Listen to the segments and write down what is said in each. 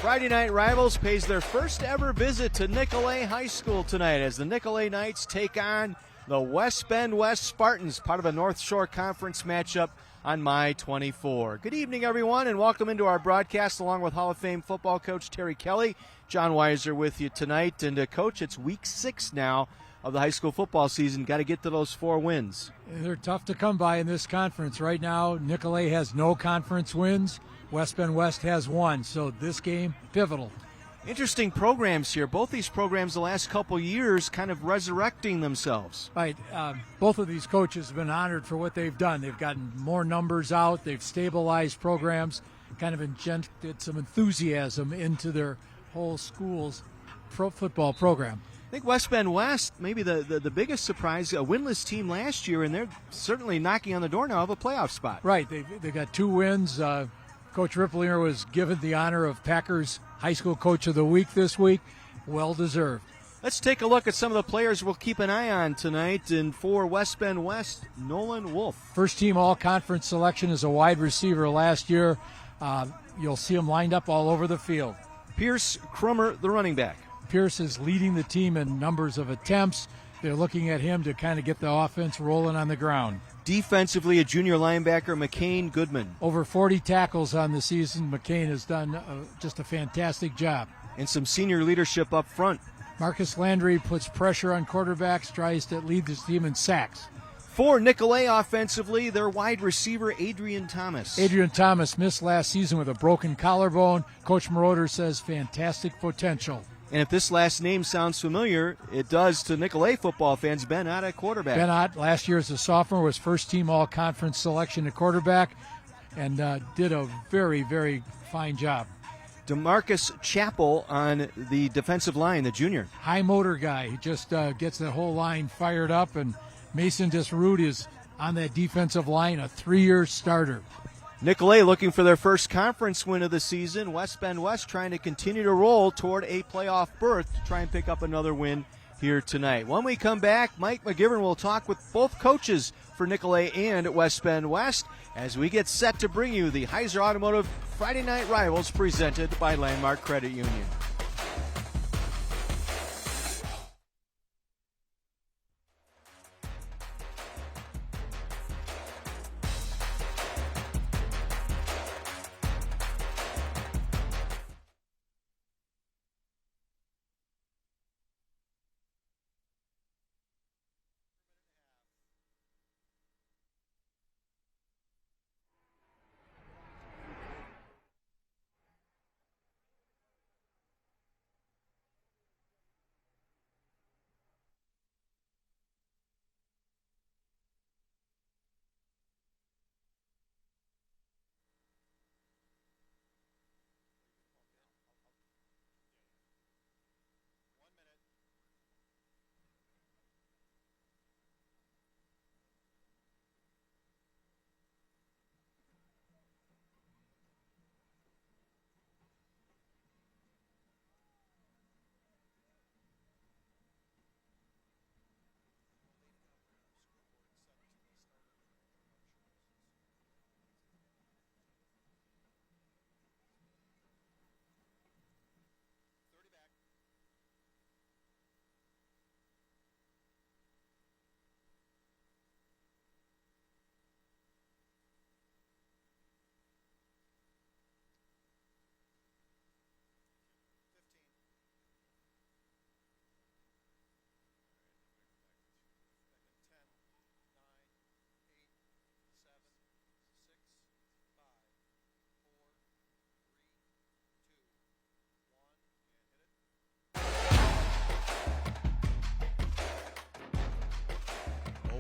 Friday Night Rivals pays their first ever visit to Nicolet High School tonight as the Nicolet Knights take on the West Bend West Spartans, part of a North Shore Conference matchup on May 24. Good evening, everyone, and welcome into our broadcast along with Hall of Fame football coach Terry Kelly. John Weiser with you tonight. And, Coach, it's week 6 now of the high school football season. Got to get to those 4 wins. They're tough to come by in this conference. Right now, Nicolet has no conference wins. West Bend West has 1, so this game, pivotal. Interesting programs here. Both these programs the last couple years kind of resurrecting themselves. Right. Both of these coaches have been honored for what they've done. They've gotten more numbers out. They've stabilized programs, kind of injected some enthusiasm into their whole school's pro football program. I think West Bend West, maybe the biggest surprise, a winless team last year, and they're certainly knocking on the door now of a playoff spot. Right. They got 2 wins. Coach Ripplinger was given the honor of Packers High School Coach of the Week this week. Well deserved. Let's take a look at some of the players we'll keep an eye on tonight. And for West Bend West, Nolan Wolf. First team all-conference selection as a wide receiver last year. You'll see him lined up all over the field. Pierce Krummer, the running back. Pierce is leading the team in numbers of attempts. They're looking at him to kind of get the offense rolling on the ground. Defensively, a junior linebacker, McCain Goodman. Over 40 tackles on the season. McCain has done just a fantastic job. And some senior leadership up front. Marcus Landry puts pressure on quarterbacks, tries to lead this team in sacks. For Nicolet offensively, their wide receiver, Adrian Thomas. Adrian Thomas missed last season with a broken collarbone. Coach Moroder says fantastic potential. And if this last name sounds familiar, it does to Nicolet football fans. Ben Ott at quarterback. Ben Ott, last year as a sophomore, was first-team all-conference selection at quarterback and did a very, very fine job. DeMarcus Chappell on the defensive line, the junior. High motor guy. He just gets the whole line fired up, and Mason Disroot is on that defensive line, a 3-year starter. Nicolet looking for their first conference win of the season. West Bend West trying to continue to roll toward a playoff berth to try and pick up another win here tonight. When we come back, Mike McGivern will talk with both coaches for Nicolet and West Bend West as we get set to bring you the Heiser Automotive Friday Night Rivals presented by Landmark Credit Union.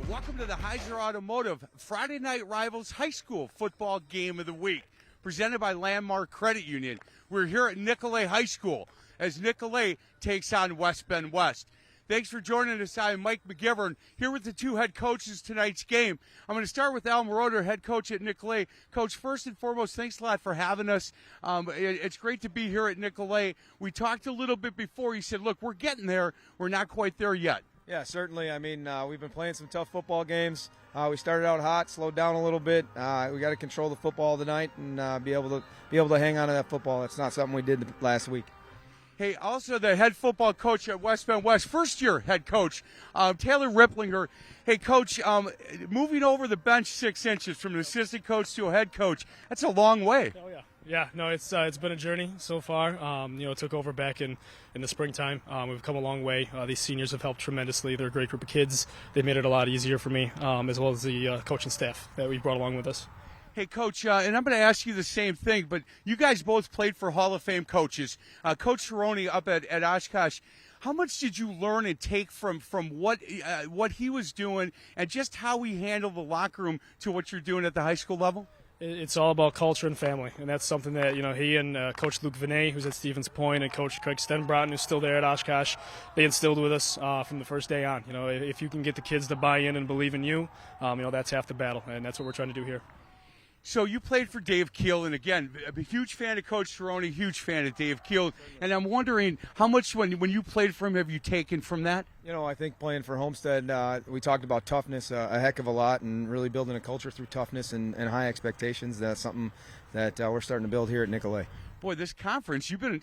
Welcome to the Heiser Automotive Friday Night Rivals High School Football Game of the Week, presented by Landmark Credit Union. We're here at Nicolet High School as Nicolet takes on West Bend West. Thanks for joining us. I'm Mike McGivern, here with the 2 head coaches tonight's game. I'm going to start with Al Moroder, head coach at Nicolet. Coach, first and foremost, thanks a lot for having us. It's great to be here at Nicolet. We talked a little bit before. You said, look, we're getting there. We're not quite there yet. Yeah, certainly. I mean, we've been playing some tough football games. We started out hot, slowed down a little bit. We got to control the football tonight and be able to hang on to that football. That's not something we did last week. Hey, also the head football coach at West Bend West, first-year head coach, Taylor Ripplinger. Hey, Coach, moving over the bench 6 inches from an assistant coach to a head coach, that's a long way. Oh, yeah. Yeah, no, it's been a journey so far. Took over back in the springtime. We've come a long way. These seniors have helped tremendously. They're a great group of kids. They made it a lot easier for me, as well as the coaching staff that we brought along with us. Hey, Coach, and I'm going to ask you the same thing, but you guys both played for Hall of Fame coaches. Coach Cerrone up at Oshkosh, how much did you learn and take from what he was doing and just how he handled the locker room to what you're doing at the high school level? It's all about culture and family, and that's something that he and Coach Luke Vinay, who's at Stevens Point, and Coach Craig Stenbroughton, who's still there at Oshkosh, they instilled with us from the first day on. If you can get the kids to buy in and believe in you, that's half the battle, and that's what we're trying to do here. So you played for Dave Keel, and again, a huge fan of Coach Cerrone, huge fan of Dave Keel. And I'm wondering how much, when you played for him, have you taken from that? I think playing for Homestead, we talked about toughness a heck of a lot and really building a culture through toughness and high expectations. That's something that we're starting to build here at Nicolet. Boy, this conference, you've been,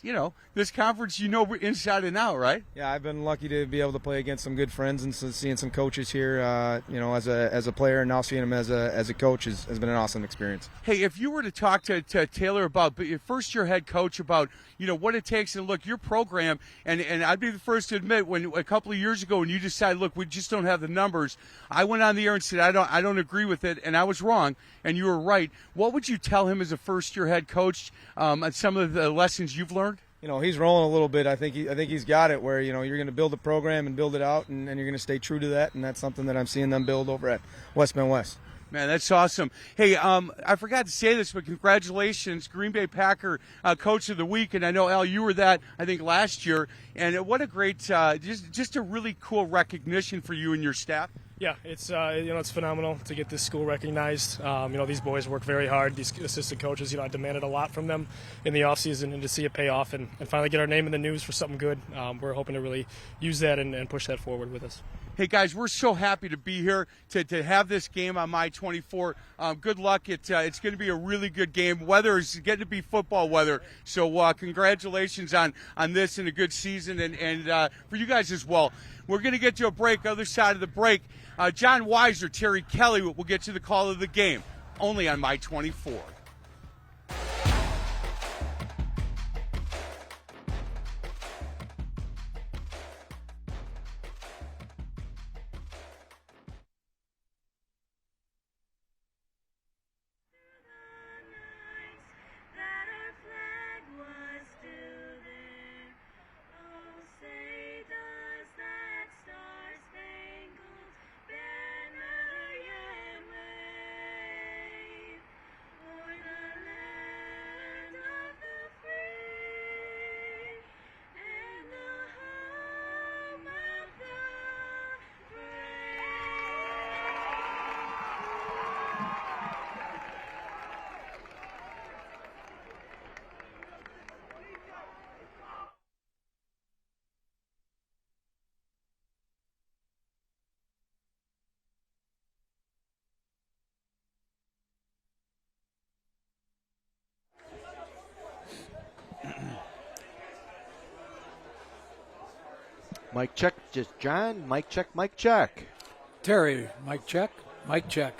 this conference, we're inside and out, right? Yeah, I've been lucky to be able to play against some good friends and seeing some coaches here, as a player, and now seeing him as a coach has been an awesome experience. Hey, if you were to talk to Taylor about your first-year head coach about, what it takes, and look, your program, and I'd be the first to admit, when a couple of years ago when you decided, look, we just don't have the numbers, I went on the air and said, I don't agree with it, and I was wrong, and you were right. What would you tell him as a first-year head coach on some of the lessons you've learned? He's rolling a little bit. I think he's got it where, you're going to build a program and build it out, and you're going to stay true to that, and that's something that I'm seeing them build over at West Bend West. Man, that's awesome. Hey, I forgot to say this, but congratulations, Green Bay Packer Coach of the Week. And I know, Al, you were that, I think, last year. And what a great, just a really cool recognition for you and your staff. Yeah, it's it's phenomenal to get this school recognized. These boys work very hard. These assistant coaches, I demanded a lot from them in the offseason, and to see it pay off and finally get our name in the news for something good, we're hoping to really use that and push that forward with us. Hey, guys, we're so happy to be here to have this game on My24. Good luck. It's going to be a really good game. Weather is getting to be football weather. So congratulations on this and a good season, and for you guys as well. We're going to get to a break. Other side of the break, John Weiser, Terry Kelly will get you the call of the game, only on My24. Mic check, just John. Mic check, mic check. Terry, mic check, mic check.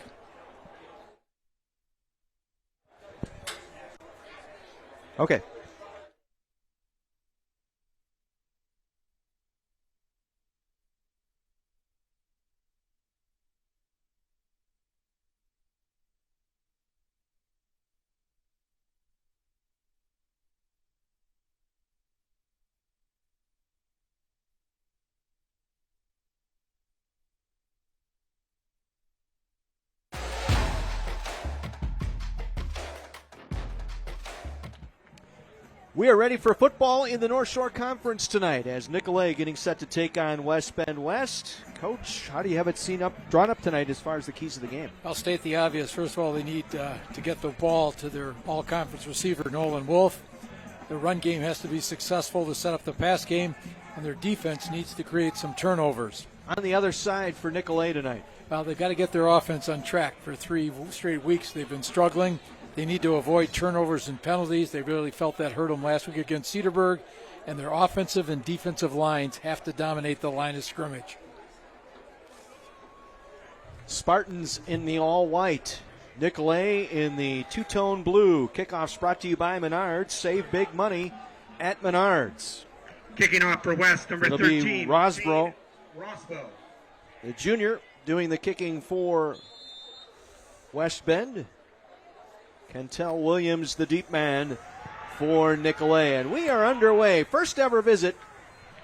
Okay. We are ready for football in the North Shore Conference tonight as Nicolet getting set to take on West Bend West. Coach, how do you have it drawn up tonight as far as the keys of the game? I'll state the obvious. First of all, they need to get the ball to their all-conference receiver, Nolan Wolf. The run game has to be successful to set up the pass game, and their defense needs to create some turnovers. on the other side for Nicolay tonight? Well, they've got to get their offense on track. For 3 straight weeks, they've been struggling. They need to avoid turnovers and penalties. They really felt that hurt them last week against Cedarburg, and their offensive and defensive lines have to dominate the line of scrimmage. Spartans in the all-white. Nicolay in the two-tone blue. Kickoffs brought to you by Menards. Save big money at Menards. Kicking off for West, number It'll 13. be Rosbro, Rosbo. the junior, doing the kicking for West Bend. Kentel Williams, the deep man for Nicolay. And we are underway. First ever visit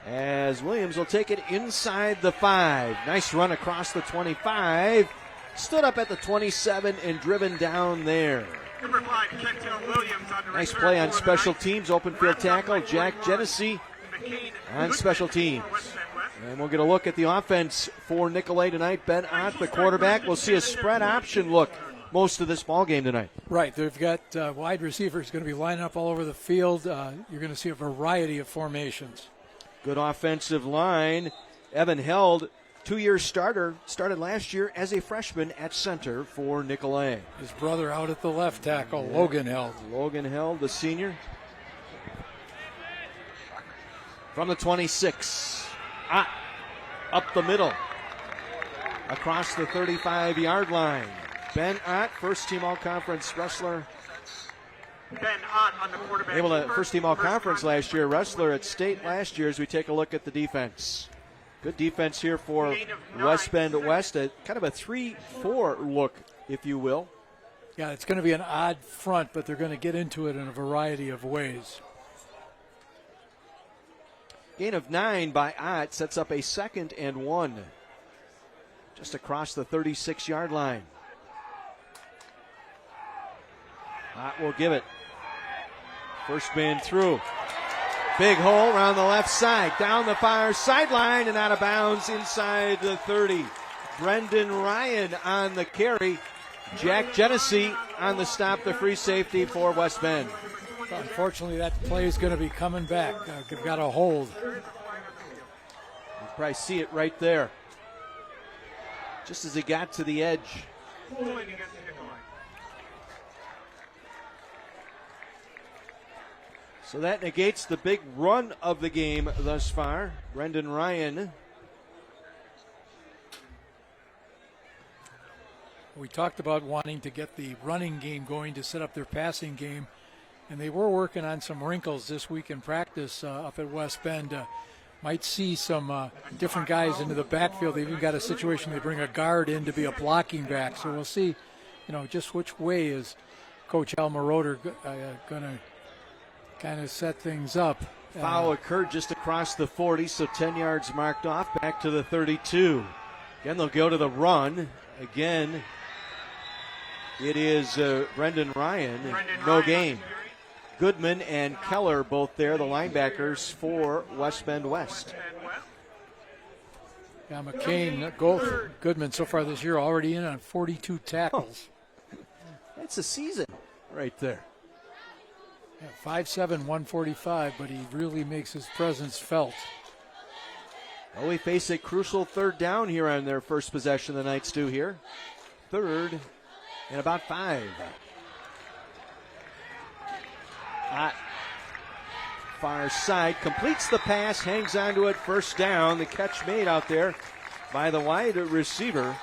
as Williams will take it inside the 5. Nice run across the 25. Stood up at the 27 and driven down there. Number 5, Kentel Williams on the Nice return play on for the special Knights. teams. Open field tackle. Jack Genesee McCain on Goodman special teams. for West Bend West. And we'll get a look at the offense for Nicolay tonight. Ben Ott, the quarterback. We'll see a spread option look most of this ball game tonight. Right, they've got wide receivers going to be lining up all over the field. You're going to see a variety of formations. Good offensive line. Evan Held, 2-year starter, started last year as a freshman at center for Nicolay. His brother out at the left tackle, Logan Held. Logan Held, the senior. From the 26. Up the middle. Across the 35-yard line. Ben Ott, first-team all-conference wrestler. Ben Ott on the quarterback. Able to keeper. first-team all-conference First last year. Wrestler at state last year as we take a look at the defense. Good defense here for Gain of 9. West Bend West. Kind of a 3-4 look, if you will. Yeah, it's going to be an odd front, but they're going to get into it in a variety of ways. Gain of 9 by Ott sets up a 2nd and 1. Just across the 36-yard line. Ott will give it. First man through. Big hole around the left side. Down the far sideline and out of bounds inside the 30. Brendan Ryan on the carry. Jack Genesee on the stop, the free safety for West Bend. Unfortunately, that play is going to be coming back. They've got a hold. You probably see it right there. Just as he got to the edge. Holding against Nicolay. So that negates the big run of the game thus far. Brendan Ryan. We talked about wanting to get the running game going to set up their passing game, and they were working on some wrinkles this week in practice up at West Bend. Might see some different guys into the backfield. They even got a situation they bring a guard in to be a blocking back. So we'll see, just which way is Coach Al Moroder going to kind of set things up. Foul occurred just across the 40, so 10 yards marked off. Back to the 32. Again, they'll go to the run. Again, it is Brendan Ryan. No gain. Goodman and Keller both there, the linebackers for West Bend West. Yeah, McCain, Goodman so far this year already in on 42 tackles. That's a season right there. Yeah, 5'7", 145, but he really makes his presence felt. Well, we face a crucial 3rd down here on their first possession the Knights do here. 3rd and about 5. Far side, completes the pass, hangs onto it, first down. The catch made out there by the wide receiver.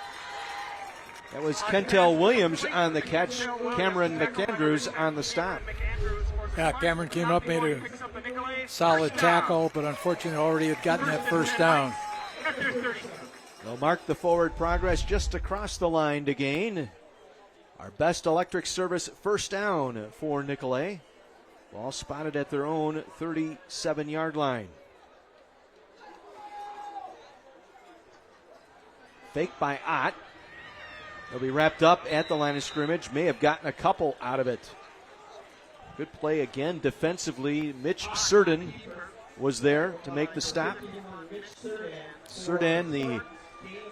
That was Kentel Williams on the catch. Cameron McAndrews on the stop. Yeah, Cameron came up, made a solid tackle, but unfortunately already had gotten that first down. They'll mark the forward progress just across the line to gain. Our best electric service first down for Nicolay. Ball spotted at their own 37-yard line. Fake by Ott. They'll be wrapped up at the line of scrimmage. May have gotten a couple out of it. Good play again defensively. Mitch Surden was there to make the stop. Surden, the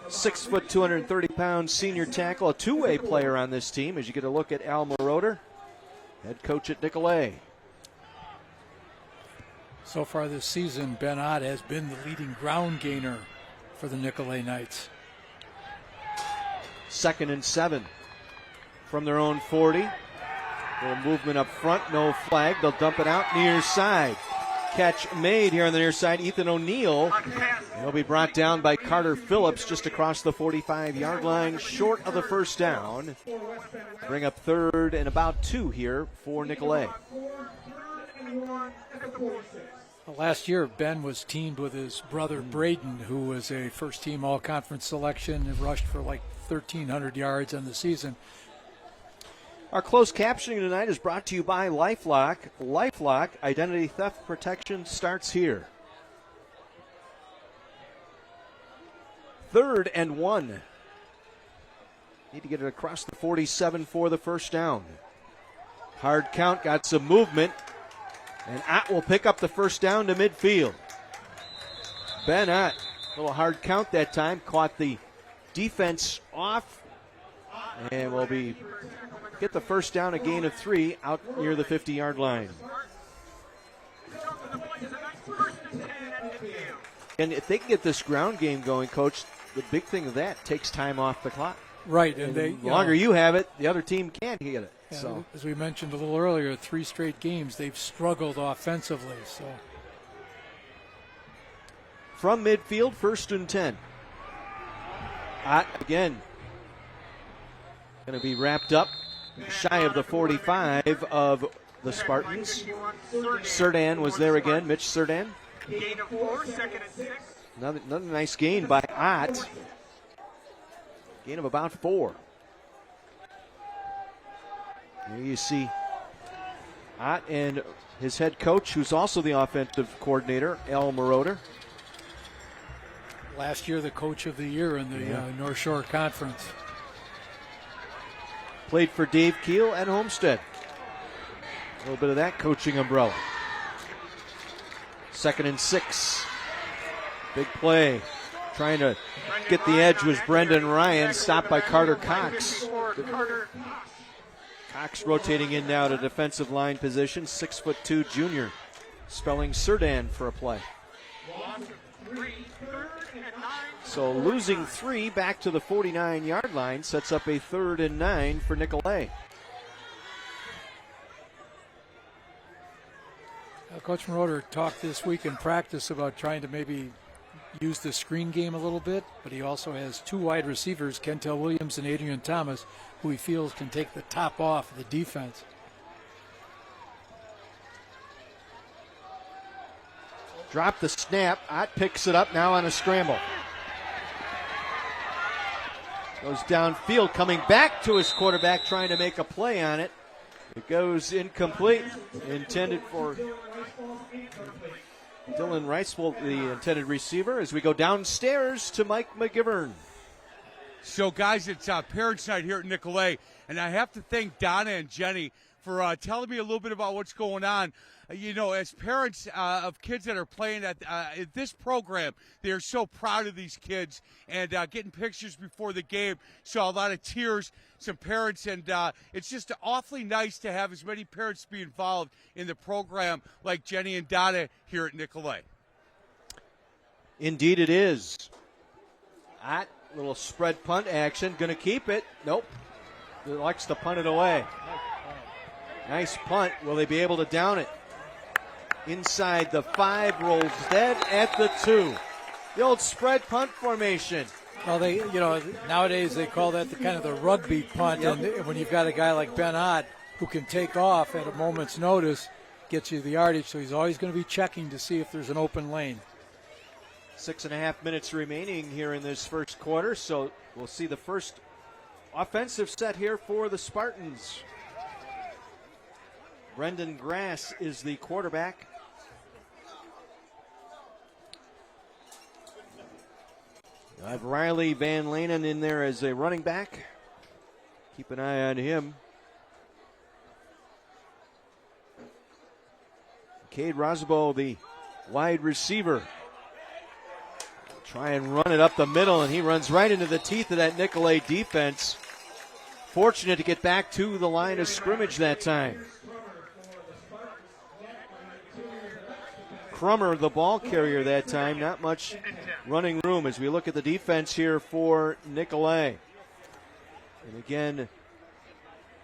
6', 230-pound senior tackle, a two-way player on this team as you get a look at Al Moroder, head coach at Nicolay. So far this season, Ben Ott has been the leading ground gainer for the Nicolay Knights. 2nd and 7 from their own 40. Little movement up front, no flag. They'll dump it out near side. Catch made here on the near side. Ethan O'Neill. He'll be brought down by Carter Phillips just across the 45-yard line, short of the first down. Bring up 3rd and about 2 here for Nicolay. Last year, Ben was teamed with his brother Braden, who was a first-team all-conference selection and rushed for like 1,300 yards on the season. Our closed captioning tonight is brought to you by LifeLock. LifeLock, identity theft protection starts here. 3rd and 1. Need to get it across the 47 for the first down. Hard count, got some movement. And Ott will pick up the first down to midfield. Ben Ott, a little hard count that time, caught the defense off. And will be get the first down, a gain of 3 out near the 50-yard line. And if they can get this ground game going, Coach, the big thing of that takes time off the clock. Right, And the longer you have it, the other team can't get it. Yeah, So as we mentioned a little earlier, 3 straight games they've struggled offensively. So from midfield, 1st and 10. Ott again going to be wrapped up shy of the 45 of the Spartans. Surdan was there again, Mitch Surdan. Gain of 4, 2nd and 6. Another nice gain by Ott. Gain of about 4. Here you see Ott and his head coach, who's also the offensive coordinator, Al Moroder. last year the coach of the year in the North Shore Conference. Played for Dave Keel at Homestead. A little bit of that coaching umbrella. 2nd and 6. Big play. Trying to get the edge was Brendan Ryan, stopped by Carter Cox. Cox rotating in now to defensive line position, 6'2" junior. Spelling Surdan for a play. So losing 3 back to the 49-yard line sets up a 3rd and 9 for Nicolay. Coach Moroder talked this week in practice about trying to maybe use the screen game a little bit, but he also has 2 wide receivers, Kentel Williams and Adrian Thomas, who he feels can take the top off the defense. Drop the snap. Ott picks it up now on a scramble. Goes downfield, coming back to his quarterback, trying to make a play on it. It goes incomplete. Intended for Dylan Reiswell, the intended receiver, as we go downstairs to Mike McGivern. So, guys, it's Parents' Night here at Nicolay, and I have to thank Donna and Jenny for telling me a little bit about what's going on. You know, as parents of kids that are playing at this program, they're so proud of these kids, and getting pictures before the game, saw a lot of tears, some parents, and it's just awfully nice to have as many parents be involved in the program like Jenny and Donna here at Nicolay. Indeed it is. Ott, little spread punt action, going to keep it. Nope. Likes to punt it away. Nice punt. Will they be able to down it? Inside the 5, rolls dead at the 2. The old spread punt formation. Well, nowadays they call that the rugby punt, and when you've got a guy like Ben Ott who can take off at a moment's notice, gets you the yardage, so he's always going to be checking to see if there's an open lane. 6.5 minutes remaining here in this first quarter, so we'll see the first offensive set here for the Spartans. Brendan Grass is the quarterback. I have Riley Van Lanen in there as a running back. Keep an eye on him. Cade Rosabo, the wide receiver. Try and run it up the middle, and he runs right into the teeth of that Nicolay defense. Fortunate to get back to the line of scrimmage that time. Crummer, the ball carrier that time, not much running room as we look at the defense here for Nicolay. And again,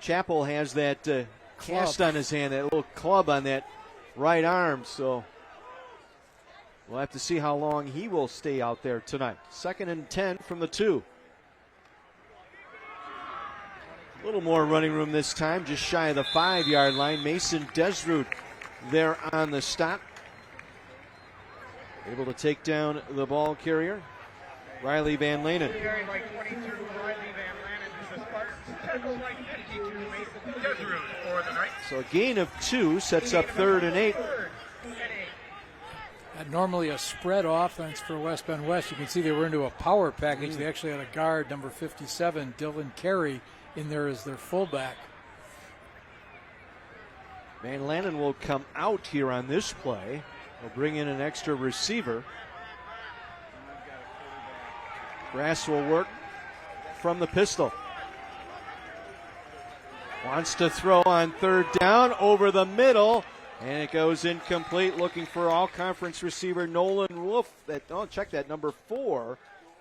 Chappell has that cast on his hand, that little club on that right arm. So we'll have to see how long he will stay out there tonight. 2nd and 10 from the 2. A little more running room this time, just shy of the 5-yard line. Mason Desrud there on the stop. Able to take down the ball carrier, Riley Van Lanen. Carried by 22, Riley Van Lanen to the Spartans. Tackled by 52, Mason Desrud for the night. So a gain of 2 sets up 3rd and 8. Normally a spread offense for West Bend West. You can see they were into a power package. They actually had a guard, number 57, Dylan Carey, in there as their fullback. Van Lanen will come out here on this play. They'll bring in an extra receiver. Grass will work from the pistol. Wants to throw on 3rd down over the middle, and it goes incomplete. Looking for all-conference receiver Nolan Wolf. Check that, number 4,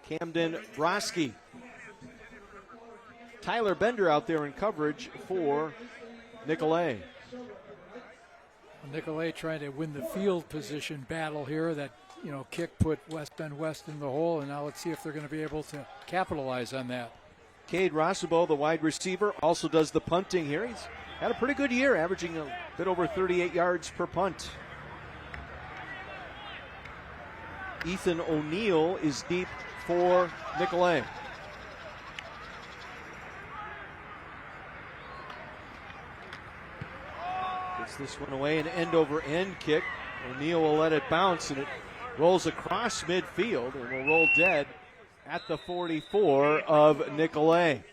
Camden Broski. Tyler Bender out there in coverage for Nicolay. Nicolay trying to win the field position battle here. That kick put West Bend West in the hole, and now let's see if they're going to be able to capitalize on that. Cade Rossabo, the wide receiver, also does the punting here. He's had a pretty good year, averaging a bit over 38 yards per punt. Ethan O'Neill is deep for Nicolay. Gets this one away, an end-over-end kick. O'Neill will let it bounce, and it rolls across midfield and will roll dead at the 44 of Nicolay.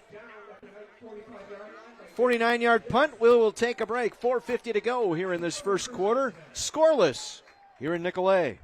49-yard punt. We will take a break. 4:50 to go here in this first quarter. Scoreless here in Nicolay.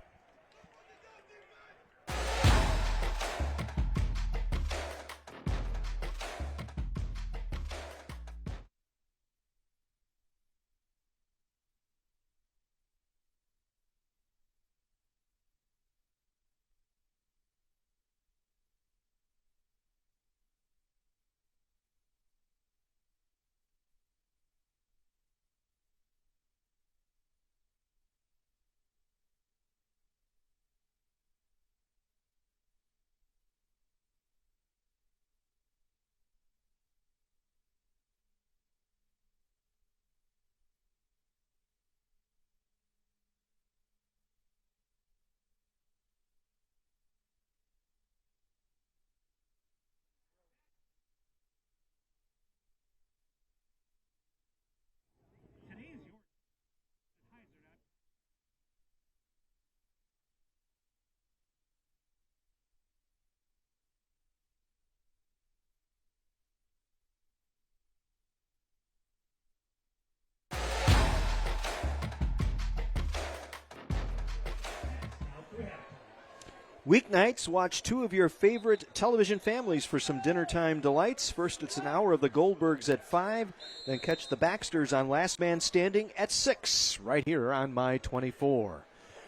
Weeknights, watch 2 of your favorite television families for some dinner time delights. First, it's an hour of the Goldbergs at 5. Then catch the Baxters on Last Man Standing at 6, right here on My 24.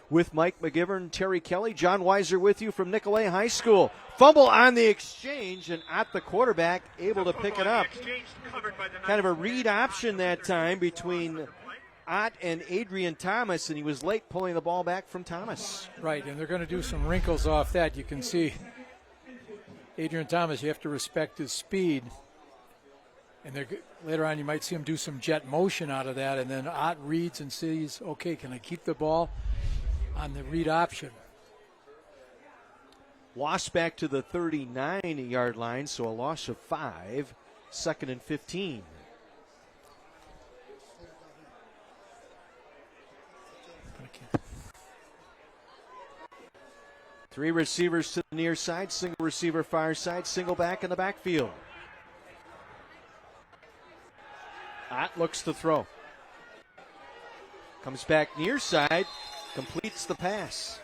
With Mike McGivern, Terry Kelly, John Weiser with you from Nicolay High School. Fumble on the exchange, and at the quarterback, able to pick it up. Kind of a read option that time between Ott and Adrian Thomas, and he was late pulling the ball back from Thomas. Right, and they're going to do some wrinkles off that. You can see Adrian Thomas, you have to respect his speed. And later on you might see him do some jet motion out of that, and then Ott reads and sees, okay, can I keep the ball on the read option? Lost back to the 39-yard line, so a loss of 5, 2nd and 15. Three receivers to the near side, single receiver far side, single back in the backfield. Ott looks to throw. Comes back near side, completes the pass.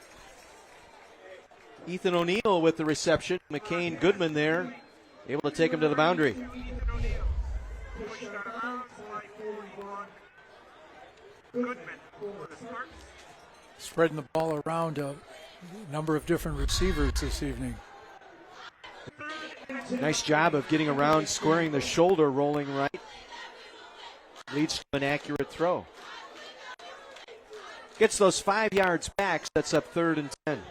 Ethan O'Neill with the reception. McCain Goodman there, able to take him to the boundary. Spreading the ball around number of different receivers this evening. Nice job of getting around, squaring the shoulder, rolling right. Leads to an accurate throw. Gets those 5 yards back, sets up 3rd and 10.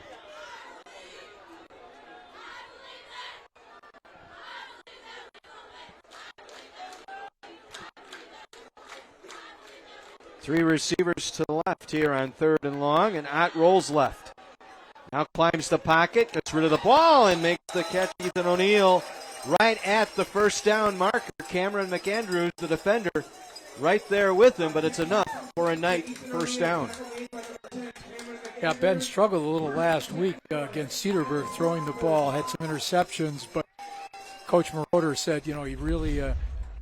Three receivers to the left here on 3rd and long, and Ott rolls left. Now climbs the pocket, gets rid of the ball, and makes the catch. Ethan O'Neill right at the first down marker. Cameron McAndrews, the defender, right there with him, but it's enough for a Knight first down. Yeah, Ben struggled a little last week against Cedarburg throwing the ball, had some interceptions, but Coach Moroder said, he really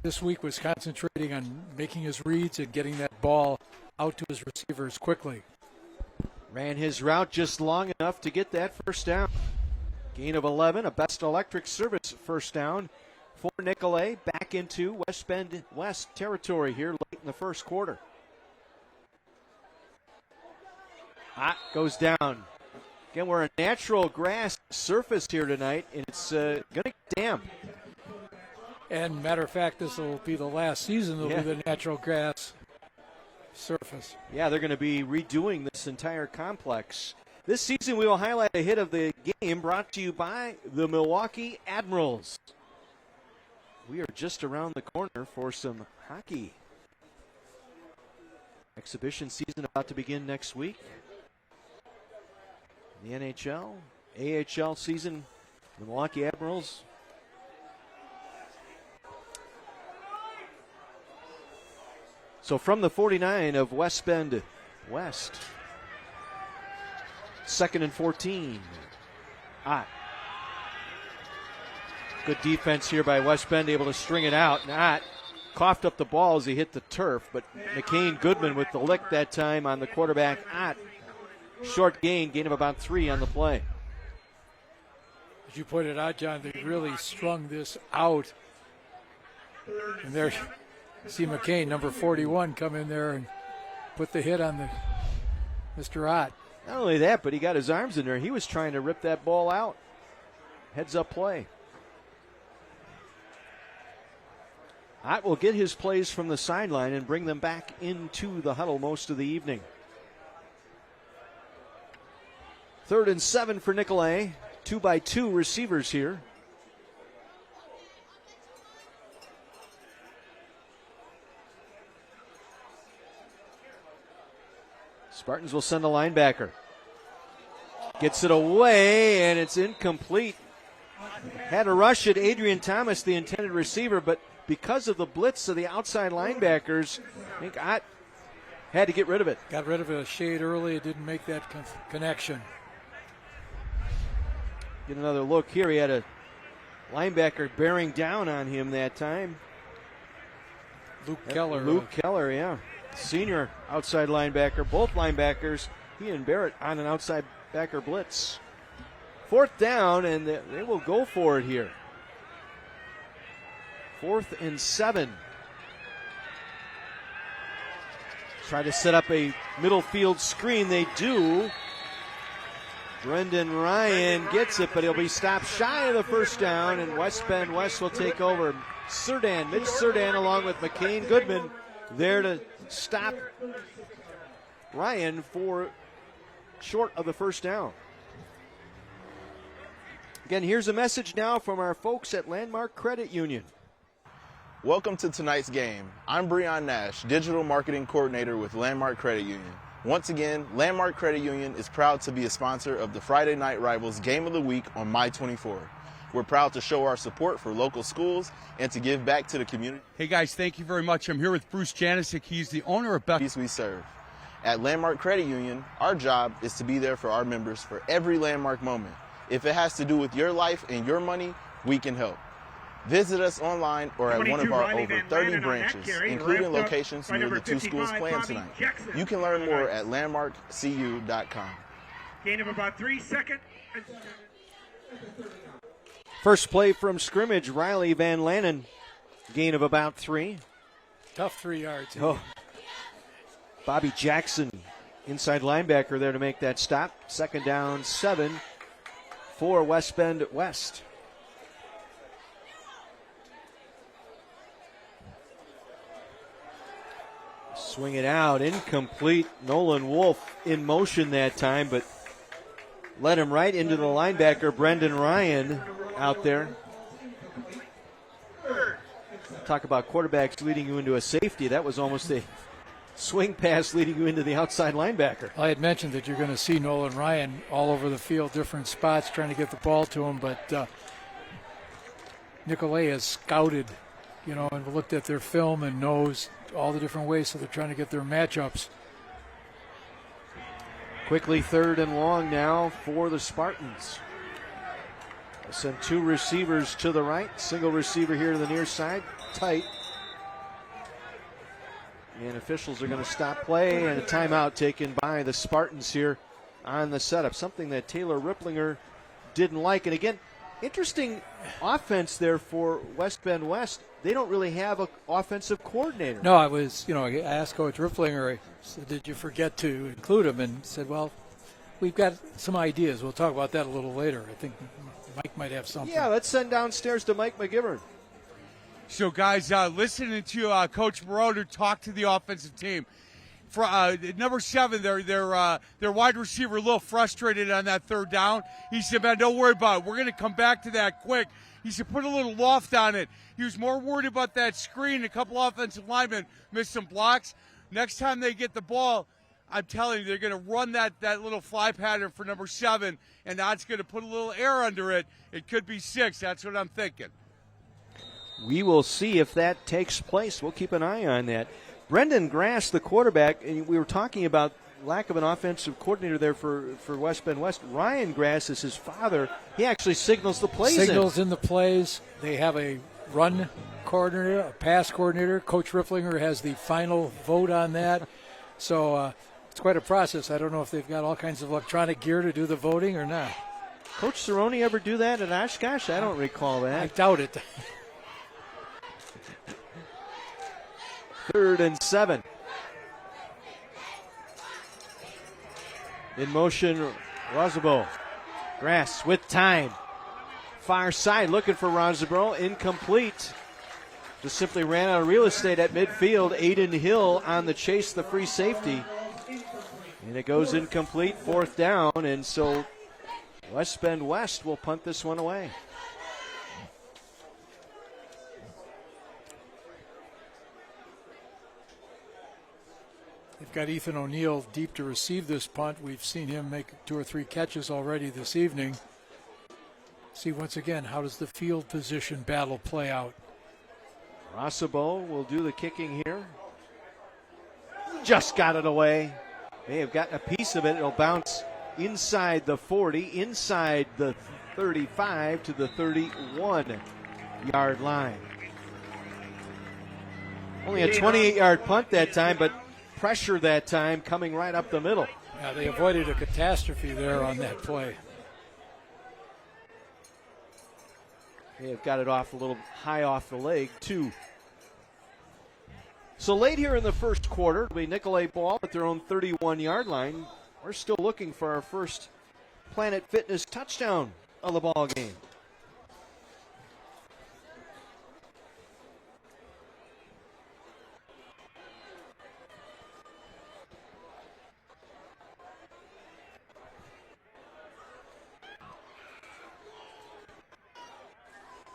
this week was concentrating on making his reads and getting that ball out to his receivers quickly. Ran his route just long enough to get that first down. Gain of 11, a Best Electric Service first down for Nicolet. Back into West Bend West territory here late in the first quarter. Ott goes down. Again, we're a natural grass surface here tonight, and it's going to get damp. And matter of fact, this will be the last season. It'll be the natural grass surface. Yeah, they're going to be redoing this entire complex. This season, we will highlight a hit of the game brought to you by the Milwaukee Admirals. We are just around the corner for some hockey. Exhibition season about to begin next week. The NHL, AHL season, the Milwaukee Admirals. So from the 49 of West Bend West, 2nd and 14. Ott. Good defense here by West Bend, able to string it out. And Ott coughed up the ball as he hit the turf, but McCain Goodman with the lick that time on the quarterback. Ott. Short gain of about 3 on the play. As you pointed out, John, they really strung this out. And there, see McCain, number 41, come in there and put the hit on the Mr. Ott. Not only that, but he got his arms in there. He was trying to rip that ball out. Heads up play. Ott will get his plays from the sideline and bring them back into the huddle most of the evening. 3rd and 7 for Nicolet. 2-by-2 receivers here. Spartans will send a linebacker. Gets it away, and it's incomplete. Had a rush at Adrian Thomas, the intended receiver, but because of the blitz of the outside linebackers, I think Ott had to get rid of it. Got rid of a shade early. It didn't make that connection. Get another look here. He had a linebacker bearing down on him that time. Luke Keller. Luke Keller, yeah. Senior outside linebacker. Both linebackers, he and Barrett, on an outside backer blitz. 4th down, and they will go for it here. 4th and 7. Try to set up a middle field screen. They do. Brendan Ryan gets it, but he'll be stopped shy of the first down, and West Bend West will take over. Mitch Surdan along with McCain Goodman there to stop Ryan for short of the first down. Again, here's a message now from our folks at Landmark Credit Union. Welcome to tonight's game. I'm Breon Nash, Digital Marketing Coordinator with Landmark Credit Union. Once again, Landmark Credit Union is proud to be a sponsor of the Friday Night Rivals Game of the Week on My 24. We're proud to show our support for local schools and to give back to the community. Hey guys, thank you very much. I'm here with Bruce Janisic. He's the owner of Best We serve. At Landmark Credit Union, our job is to be there for our members for every landmark moment. If it has to do with your life and your money, we can help. Visit us online or at one of our over 30 branches, including locations near the 2 schools playing tonight. You can learn more at landmarkcu.com. Gain of about 3 seconds. First play from scrimmage, Riley Van Lannen, gain of about 3. Tough 3 yards. Oh. Bobby Jackson inside linebacker there to make that stop. 2nd down, 7 for West Bend West. Swing it out, incomplete. Nolan Wolf in motion that time, but led him right into the linebacker, Brendan Ryan, out there. Talk about quarterbacks leading you into a safety. That was almost a swing pass leading you into the outside linebacker. I had mentioned that you're going to see Nolan Ryan all over the field, different spots, trying to get the ball to him, but Nicolay has scouted, and looked at their film and knows all the different ways, so they're trying to get their matchups. Quickly 3rd and long now for the Spartans. They'll send 2 receivers to the right, single receiver here to the near side, tight. And officials are going to stop play, and a timeout taken by the Spartans here on the setup. Something that Taylor Ripplinger didn't like. And again, interesting offense there for West Bend West. They don't really have an offensive coordinator. No, I asked Coach Ripplinger, I said, did you forget to include him? And said, well, we've got some ideas. We'll talk about that a little later. I think Mike might have something. Yeah, let's send downstairs to Mike McGivern. So, guys, listening to Coach Moroder talk to the offensive team. For number 7, their wide receiver a little frustrated on that 3rd down. He said, man, don't worry about it. We're going to come back to that quick. He said, put a little loft on it. He was more worried about that screen. A couple offensive linemen missed some blocks. Next time they get the ball, I'm telling you, they're going to run that little fly pattern for number 7, and that's going to put a little air under it. It could be 6. That's what I'm thinking. We will see if that takes place. We'll keep an eye on that. Brendan Grass, the quarterback, and we were talking about lack of an offensive coordinator there for West Bend West. Ryan Grass is his father. He actually signals the plays. Signals in the plays. They have a run coordinator, a pass coordinator. Coach Ripplinger has the final vote on that. So it's quite a process. I don't know if they've got all kinds of electronic gear to do the voting or not. Coach Cerrone ever do that at Oshkosh? I don't recall that. I doubt it. 3rd and 7. In motion, Rosabo. Grass with time. Far side looking for Rosabo. Incomplete. Just simply ran out of real estate at midfield. Aiden Hill on the chase, the free safety. And it goes incomplete, 4th down. And so West Bend West will punt this one away. They've got Ethan O'Neill deep to receive this punt. We've seen him make 2 or 3 catches already this evening. See once again, how does the field position battle play out? Rosabo will do the kicking here. Just got it away. May have gotten a piece of it. It'll bounce inside the 40, inside the 35 to the 31-yard line. Only a 28-yard punt that time, but pressure that time coming right up the middle. Yeah, they avoided a catastrophe there on that play. They have got it off a little high off the leg, too. So late here in the first quarter, it'll be Nicolay ball at their own 31-yard line. We're still looking for our first Planet Fitness touchdown of the ball game.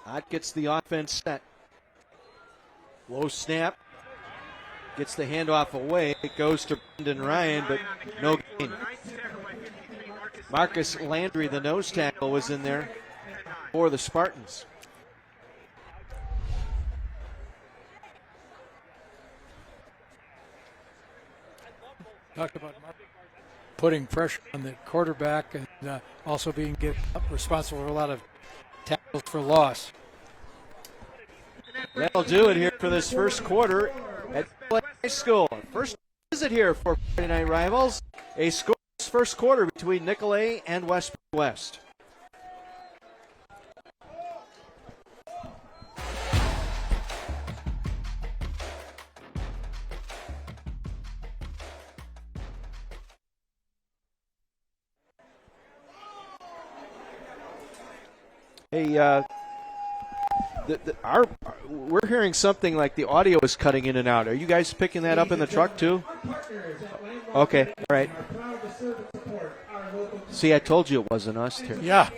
That gets the offense set. Low snap. Gets the handoff away. It goes to Brendan Ryan, but no gain. Marcus Landry, the nose tackle, was in there for the Spartans. Talked about putting pressure on the quarterback and also being responsible for a lot of tackles for loss. That'll do it here for this first quarter at High School. First visit here for Friday Night Rivals. A scoreless first quarter between Nicolay and West. Hey, we're hearing something like the audio is cutting in and out. Are you guys picking that up in the truck too? Okay, all right. See, I told you it wasn't us, Terry. Yeah.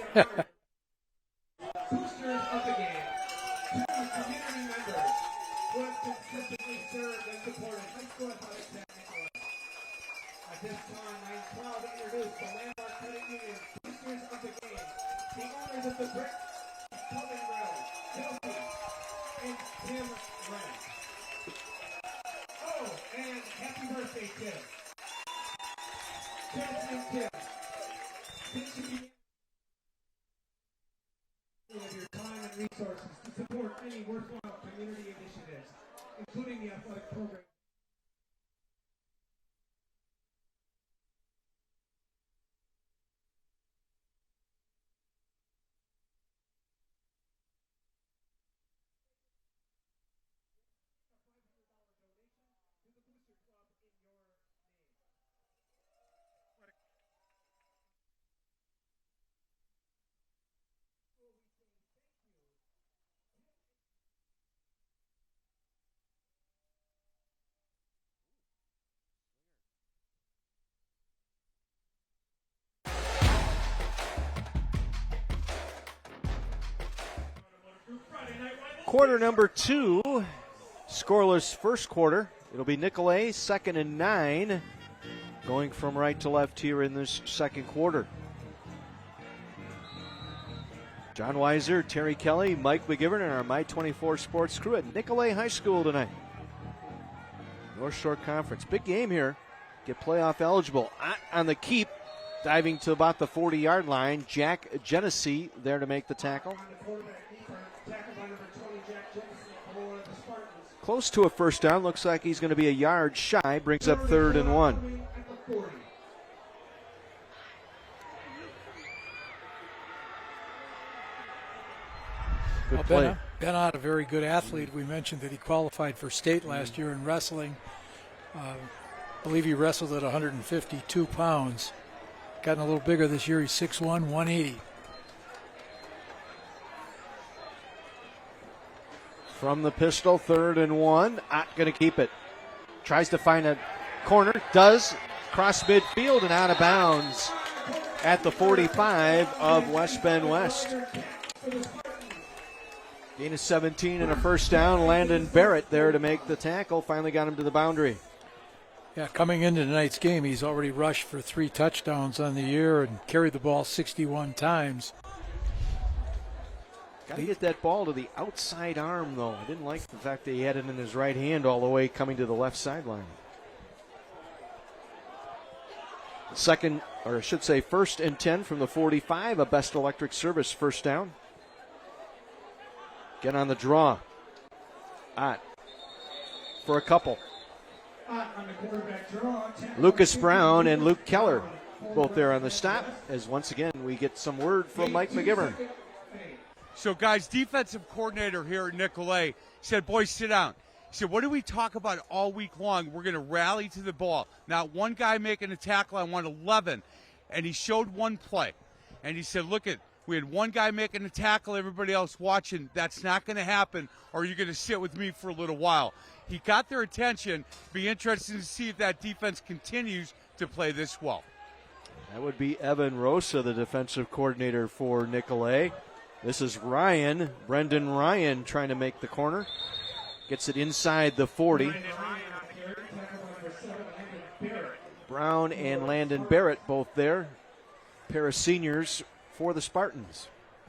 Quarter number 2, scoreless first quarter. It'll be Nicolet, 2nd and 9, going from right to left here in this second quarter. John Weiser, Terry Kelly, Mike McGivern, and our My24 Sports crew at Nicolet High School tonight. North Shore Conference. Big game here. Get playoff eligible. On the keep, diving to about the 40-yard line. Jack Genesee there to make the tackle. Close to a first down. Looks like he's going to be a yard shy. Brings up 3rd and 1. Good play. Ben Ott, a very good athlete. We mentioned that he qualified for state last year in wrestling. I believe he wrestled at 152 pounds. Gotten a little bigger this year. He's 6'1", 180. From the pistol, 3rd and 1. Ott going to keep it. Tries to find a corner. Does. Cross midfield and out of bounds at the 45 of West Bend West. Gain of 17 and a first down. Landon Barrett there to make the tackle. Finally got him to the boundary. Yeah, coming into tonight's game, he's already rushed for 3 touchdowns on the year and carried the ball 61 times. Got to get that ball to the outside arm, though. I didn't like the fact that he had it in his right hand all the way coming to the left sideline. Second, or I should say 1st and 10 from the 45, a Best Electric Service first down. Get on the draw. Ott for a couple. Lucas Brown and Luke Keller both there on the stop, as once again we get some word from Mike McGivern. So, guys, defensive coordinator here at Nicolet said, boys, sit down. He said, what do we talk about all week long? We're going to rally to the ball. Not one guy making a tackle. I want 11. And he showed one play. And he said, look, we had one guy making a tackle, everybody else watching. That's not going to happen, or you're going to sit with me for a little while. He got their attention. Be interested to see if that defense continues to play this well. That would be Evan Rosa, the defensive coordinator for Nicolet. This is Ryan, Brendan Ryan, trying to make the corner. Gets it inside the 40. Brown and Landon Barrett both there. Pair of seniors for the Spartans.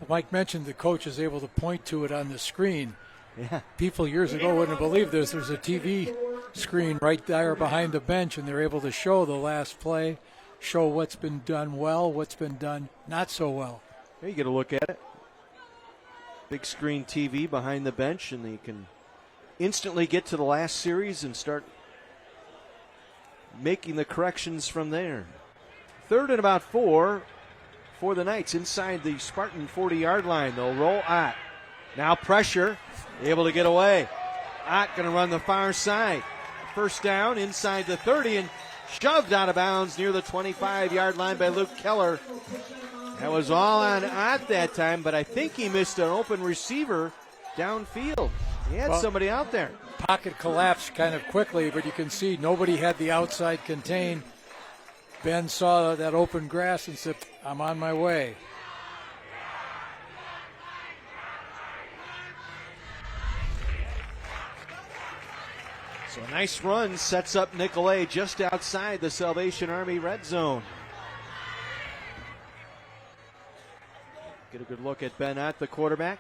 Mike mentioned the coach is able to point to it on the screen. Yeah. People years ago wouldn't believe this. There's a TV screen right there behind the bench, and they're able to show the last play, show what's been done well, what's been done not so well. Here you get a look at it. Big screen TV behind the bench, and you can instantly get to the last series and start making the corrections from there. 3rd and about 4 for the Knights inside the Spartan 40-yard line. They'll roll Ott. Now pressure, able to get away. Ott going to run the far side. First down inside the 30 and shoved out of bounds near the 25-yard line by Luke Keller. That was all on Ott that time, but I think he missed an open receiver downfield. He had somebody out there. Pocket collapsed kind of quickly, but you can see nobody had the outside contained. Ben saw that open grass and said, I'm on my way. So a nice run sets up Nicolet just outside the Salvation Army red zone. Get a good look at Ben Ott, the quarterback.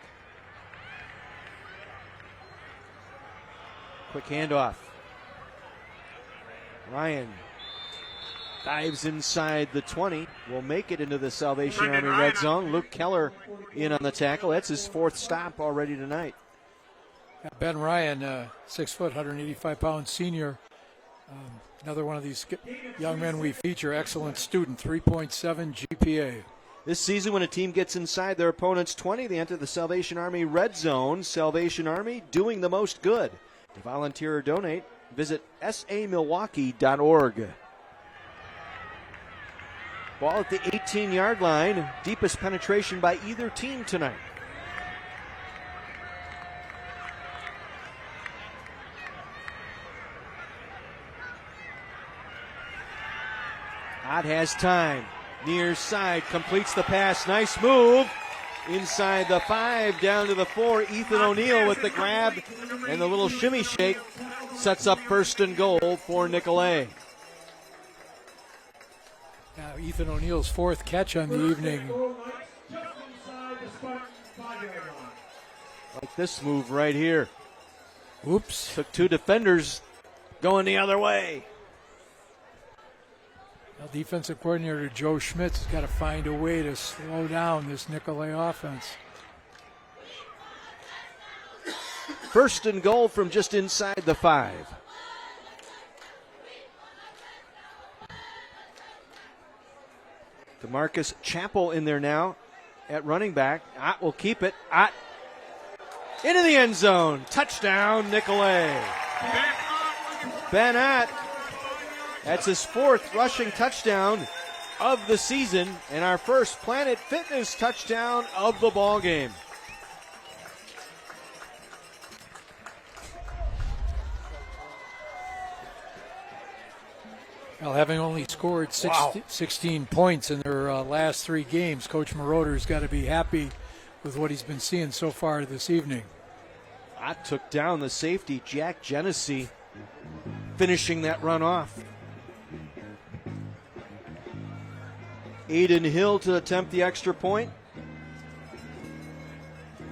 Quick handoff. Ryan dives inside the 20. Will make it into the Salvation Army red zone. Luke Keller in on the tackle. That's his 4th stop already tonight. Ben Ryan, 6 foot, 185-pound senior. Another one of these young men we feature. Excellent student, 3.7 GPA. This season, when a team gets inside their opponent's 20, they enter the Salvation Army red zone. Salvation Army doing the most good. To volunteer or donate, visit samilwaukee.org. Ball at the 18-yard line. Deepest penetration by either team tonight. Ott has time. Near side, completes the pass. Nice move. Inside the 5, down to the 4. Ethan O'Neill with the grab and the little shimmy shake sets up 1st and goal for Nicolet. Now, Ethan O'Neill's 4th catch on the evening. Like this move right here. Oops. Took 2 defenders going the other way. Now, defensive coordinator Joe Schmitz has got to find a way to slow down this Nicolet offense. 1st and goal from just inside the 5. DeMarcus Chappell in there now at running back. Ott will keep it. Ott into the end zone. Touchdown, Nicolet. Ben Ott. That's his 4th rushing touchdown of the season and our first Planet Fitness touchdown of the ball game. Well, having only scored 16 points in their last 3 games, Coach Moroder's got to be happy with what he's been seeing so far this evening. Ott took down the safety, Jack Genesee, finishing that run off. Aiden Hill to attempt the extra point.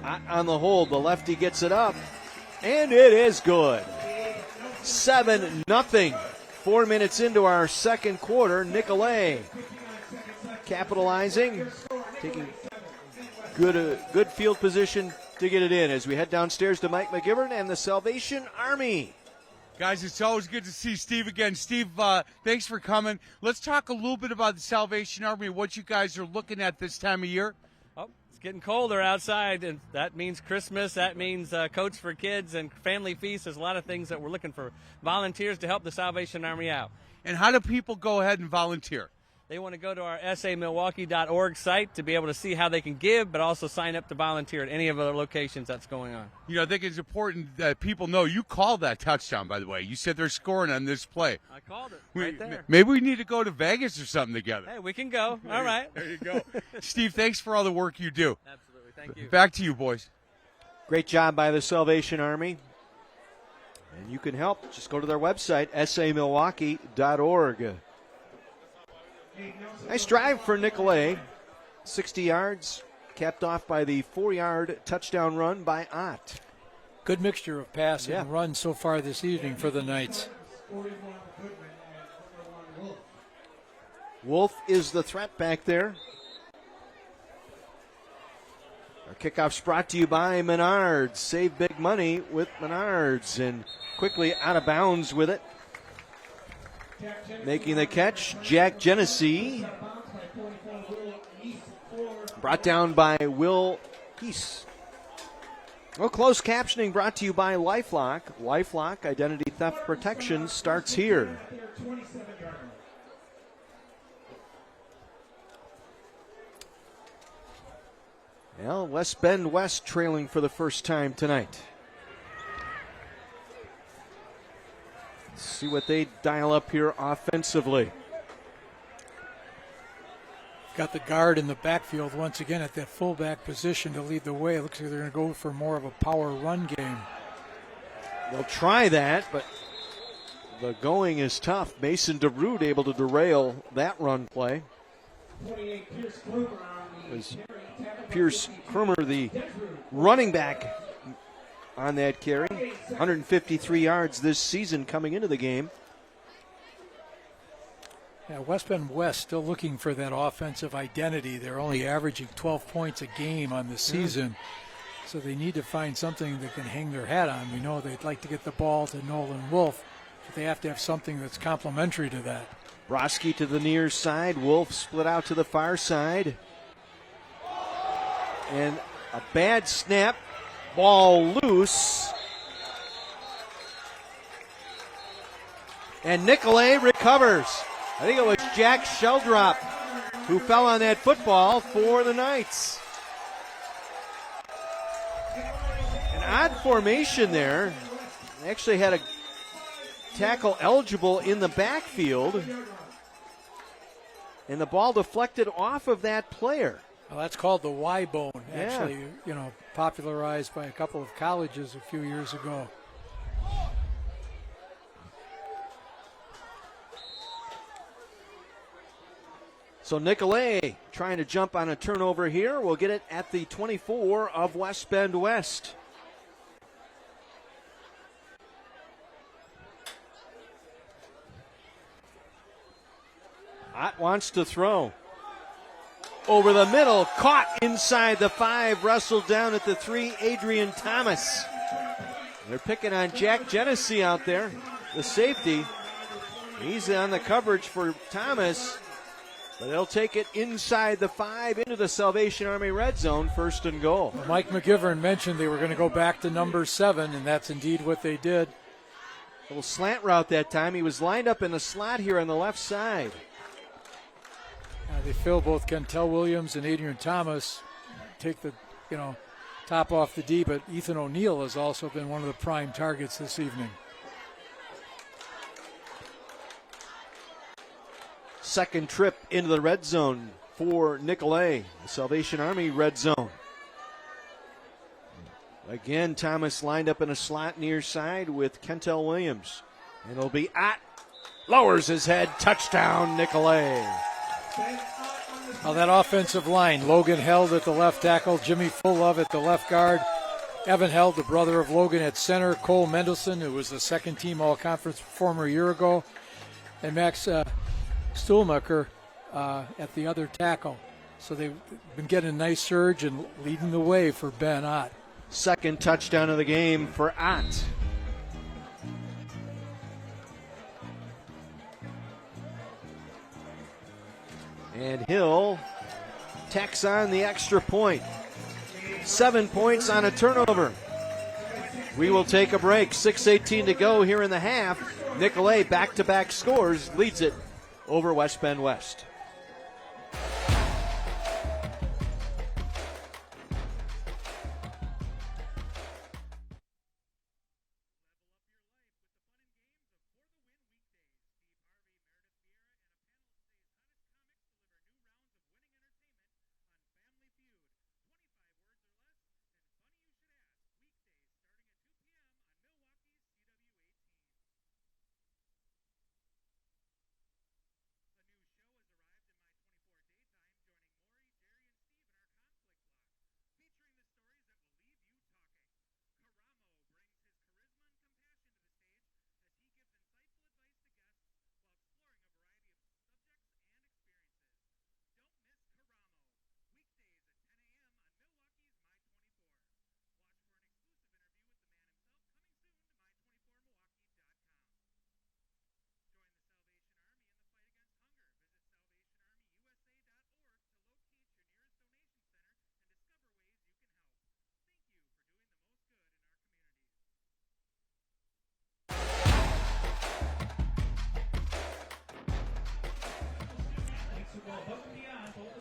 Ott on the hold, the lefty gets it up, and it is good. 7-0. 4 minutes into our second quarter, Nicolet capitalizing, taking good field position to get it in as we head downstairs to Mike McGivern and the Salvation Army. Guys, it's always good to see Steve again. Steve, thanks for coming. Let's talk a little bit about the Salvation Army, what you guys are looking at this time of year. Oh, it's getting colder outside, and that means Christmas. That means Coach for Kids and Family Feast. There's a lot of things that we're looking for volunteers to help the Salvation Army out. And how do people go ahead and volunteer? They want to go to our samilwaukee.org site to be able to see how they can give, but also sign up to volunteer at any of the locations that's going on. You know, I think it's important that people know you called that touchdown, by the way. You said they're scoring on this play. I called it right there. Maybe we need to go to Vegas or something together. Hey, we can go. All right. There you go. Steve, thanks for all the work you do. Absolutely. Thank you. Back to you, boys. Great job by the Salvation Army. And you can help. Just go to their website, samilwaukee.org. Nice drive for Nicolet. 60 yards, capped off by the 4-yard touchdown run by Ott. Good mixture of pass and run so far this evening for the Knights. Wolf is the threat back there. Our kickoff's brought to you by Menards. Save big money with Menards. And quickly out of bounds with it. Making the catch, Jack Genesee. Brought down by Will Geese. Well, closed captioning brought to you by LifeLock. LifeLock identity theft protection starts here. Well, West Bend West trailing for the first time tonight. Let's see what they dial up here offensively. Got the guard in the backfield once again at that fullback position to lead the way. It looks like they're going to go for more of a power run game. They'll try that, but the going is tough. Mason DeRoot able to derail that run play. Was Pierce Krumer, the running back, on that carry. 153 yards this season coming into the game. Yeah, West Bend West still looking for that offensive identity. They're only averaging 12 points a game on the season. So they need to find something they can hang their hat on. We know they'd like to get the ball to Nolan Wolf, but they have to have something that's complementary to that. Broski to the near side. Wolf split out to the far side. And a bad snap. Ball loose. And Nicolay recovers. I think it was Jack Sheldrop who fell on that football for the Knights. An odd formation there. They actually had a tackle eligible in the backfield. And the ball deflected off of that player. Well, that's called the Y bone, actually, popularized by a couple of colleges a few years ago. So Nicolay trying to jump on a turnover here. We'll get it at the 24 of West Bend West. Ott wants to throw. Over the middle, caught inside the 5, wrestled down at the 3, Adrian Thomas. They're picking on Jack Genesee out there, the safety. He's on the coverage for Thomas, but they'll take it inside the 5 into the Salvation Army red zone, 1st and goal. Well, Mike McGivern mentioned they were going to go back to number 7, and that's indeed what they did. A little slant route that time. He was lined up in the slot here on the left side. They fill both Kentel Williams and Adrian Thomas, take the top off the D, but Ethan O'Neill has also been one of the prime targets this evening. Second trip into the red zone for Nicolay, the Salvation Army red zone. Again, Thomas lined up in a slot near side with Kentel Williams. And it'll be Ott. Lowers his head, touchdown, Nicolay. Well, that offensive line, Logan Held at the left tackle, Jimmy Fullove at the left guard, Evan Held, the brother of Logan, at center, Cole Mendelson, who was the second-team all-conference performer a year ago, and Max Stuhlmacher at the other tackle. So they've been getting a nice surge and leading the way for Ben Ott. Second touchdown of the game for Ott. And Hill tacks on the extra point. 7 points on a turnover. We will take a break. 6:18 to go here in the half. Nicolay back-to-back scores, leads it over West Bend West.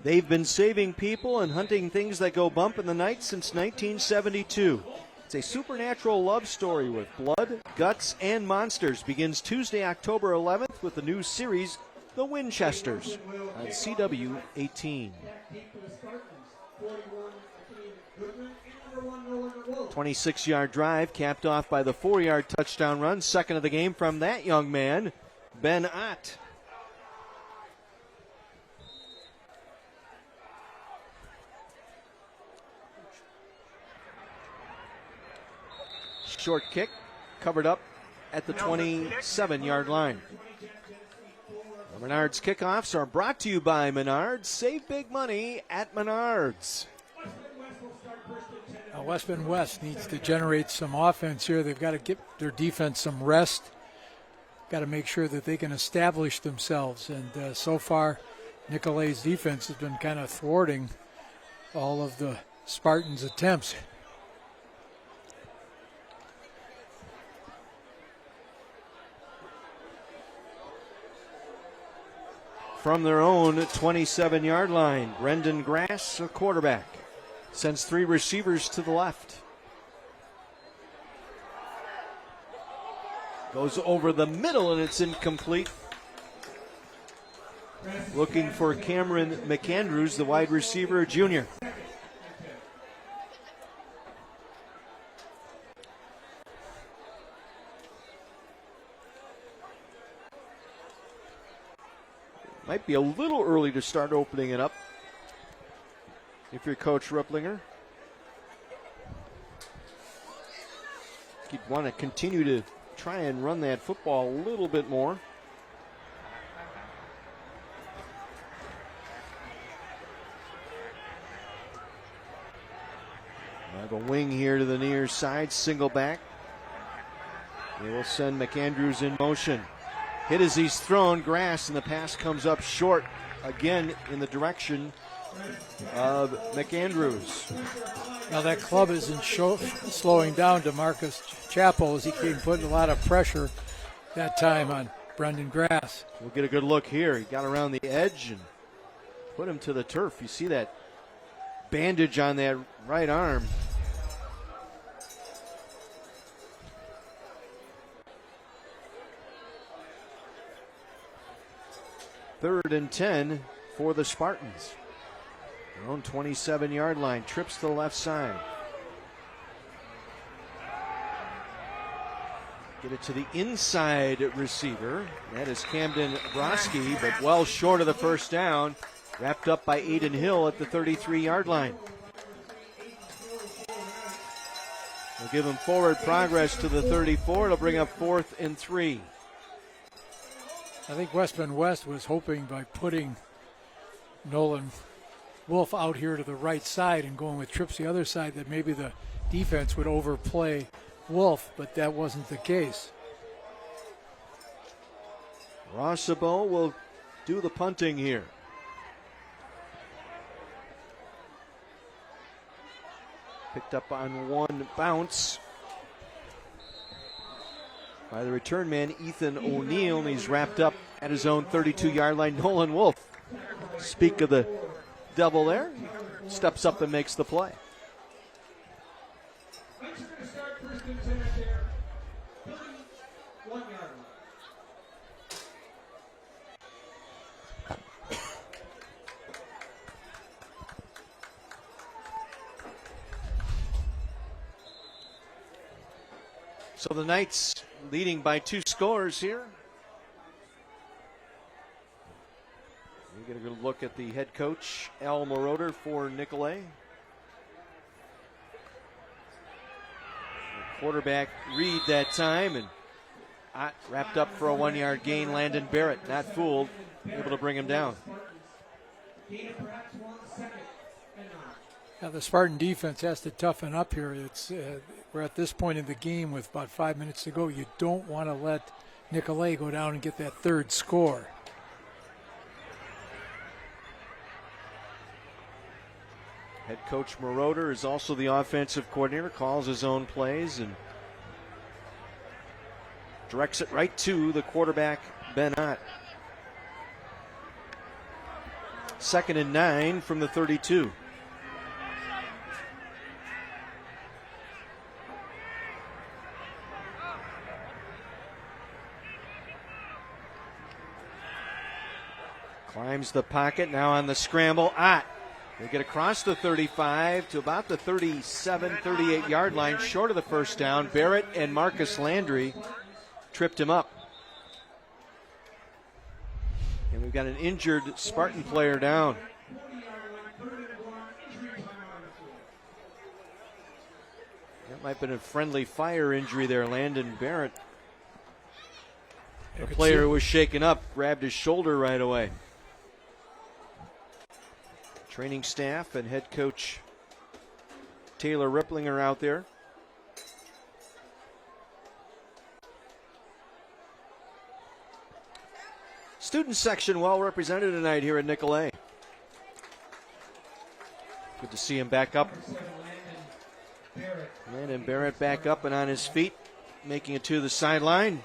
They've been saving people and hunting things that go bump in the night since 1972. It's a supernatural love story with blood, guts, and monsters. Begins Tuesday, October 11th with the new series, The Winchesters, on CW 18. 26-yard drive capped off by the 4-yard touchdown run. Second of the game from that young man, Ben Ott. Short kick, covered up at the 27-yard line. The Menards kickoffs are brought to you by Menards. Save big money at Menards. West Bend West needs to generate some offense here. They've got to get their defense some rest. Got to make sure that they can establish themselves. And so far, Nicolet's defense has been kind of thwarting all of the Spartans' attempts. From their own 27-yard line, Brendan Grass, a quarterback, sends 3 receivers to the left. Goes over the middle and it's incomplete. Looking for Cameron McAndrews, the wide receiver, junior. Might be a little early to start opening it up if you're Coach Ripplinger. You'd want to continue to try and run that football a little bit more. I have a wing here to the near side, single back. They will send McAndrews in motion. Hit as he's thrown, Grass, and the pass comes up short again in the direction of McAndrews. Now that club isn't slowing down DeMarcus Chappell as he came putting a lot of pressure that time on Brendan Grass. We'll get a good look here. He got around the edge and put him to the turf. You see that bandage on that right arm. Third and 10 for the Spartans. Their own 27-yard line, trips to the left side. Get it to the inside receiver. That is Camden Broski, but well short of the first down. Wrapped up by Aiden Hill at the 33-yard line. We'll give him forward progress to the 34. It'll bring up 4th and 3. I think West Bend West was hoping by putting Nolan Wolf out here to the right side and going with trips the other side that maybe the defense would overplay Wolf, but that wasn't the case. Rossabo will do the punting here. Picked up on one bounce by the return man, Ethan O'Neill, and he's wrapped up at his own 32-yard line. Nolan Wolf, speak of the devil there, steps up and makes the play. So the Knights leading by 2 scores here. We get a good look at the head coach, Al Moroder, for Nicolet. Quarterback Reed that time, and wrapped up for a 1-yard gain. Landon Barrett, not fooled, able to bring him down. Now the Spartan defense has to toughen up here. We're at this point in the game with about 5 minutes to go. You don't want to let Nicolet go down and get that 3rd score. Head coach Moroder is also the offensive coordinator, calls his own plays and directs it right to the quarterback, Ben Ott. 2nd and 9 from the 32. Climbs the pocket, now on the scramble. Ott. They get across the 35 to about the 37, 38-yard line, short of the first down. Barrett and Marcus Landry tripped him up. And we've got an injured Spartan player down. That might have been a friendly fire injury there, Landon Barrett. The player who was shaken up grabbed his shoulder right away. Training staff and head coach Taylor Ripplinger out there. Student section well represented tonight here at Nicolet. Good to see him back up. Landon Barrett back up and on his feet, making it to the sideline.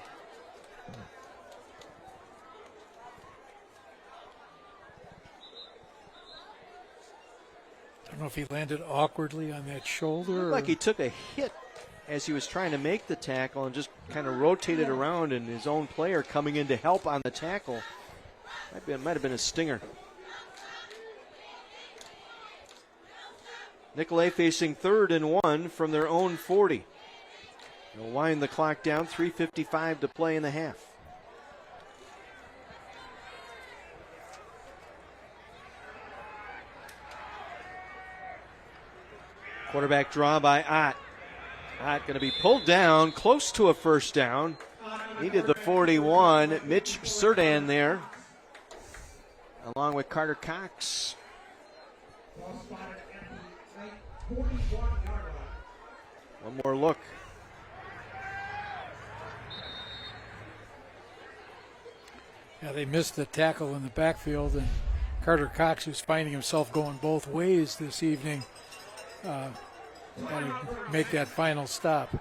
I don't know if he landed awkwardly on that shoulder. Looked like he took a hit as he was trying to make the tackle and just kind of rotated around, and his own player coming in to help on the tackle. Might have been a stinger. Nicolet facing 3rd and 1 from their own 40. They'll wind the clock down, 3:55 to play in the half. Quarterback draw by Ott. Ott going to be pulled down, close to a first down. Needed the 41. Mitch Surdan there, along with Carter Cox. One more look. Yeah, they missed the tackle in the backfield, and Carter Cox, who's finding himself going both ways this evening, got to make that final stop.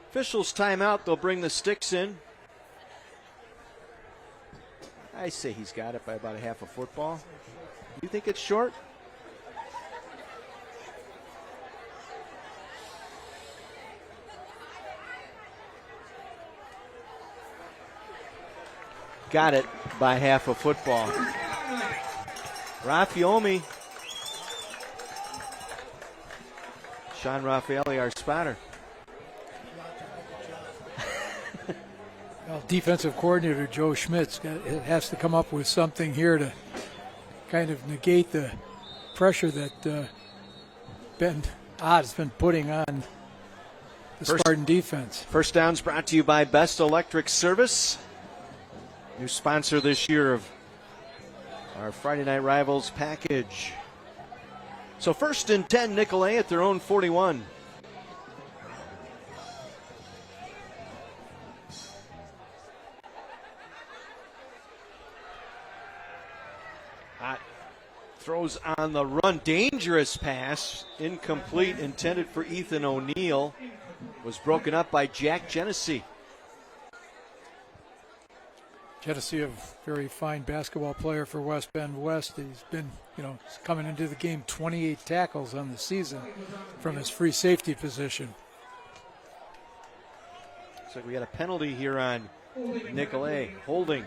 Officials timeout. They'll bring the sticks in. I say he's got it by about a half a football. You think it's short? Got it by half a football. Raffaele. Sean Raffaele, our spotter. Well, defensive coordinator Joe Schmitz has to come up with something here to kind of negate the pressure that Ben Ott has been putting on the Spartan defense. First downs brought to you by Best Electric Service, new sponsor this year of our Friday Night Rivals package. So 1st and 10, Nicolet at their own 41. Ott throws on the run. Dangerous pass. Incomplete. Intended for Ethan O'Neill. Was broken up by Jack Genesee. Genesee, a very fine basketball player for West Bend West. He's been, coming into the game 28 tackles on the season from his free safety position. Looks like we got a penalty here on Nicolet. Holding.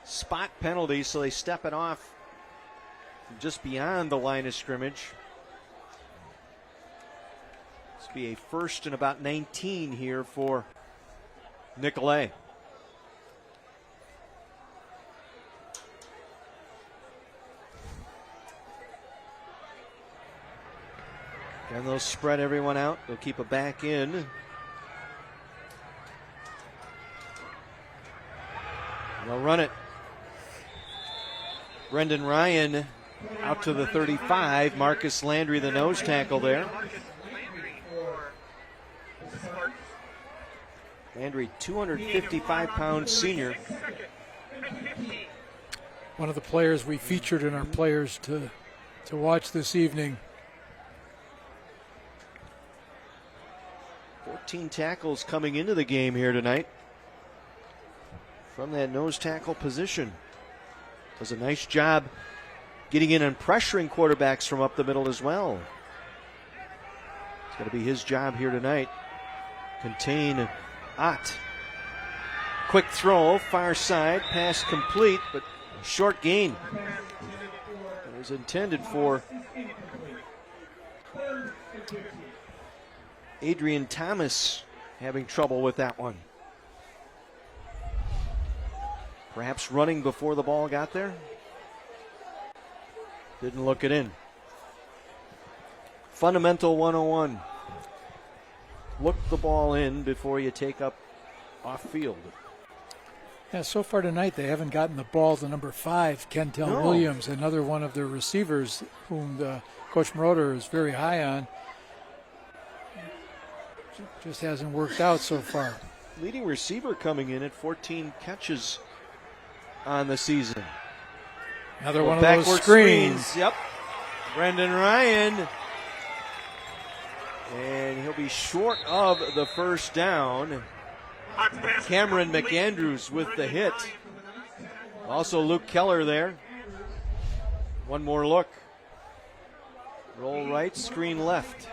Spot penalty, so they step it off just beyond the line of scrimmage. This will be a 1st and about 19 here for Nicolet. And they'll spread everyone out. They'll keep it back in. They'll run it. Brendan Ryan out to the 35. Marcus Landry, the nose tackle there. Landry, 255-pound senior. one of the players we featured in our players to watch this evening. 14 tackles coming into the game here tonight from that nose tackle position. Does a nice job getting in and pressuring quarterbacks from up the middle as well. It's going to be his job here tonight. Contain Ott. Quick throw, far side, pass complete, but short gain. It was intended for Adrian Thomas, having trouble with that one. Perhaps running before the ball got there. Didn't look it in. Fundamental 101. Look the ball in before you take up off field. Yeah, so far tonight they haven't gotten the ball to number 5, Kentel Williams, another one of their receivers whom Coach Moroder is very high on. Just hasn't worked out so far. Leading receiver coming in at 14 catches on the season. Another one of those screens. Yep. Brendan Ryan. And he'll be short of the first down. Cameron McAndrews with the hit. Also Luke Keller there. One more look. Roll right, screen left.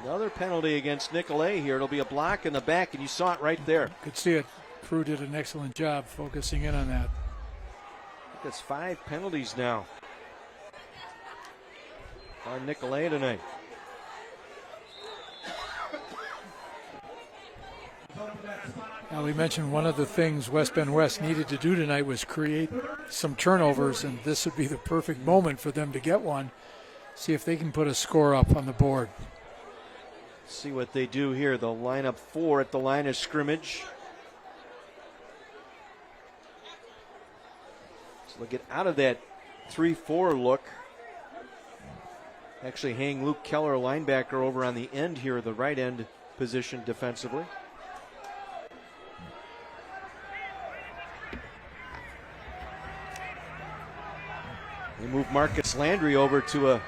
Another penalty against Nicolet here. It'll be a block in the back, and you saw it right there. Could see it. Prue did an excellent job focusing in on that. That's 5 penalties now on Nicolet tonight. Now, we mentioned one of the things West Bend West needed to do tonight was create some turnovers, and this would be the perfect moment for them to get one. See if they can put a score up on the board. See what they do here. They'll line up 4 at the line of scrimmage. So they'll get out of that 3-4 look. Actually hang Luke Keller, linebacker, over on the end here, the right end position defensively. They move Marcus Landry over to a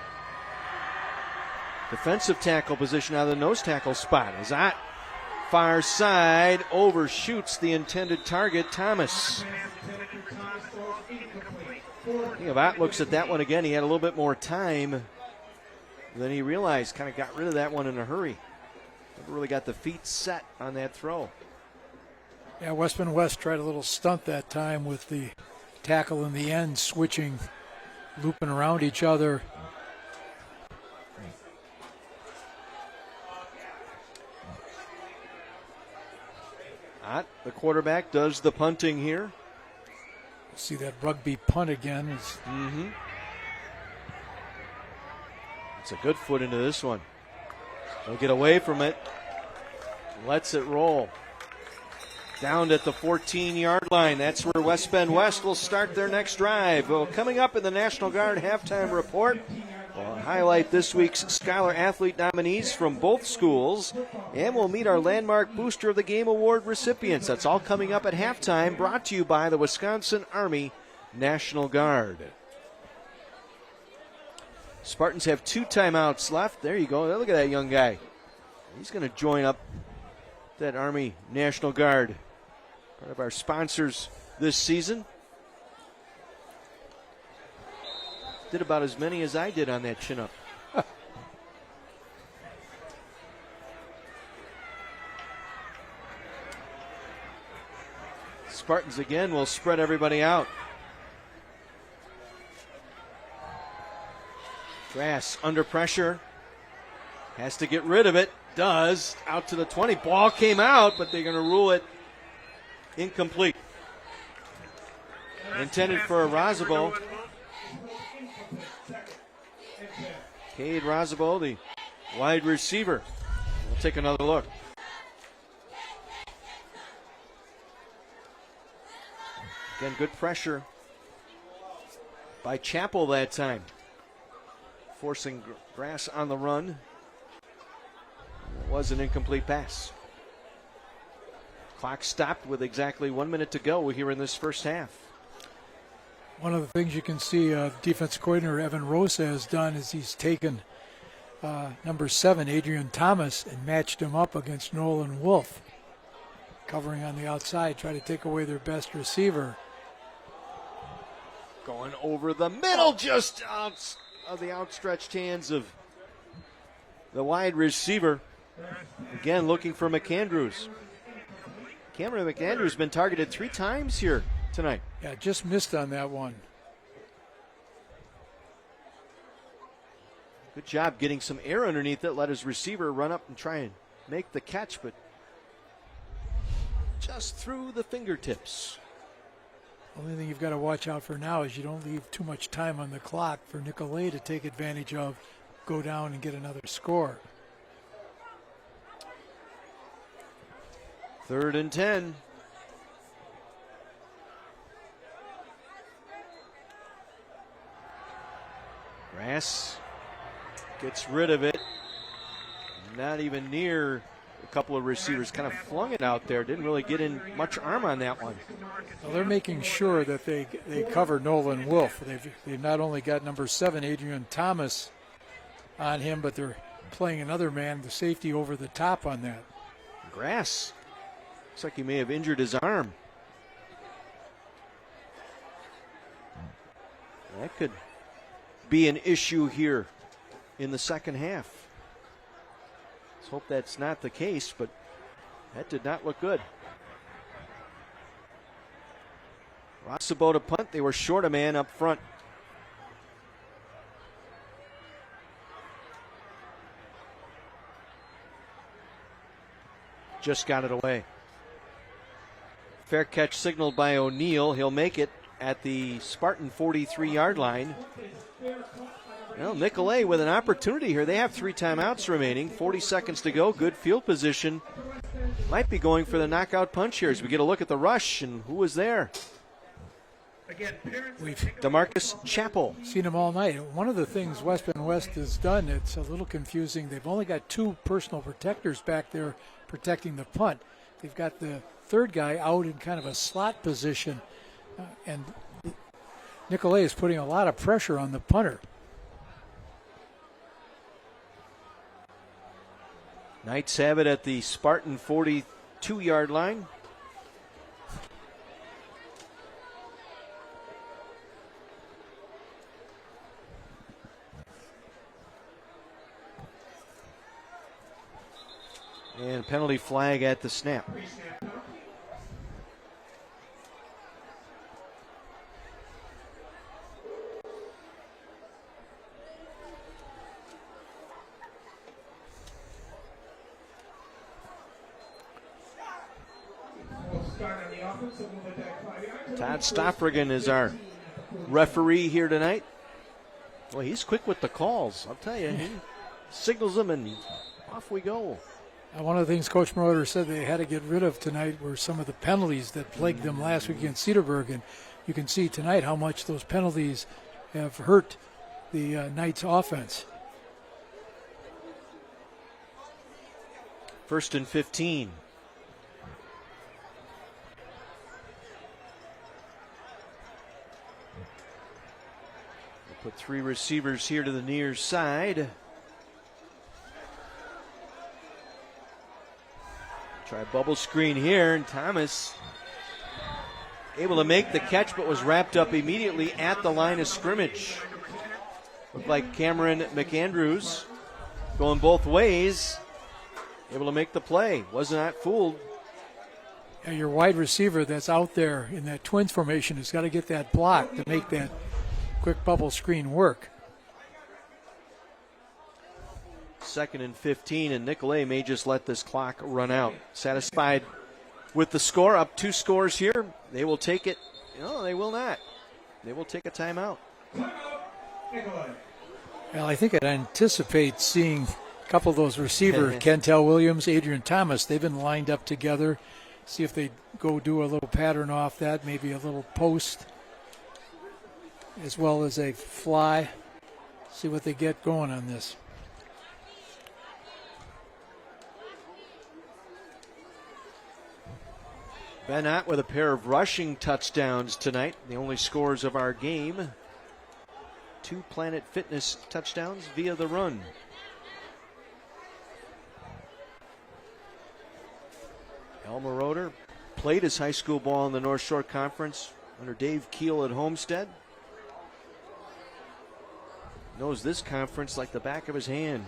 defensive tackle position out of the nose tackle spot. As that far side overshoots the intended target, Thomas. Att looks at that one again. He had a little bit more time than he realized. Kind of got rid of that one in a hurry. Never really got the feet set on that throw. Yeah, West Bend West tried a little stunt that time with the tackle in the end, switching, looping around each other. Ott, the quarterback, does the punting here. See that rugby punt again. It's a good foot into this one. They'll get away from it. Lets it roll. Down at the 14-yard line. That's where West Bend West will start their next drive. Well, coming up in the National Guard halftime report, we'll highlight this week's Scholar Athlete nominees from both schools, and we'll meet our Landmark Booster of the Game Award recipients. That's all coming up at halftime, brought to you by the Wisconsin Army National Guard. Spartans have 2 timeouts left. There you go. Look at that young guy. He's going to join up that Army National Guard. Part of our sponsors this season. Did about as many as I did on that chin-up. Spartans again will spread everybody out. Grass under pressure. Has to get rid of it. Does. Out to the 20. Ball came out, but they're going to rule it incomplete. Intended for a Razabo. Cade Razabo, the wide receiver. We'll take another look. Again, good pressure by Chappell that time. Forcing Grass on the run. It was an incomplete pass. Clock stopped with exactly 1 minute to go here in this first half. One of the things you can see defensive coordinator Evan Rosa has done is he's taken number 7, Adrian Thomas, and matched him up against Nolan Wolf, covering on the outside, try to take away their best receiver. Going over the middle, just out of the outstretched hands of the wide receiver. Again, looking for McAndrews. Cameron McAndrews been targeted 3 times here tonight. Yeah, just missed on that one. Good job getting some air underneath it. Let his receiver run up and try and make the catch, but just through the fingertips. Only thing you've got to watch out for now is you don't leave too much time on the clock for Nicolet to take advantage of, go down and get another score. 3rd and 10. Grass gets rid of it. Not even near a couple of receivers. Kind of flung it out there. Didn't really get in much arm on that one. Well, they're making sure that they cover Nolan Wolf. They've not only got number 7, Adrian Thomas, on him, but they're playing another man, the safety, over the top on that. Grass. Looks like he may have injured his arm. That could be an issue here in the second half. Let's hope that's not the case, but that did not look good. Rossabo to punt. They were short a man up front. Just got it away. Fair catch signaled by O'Neill. He'll make it at the Spartan 43-yard line. Well, Nicolet with an opportunity here. They have 3 timeouts remaining. 40 seconds to go. Good field position. Might be going for the knockout punch here as we get a look at the rush and who was there. We've DeMarcus Chappell. seen him all night. One of the things West Bend West has done, it's a little confusing. They've only got 2 personal protectors back there protecting the punt. They've got the 3rd guy out in kind of a slot position, and Nicolet is putting a lot of pressure on the punter. Knights have it at the Spartan 42-yard line. And penalty flag at the snap. Todd Stoffrigan is our referee here tonight. Well, he's quick with the calls. I'll tell you, he signals them and off we go. One of the things Coach Moroder said they had to get rid of tonight were some of the penalties that plagued them last week against Cedarburg, and you can see tonight how much those penalties have hurt the Knights offense. 1st and 15. We'll put 3 receivers here to the near side. Try a bubble screen here, and Thomas able to make the catch, but was wrapped up immediately at the line of scrimmage. Looked like Cameron McAndrews going both ways, able to make the play. Was not fooled. Yeah, your wide receiver that's out there in that twins formation has got to get that block to make that quick bubble screen work. 2nd and 15, and Nicolet may just let this clock run out. Satisfied with the score, up 2 scores here. They will take it. No, they will not. They will take a timeout. Well, I think I'd anticipate seeing a couple of those receivers, Kentel Williams, Adrian Thomas, they've been lined up together. See if they go do a little pattern off that, maybe a little post, as well as a fly. See what they get going on this. Ben Ott with a pair of rushing touchdowns tonight. The only scores of our game. 2 Planet Fitness touchdowns via the run. Elmer Roeder played his high school ball in the North Shore Conference under Dave Keel at Homestead. Knows this conference like the back of his hand.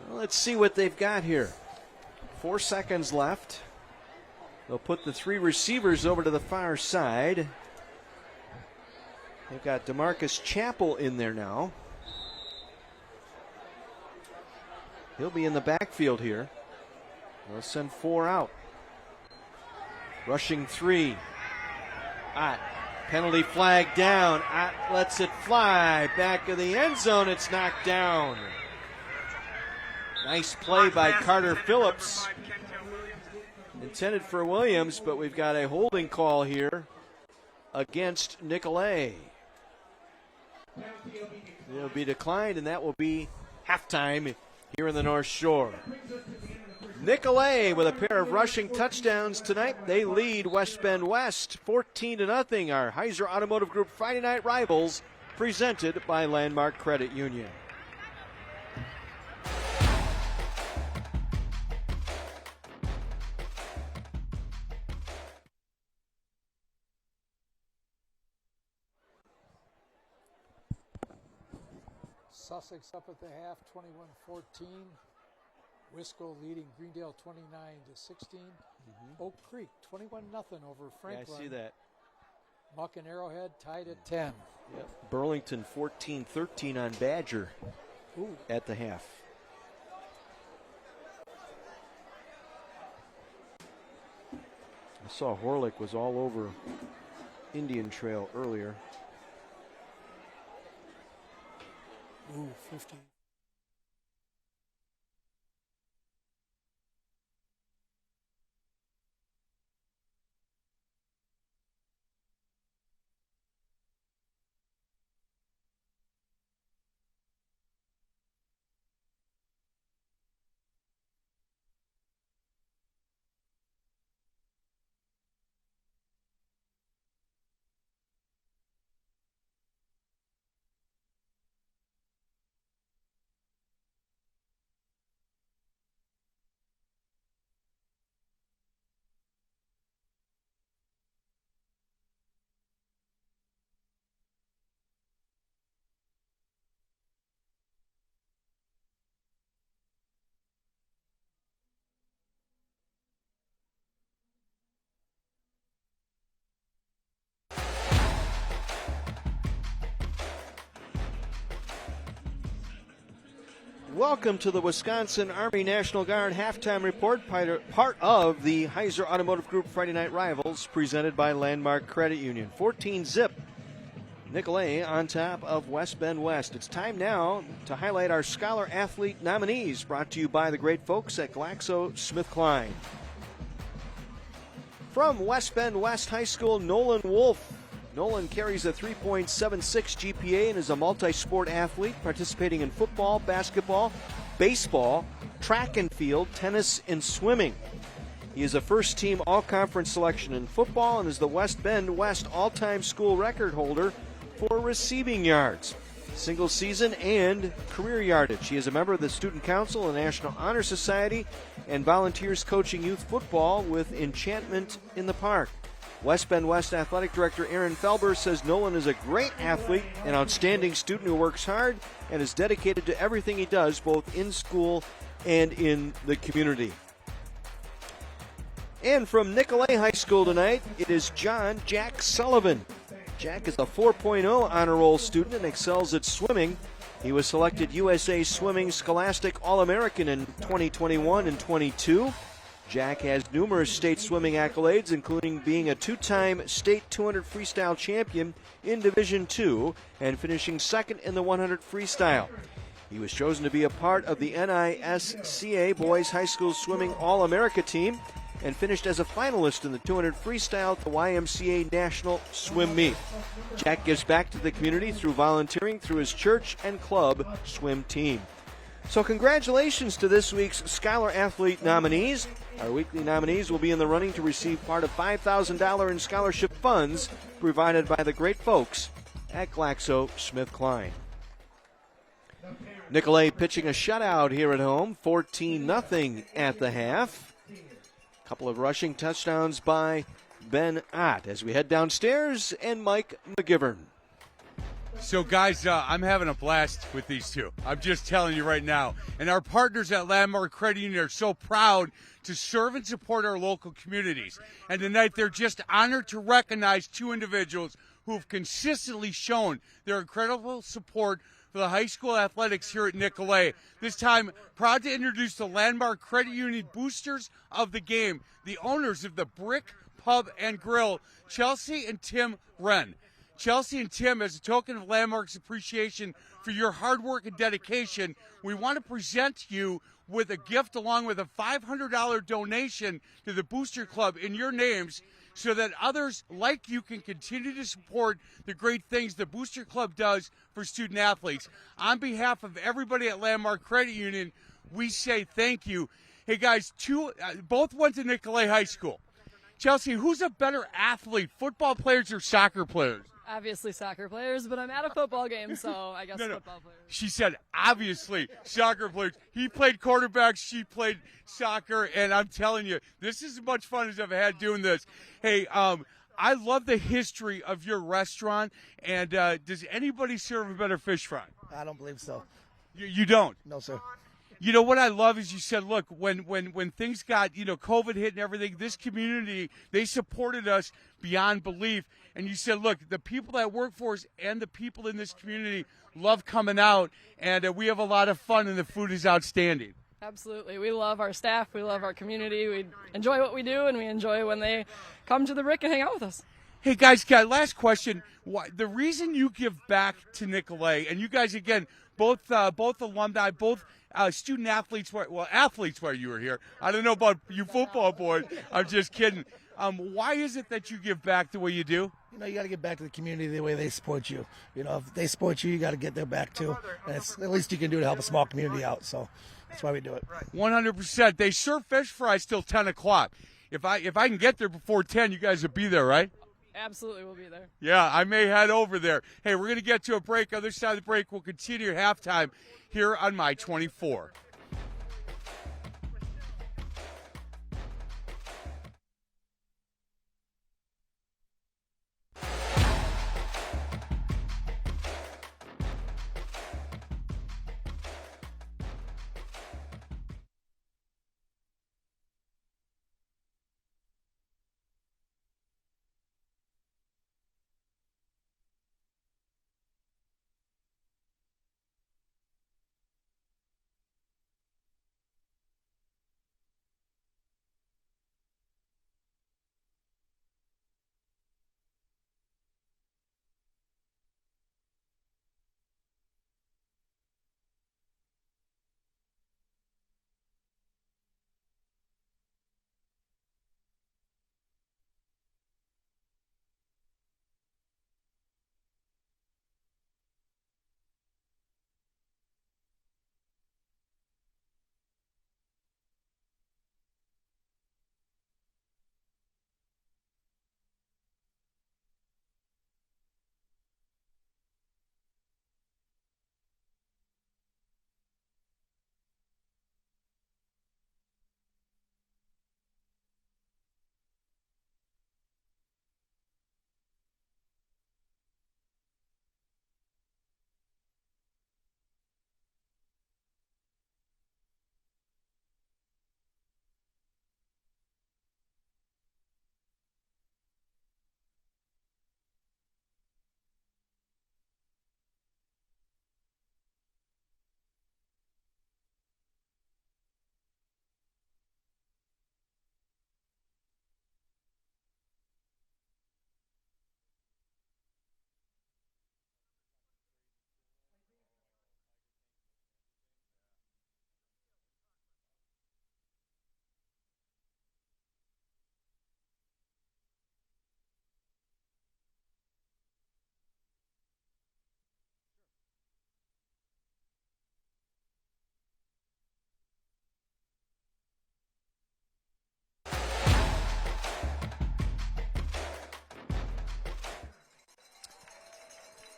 Well, let's see what they've got here. 4 seconds left. They'll put the 3 receivers over to the far side. They've got DeMarcus Chappell in there now. He'll be in the backfield here. They'll send 4 out. Rushing 3. Ott. Penalty flag down. Ott lets it fly. Back of the end zone. It's knocked down. Nice play by Carter Phillips. Intended for Williams, but we've got a holding call here against Nicolet. It'll be declined, and that will be halftime here in the North Shore. Nicolet with a pair of rushing touchdowns tonight. They lead West Bend West 14-0. Our Heiser Automotive Group Friday Night Rivals, presented by Landmark Credit Union. Sussex up at the half, 21-14. Wisco leading Greendale 29-16. Oak Creek 21-0 over Franklin. Yeah, I see that. Muck and Arrowhead tied at 10. Yep. Burlington 14-13 on Badger at the half. I saw Horlick was all over Indian Trail earlier. Ooh, 50. Welcome to the Wisconsin Army National Guard halftime report, part of the Heiser Automotive Group Friday Night Rivals, presented by Landmark Credit Union. 14-0. Nicolet on top of West Bend West. It's time now to highlight our Scholar Athlete nominees, brought to you by the great folks at GlaxoSmithKline. From West Bend West High School, Nolan Wolf. Nolan carries a 3.76 GPA and is a multi-sport athlete participating in football, basketball, baseball, track and field, tennis, and swimming. He is a first-team all-conference selection in football and is the West Bend West all-time school record holder for receiving yards, single season, and career yardage. He is a member of the Student Council and National Honor Society and volunteers coaching youth football with Enchantment in the Park. West Bend West Athletic Director Aaron Felber says Nolan is a great athlete, an outstanding student who works hard and is dedicated to everything he does, both in school and in the community. And from Nicolet High School tonight, it is John Jack Sullivan. Jack is a 4.0 honor roll student and excels at swimming. He was selected USA Swimming Scholastic All-American in 2021 and 22. Jack has numerous state swimming accolades, including being a 2-time state 200 freestyle champion in Division II and finishing second in the 100 freestyle. He was chosen to be a part of the NISCA Boys High School Swimming All-America team and finished as a finalist in the 200 freestyle at the YMCA National Swim Meet. Jack gives back to the community through volunteering through his church and club swim team. So congratulations to this week's Scholar Athlete nominees. Our weekly nominees will be in the running to receive part of $5,000 in scholarship funds provided by the great folks at GlaxoSmithKline. Nicolay pitching a shutout here at home, 14-0 at the half. A couple of rushing touchdowns by Ben Ott as we head downstairs and Mike McGivern. So, guys, I'm having a blast with these two. I'm just telling you right now. And our partners at Landmark Credit Union are so proud to serve and support our local communities. And tonight they're just honored to recognize two individuals who have consistently shown their incredible support for the high school athletics here at Nicolay. This time, proud to introduce the Landmark Credit Union boosters of the game, the owners of the Brick Pub and Grill, Chelsea and Tim Wren. Chelsea and Tim, as a token of Landmark's appreciation for your hard work and dedication, we want to present you with a gift along with a $500 donation to the Booster Club in your names so that others like you can continue to support the great things the Booster Club does for student athletes. On behalf of everybody at Landmark Credit Union, we say thank you. Hey, guys, both went to Nicolay High School. Chelsea, who's a better athlete, football players or soccer players? Obviously soccer players, but I'm at a football game, so I guess football players. She said, obviously, soccer players. He played quarterback, she played soccer, and I'm telling you, this is as much fun as I've had doing this. Hey, I love the history of your restaurant, and does anybody serve a better fish fry? I don't believe so. You don't? No, sir. You know what I love is you said, look, when things got, COVID hit and everything, this community, they supported us beyond belief. And you said, look, the people that work for us and the people in this community love coming out, and we have a lot of fun, and the food is outstanding. Absolutely. We love our staff. We love our community. We enjoy what we do, and we enjoy when they come to the Brick and hang out with us. Hey, guys, last question. The reason you give back to Nicolay, and you guys, again, both alumni, both student athletes, athletes while you were here. I don't know about you football boys. I'm just kidding. Why is it that you give back the way you do? You got to get back to the community the way they support you. If they support you, you got to get their back too. And it's the least you can do to help a small community out. So that's why we do it. 100%. They serve fish fries till 10 o'clock. If I can get there before 10, you guys will be there, right? Absolutely, we'll be there. Yeah, I may head over there. Hey, we're going to get to a break. Other side of the break, we'll continue halftime here on My 24.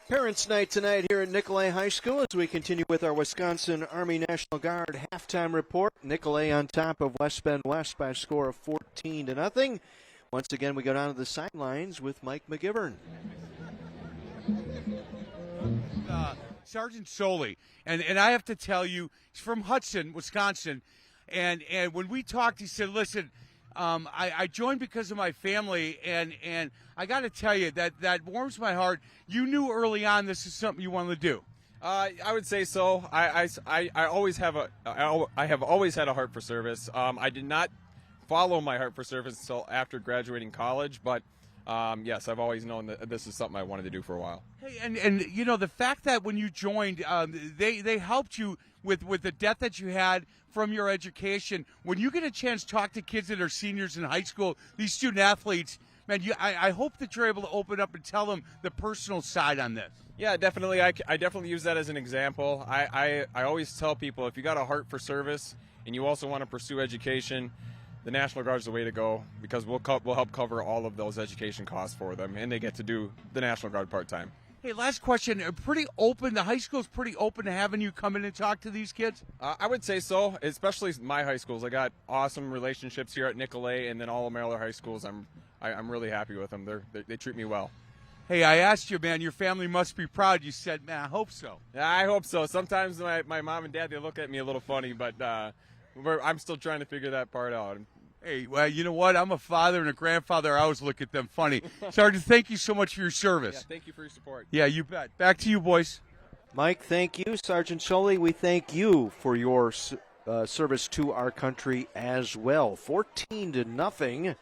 Parents' Night tonight here at Nicolay High School as we continue with our Wisconsin Army National Guard halftime report. Nicolay on top of West Bend West by a score of 14-0. Once again, we go down to the sidelines with Mike McGivern. Sergeant Soley, and I have to tell you, he's from Hudson, Wisconsin, and when we talked, he said, listen, I joined because of my family, and I got to tell you that warms my heart. You knew early on this is something you wanted to do. I would say so. I have always had a heart for service. I did not follow my heart for service until after graduating college, but yes, I've always known that this is something I wanted to do for a while. Hey, and you know, the fact that when you joined, they helped you with the debt that you had from your education. When you get a chance to talk to kids that are seniors in high school, these student athletes, man, I hope that you're able to open up and tell them the personal side on this. Yeah, definitely. I definitely use that as an example. I always tell people, if you got a heart for service and you also want to pursue education, the National Guard is the way to go, because we'll help cover all of those education costs for them, and they get to do the National Guard part-time. Hey, last question. Pretty open. The high school's pretty open to having you come in and talk to these kids? I would say so, especially my high schools. I got awesome relationships here at Nicolay, and then all of my other high schools. I'm really happy with them. They treat me well. Hey, I asked you, man, your family must be proud. You said, man, I hope so. Yeah, I hope so. Sometimes my mom and dad, they look at me a little funny, but I'm still trying to figure that part out. Hey, well, you know what? I'm a father and a grandfather. I always look at them funny. Sergeant, thank you so much for your service. Yeah, thank you for your support. Yeah, you bet. Back to you, boys. Mike, thank you. Sergeant Soley, we thank you for your service to our country as well. 14-0. A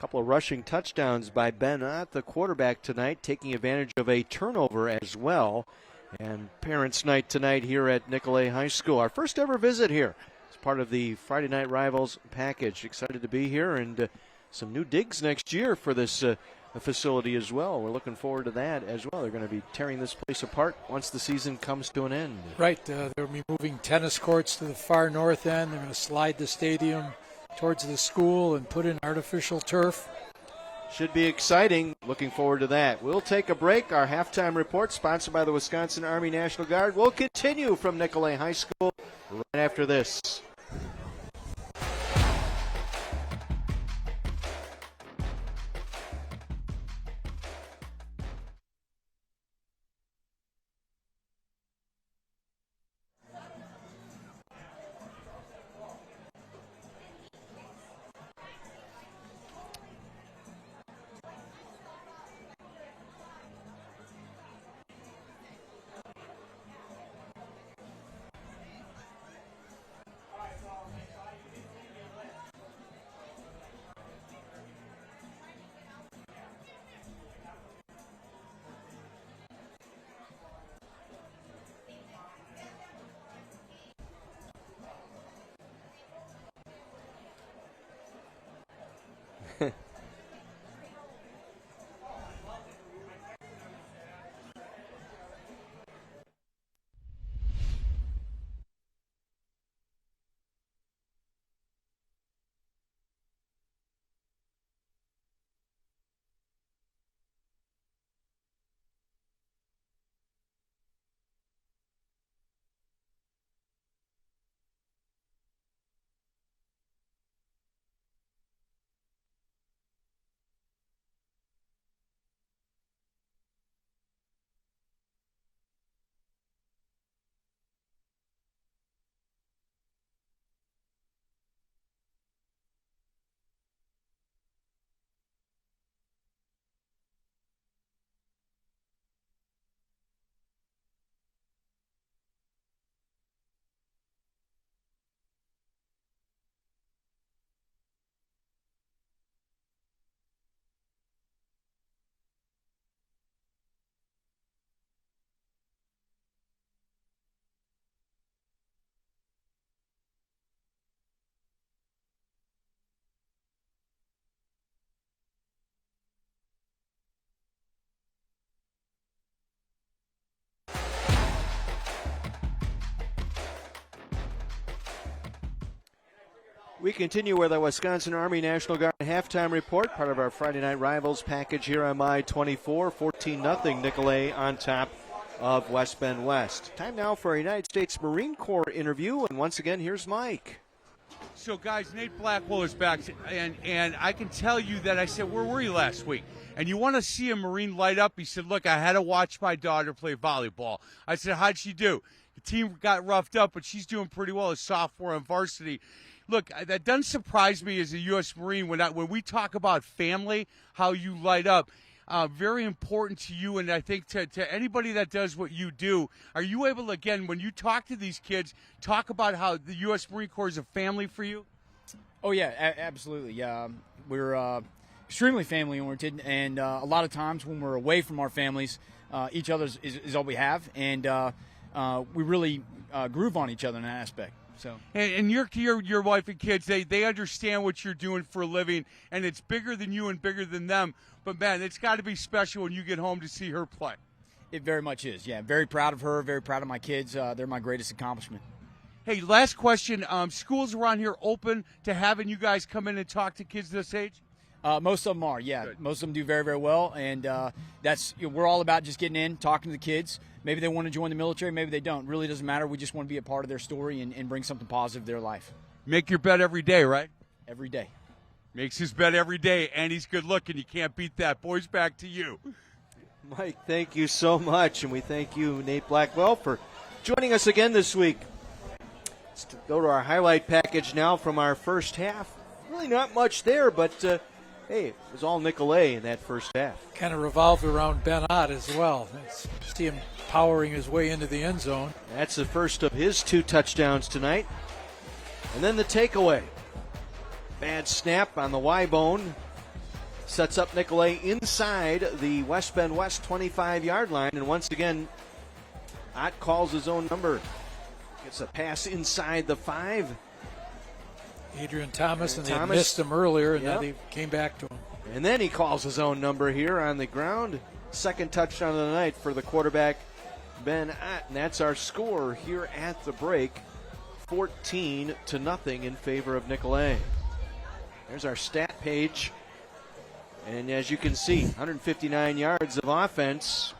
couple of rushing touchdowns by Ben Ott, the quarterback tonight, taking advantage of a turnover as well. And Parents' Night tonight here at Nicolay High School. Our first ever visit here. Part of the Friday Night Rivals package. Excited to be here, and some new digs next year for this facility as well. We're looking forward to that as well. They're going to be tearing this place apart once the season comes to an end. Right. They'll be moving tennis courts to the far north end. They're going to slide the stadium towards the school and put in artificial turf. Should be exciting. Looking forward to that. We'll take a break. Our halftime report, sponsored by the Wisconsin Army National Guard, will continue from Nicolay High School right after this. We continue with our Wisconsin Army National Guard halftime report, part of our Friday Night Rivals package here on My24. 14-0 Nicolet on top of West Bend West. Time now for a United States Marine Corps interview, and once again, here's Mike. So, guys, Nate Blackwell is back, and I can tell you that I said, where were you last week? And you want to see a Marine light up? He said, look, I had to watch my daughter play volleyball. I said, how'd she do? The team got roughed up, but she's doing pretty well as sophomore on varsity. Look, that doesn't surprise me as a U.S. Marine when we talk about family, how you light up. Very important to you, and I think to anybody that does what you do. Are you able to, again, when you talk to these kids, talk about how the U.S. Marine Corps is a family for you? Oh, yeah, absolutely. Yeah, we're extremely family-oriented, and a lot of times when we're away from our families, each other is all we have, and we really groove on each other in that aspect. So. And your wife and kids, they understand what you're doing for a living, and it's bigger than you and bigger than them. But, man, it's got to be special when you get home to see her play. It very much is, yeah. Very proud of her, very proud of my kids. They're my greatest accomplishment. Hey, last question. Schools around here open to having you guys come in and talk to kids this age? Most of them are, yeah. Good. Most of them do very, very well, and we're all about just getting in, talking to the kids. Maybe they want to join the military, maybe they don't. It really doesn't matter. We just want to be a part of their story and bring something positive to their life. Make your bet every day, right? Every day. Makes his bet every day, and he's good looking. You can't beat that. Boys, back to you. Mike, thank you so much, and we thank you, Nate Blackwell, for joining us again this week. Let's go to our highlight package now from our first half. Really not much there, but hey, it was all Nicolet in that first half. Kind of revolved around Ben Ott as well. See him powering his way into the end zone. That's the first of his 2 touchdowns tonight. And then the takeaway. Bad snap on the Y-bone. Sets up Nicolet inside the West Bend West 25-yard line. And once again, Ott calls his own number. Gets a pass inside the 5. Adrian Thomas, and they had missed him earlier, and now they came back to him. And then he calls his own number here on the ground. Second touchdown of the night for the quarterback, Ben Ott. And that's our score here at the break, 14-0 in favor of Nicolet. There's our stat page. And as you can see, 159 yards of offense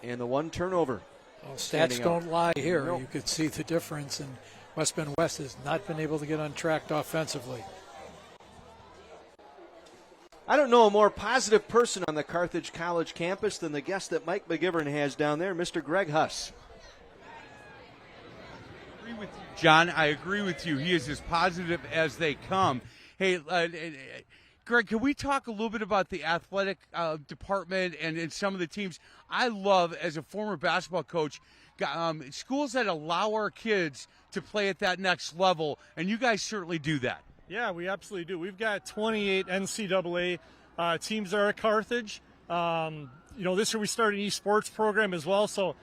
and the 1 turnover. Well, stats don't lie here. No. You could see the difference, and West Bend West has not been able to get untracked offensively. I don't know a more positive person on the Carthage College campus than the guest that Mike McGivern has down there, Mr. Greg Huss. I agree with you, John. I agree with you. He is as positive as they come. Hey, Greg, can we talk a little bit about the athletic department and some of the teams? I love, as a former basketball coach, schools that allow our kids to play at that next level, and you guys certainly do that. Yeah, we absolutely do. We've got 28 NCAA teams that are at Carthage. This year we started an esports program as well, so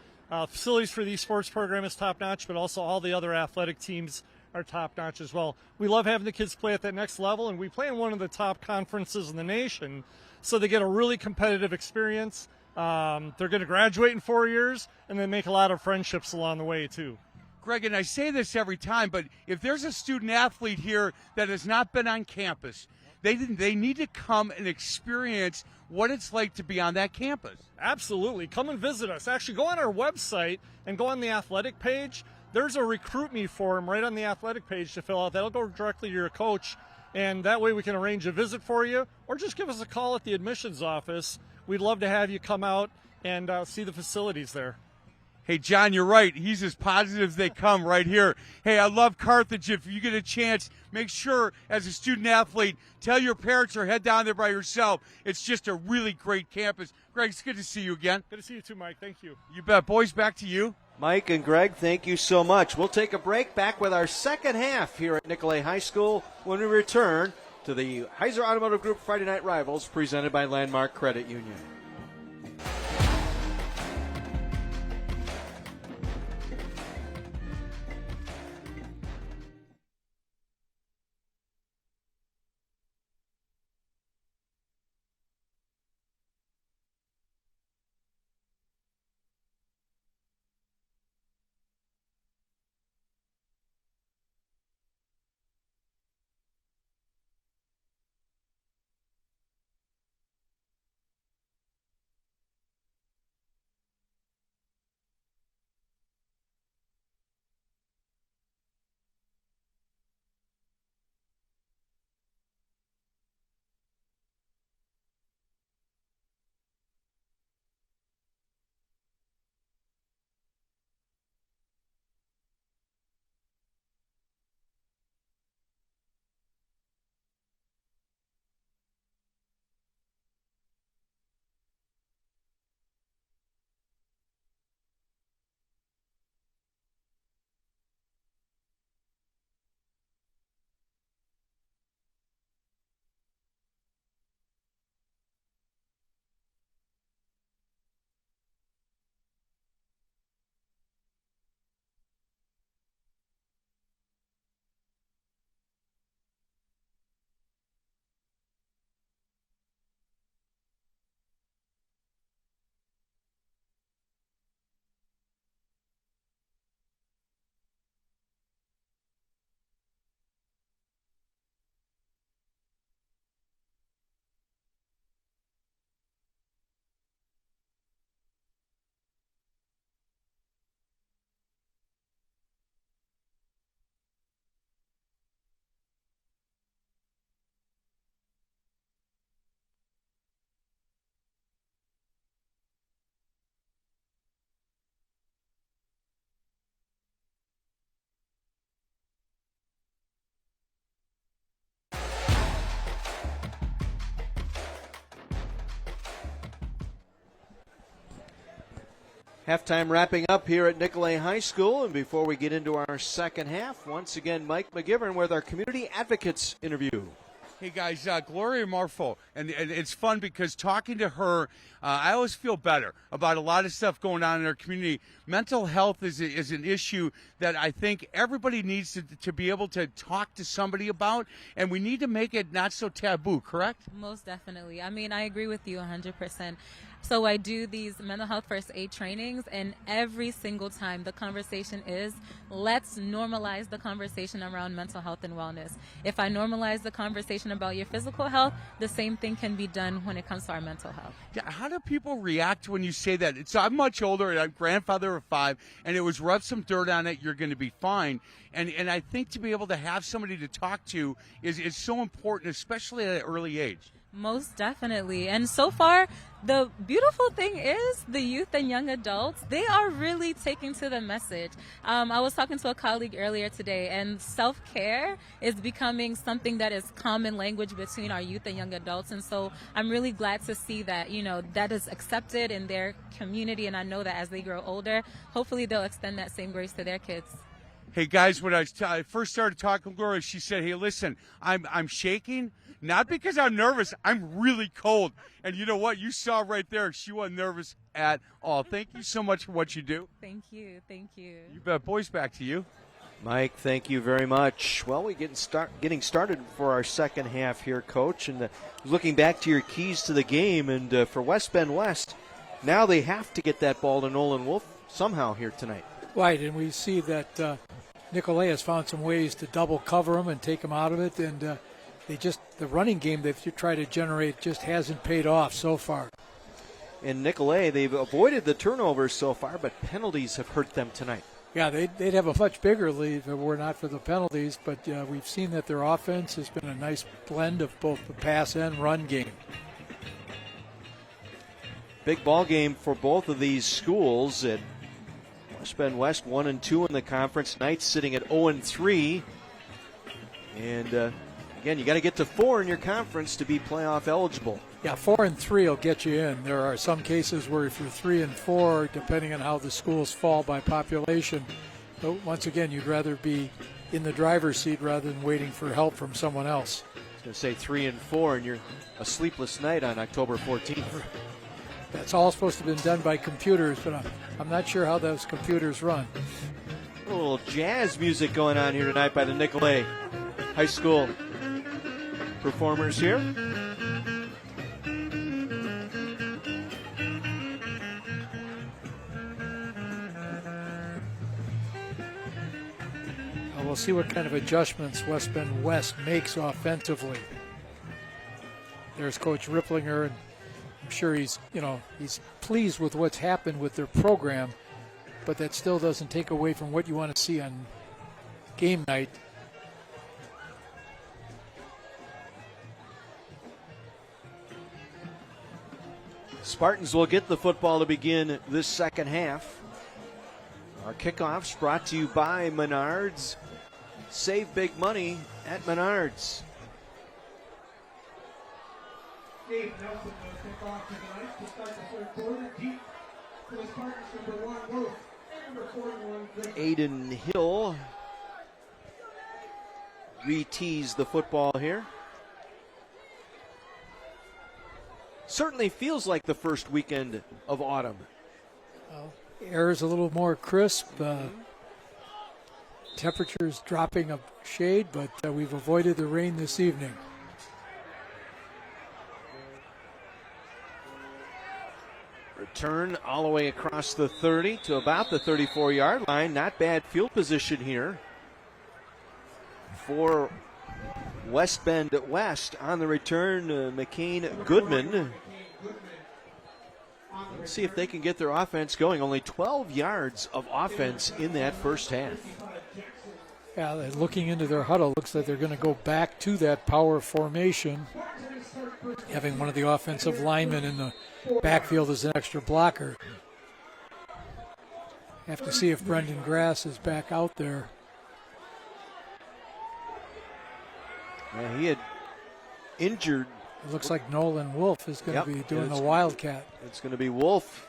facilities for the esports program is top-notch, but also all the other athletic teams are top-notch as well. We love having the kids play at that next level, and we play in one of the top conferences in the nation, so they get a really competitive experience. They're going to graduate in 4 years, and they make a lot of friendships along the way, too. Greg, and I say this every time, but if there's a student-athlete here that has not been on campus, they need to come and experience what it's like to be on that campus. Absolutely. Come and visit us. Actually, go on our website and go on the athletic page. There's a recruit me form right on the athletic page to fill out. That'll go directly to your coach, and that way we can arrange a visit for you, or just give us a call at the admissions office. We'd love to have you come out and see the facilities there. Hey, John, you're right. He's as positive as they come right here. Hey, I love Carthage. If you get a chance, make sure, as a student-athlete, tell your parents or head down there by yourself. It's just a really great campus. Greg, it's good to see you again. Good to see you too, Mike. Thank you. You bet. Boys, back to you. Mike and Greg, thank you so much. We'll take a break, back with our second half here at Nicolet High School when we return to the Heiser Automotive Group Friday Night Rivals presented by Landmark Credit Union. Halftime wrapping up here at Nicolet High School, and before we get into our second half, once again, Mike McGivern with our Community Advocates interview. Hey guys, Gloria Marfo, and it's fun because talking to her, I always feel better about a lot of stuff going on in our community. Mental health is an issue that I think everybody needs to be able to talk to somebody about, and we need to make it not so taboo, correct? Most definitely. I mean, I agree with you 100%. So I do these mental health first aid trainings, and every single time the conversation is, let's normalize the conversation around mental health and wellness. If I normalize the conversation about your physical health, the same thing can be done when it comes to our mental health. Yeah, how do people react when you say that? So I'm much older, and I'm grandfather of 5, and it was rub some dirt on it, you're going to be fine. And I think to be able to have somebody to talk to is so important, especially at an early age. Most definitely. And so far, the beautiful thing is the youth and young adults, they are really taking to the message. I was talking to a colleague earlier today, and self-care is becoming something that is common language between our youth and young adults. And so I'm really glad to see that, that is accepted in their community. And I know that as they grow older, hopefully they'll extend that same grace to their kids. Hey guys, when I first started talking to Gloria, she said, "Hey, listen, I'm shaking, not because I'm nervous. I'm really cold." And you know what? You saw right there, she wasn't nervous at all. Thank you so much for what you do. Thank you. Thank you. You bet. Boys, back to you. Mike, thank you very much. Well, we're getting started for our second half here, Coach. And looking back to your keys to the game, and for West Bend West, now they have to get that ball to Nolan Wolf somehow here tonight. Right, and we see that Nicolet has found some ways to double cover them and take them out of it, and the running game they've tried to generate just hasn't paid off so far. In Nicolet, they've avoided the turnovers so far, but penalties have hurt them tonight. Yeah, they'd have a much bigger lead if it were not for the penalties, but we've seen that their offense has been a nice blend of both the pass and run game. Big ball game for both of these schools. At West Bend West 1-2 in the conference. Knights sitting at 0-3. And again, you got to get to 4 in your conference to be playoff eligible. Yeah, 4-3 will get you in. There are some cases where if you're 3-4, depending on how the schools fall by population, but once again, you'd rather be in the driver's seat rather than waiting for help from someone else. I was going to say 3-4, and you're a sleepless night on October 14th. That's all supposed to have been done by computers, but I'm not sure how those computers run. A little jazz music going on here tonight by the Nicolet High School performers here. We'll see what kind of adjustments West Bend West makes offensively. There's Coach Ripplinger, and I'm sure he's pleased with what's happened with their program, but that still doesn't take away from what you want to see on game night. Spartans will get the football to begin this second half. Our kickoffs brought to you by Menards. Save big money at Menards. Dave Nelson will kick off tonight to start the third quarter. Deep for the Spartans, number 1, Wolf, and number 41, Green. Aiden Hill re-tees the football here. Certainly feels like the first weekend of autumn. Air is a little more crisp. Temperatures dropping a shade, but we've avoided the rain this evening. Return all the way across the 30 to about the 34-yard line. Not bad field position here for West Bend West. On the return, McCain Goodman. Let's see if they can get their offense going. Only 12 yards of offense in that first half. Yeah, looking into their huddle, looks like they're going to go back to that power formation, having one of the offensive linemen in the backfield as an extra blocker. Have to see if Brendan Grass is back out there. Yeah, he had injured. It looks like Nolan Wolf is going to be doing the Wildcat. It's going to be Wolf.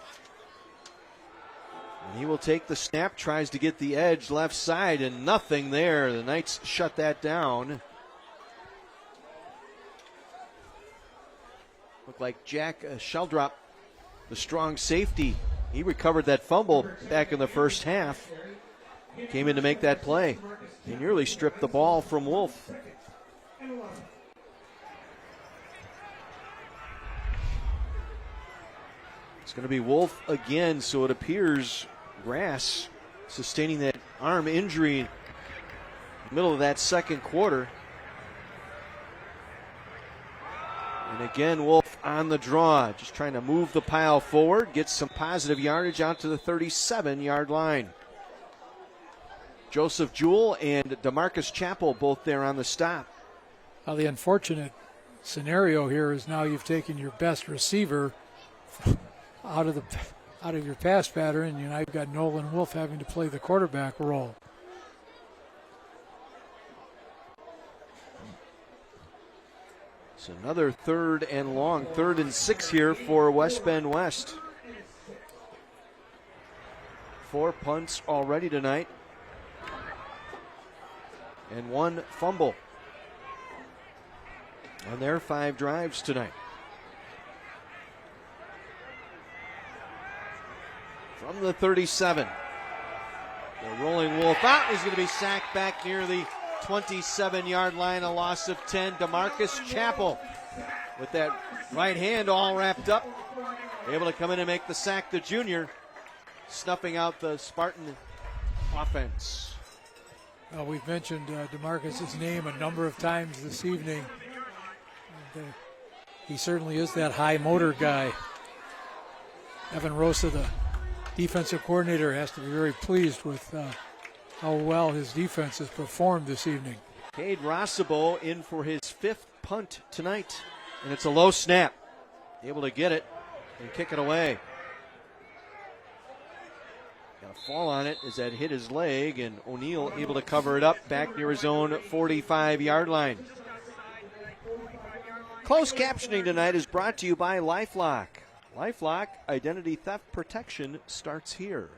And he will take the snap, tries to get the edge left side, and nothing there. The Knights shut that down. Looked like Jack Sheldrop, the strong safety. He recovered that fumble back in the first half. Came in to make that play. He nearly stripped the ball from Wolf. It's going to be Wolf again, so it appears Grass sustaining that arm injury in the middle of that second quarter. And again, Wolf on the draw, just trying to move the pile forward, get some positive yardage out to the 37-yard line. Joseph Jewell and DeMarcus Chappell both there on the stop. Well, the unfortunate scenario here is now you've taken your best receiver out of your pass pattern, and now you've got Nolan Wolf having to play the quarterback role. It's another 3rd and long, 3rd and 6 here for West Bend West. 4 punts already tonight, and 1 fumble on their 5 drives tonight. From the 37, the rolling Wolf out. He's going to be sacked back near the 27-yard line, a loss of 10. DeMarcus Chappell with that right hand all wrapped up, able to come in and make the sack, the junior, snuffing out the Spartan offense. Well, we've mentioned DeMarcus's name a number of times this evening. And, he certainly is that high motor guy. Evan Rosa, the defensive coordinator, has to be very pleased with how well his defense has performed this evening. Cade Rossabo in for his 5th punt tonight, and it's a low snap. Able to get it and kick it away. Got a fall on it as that hit his leg, and O'Neill able to cover it up back near his own 45-yard line. Closed captioning tonight is brought to you by LifeLock. LifeLock identity theft protection starts here.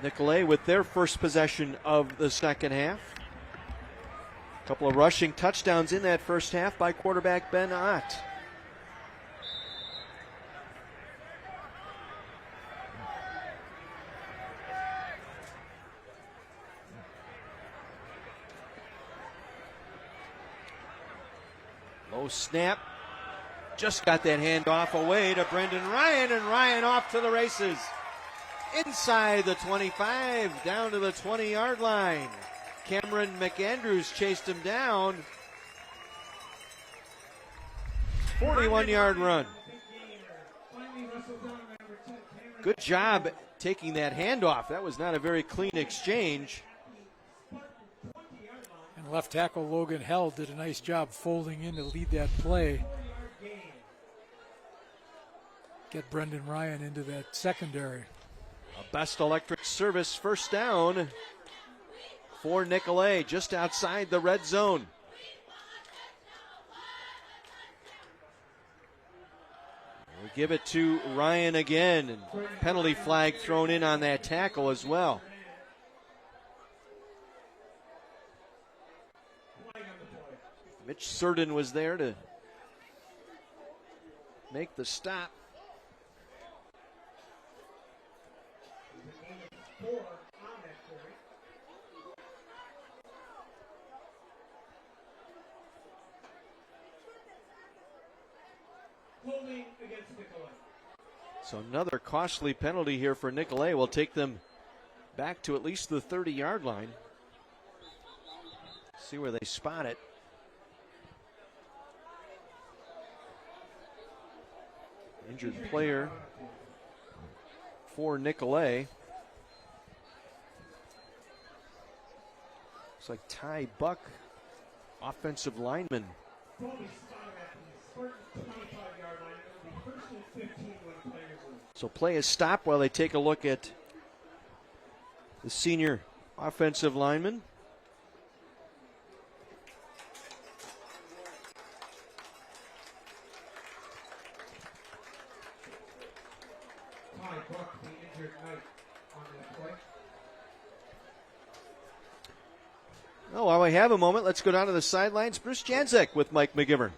Nicolay with their first possession of the second half. A couple of rushing touchdowns in that first half by quarterback Ben Ott. Low snap. Just got that handoff away to Brendan Ryan, and Ryan off to the races. Inside the 25, down to the 20-yard line. Cameron McAndrews chased him down. 41-yard run. Good job taking that handoff. That was not a very clean exchange. And left tackle Logan Held did a nice job folding in to lead that play. Get Brendan Ryan into that secondary. A Best Electric Service first down for Nicolay, just outside the red zone. We give it to Ryan again, and penalty flag thrown in on that tackle as well. Mitch Surden was there to make the stop. So another costly penalty here for Nicolay will take them back to at least the 30-yard line. See where they spot it. Injured player for Nicolay. Looks like Ty Buck, offensive lineman. So play a stop while they take a look at the senior offensive lineman. Buck, the injured Knight, on that play. Well, while we have a moment, let's go down to the sidelines. Bruce Janczyk with Mike McGivern.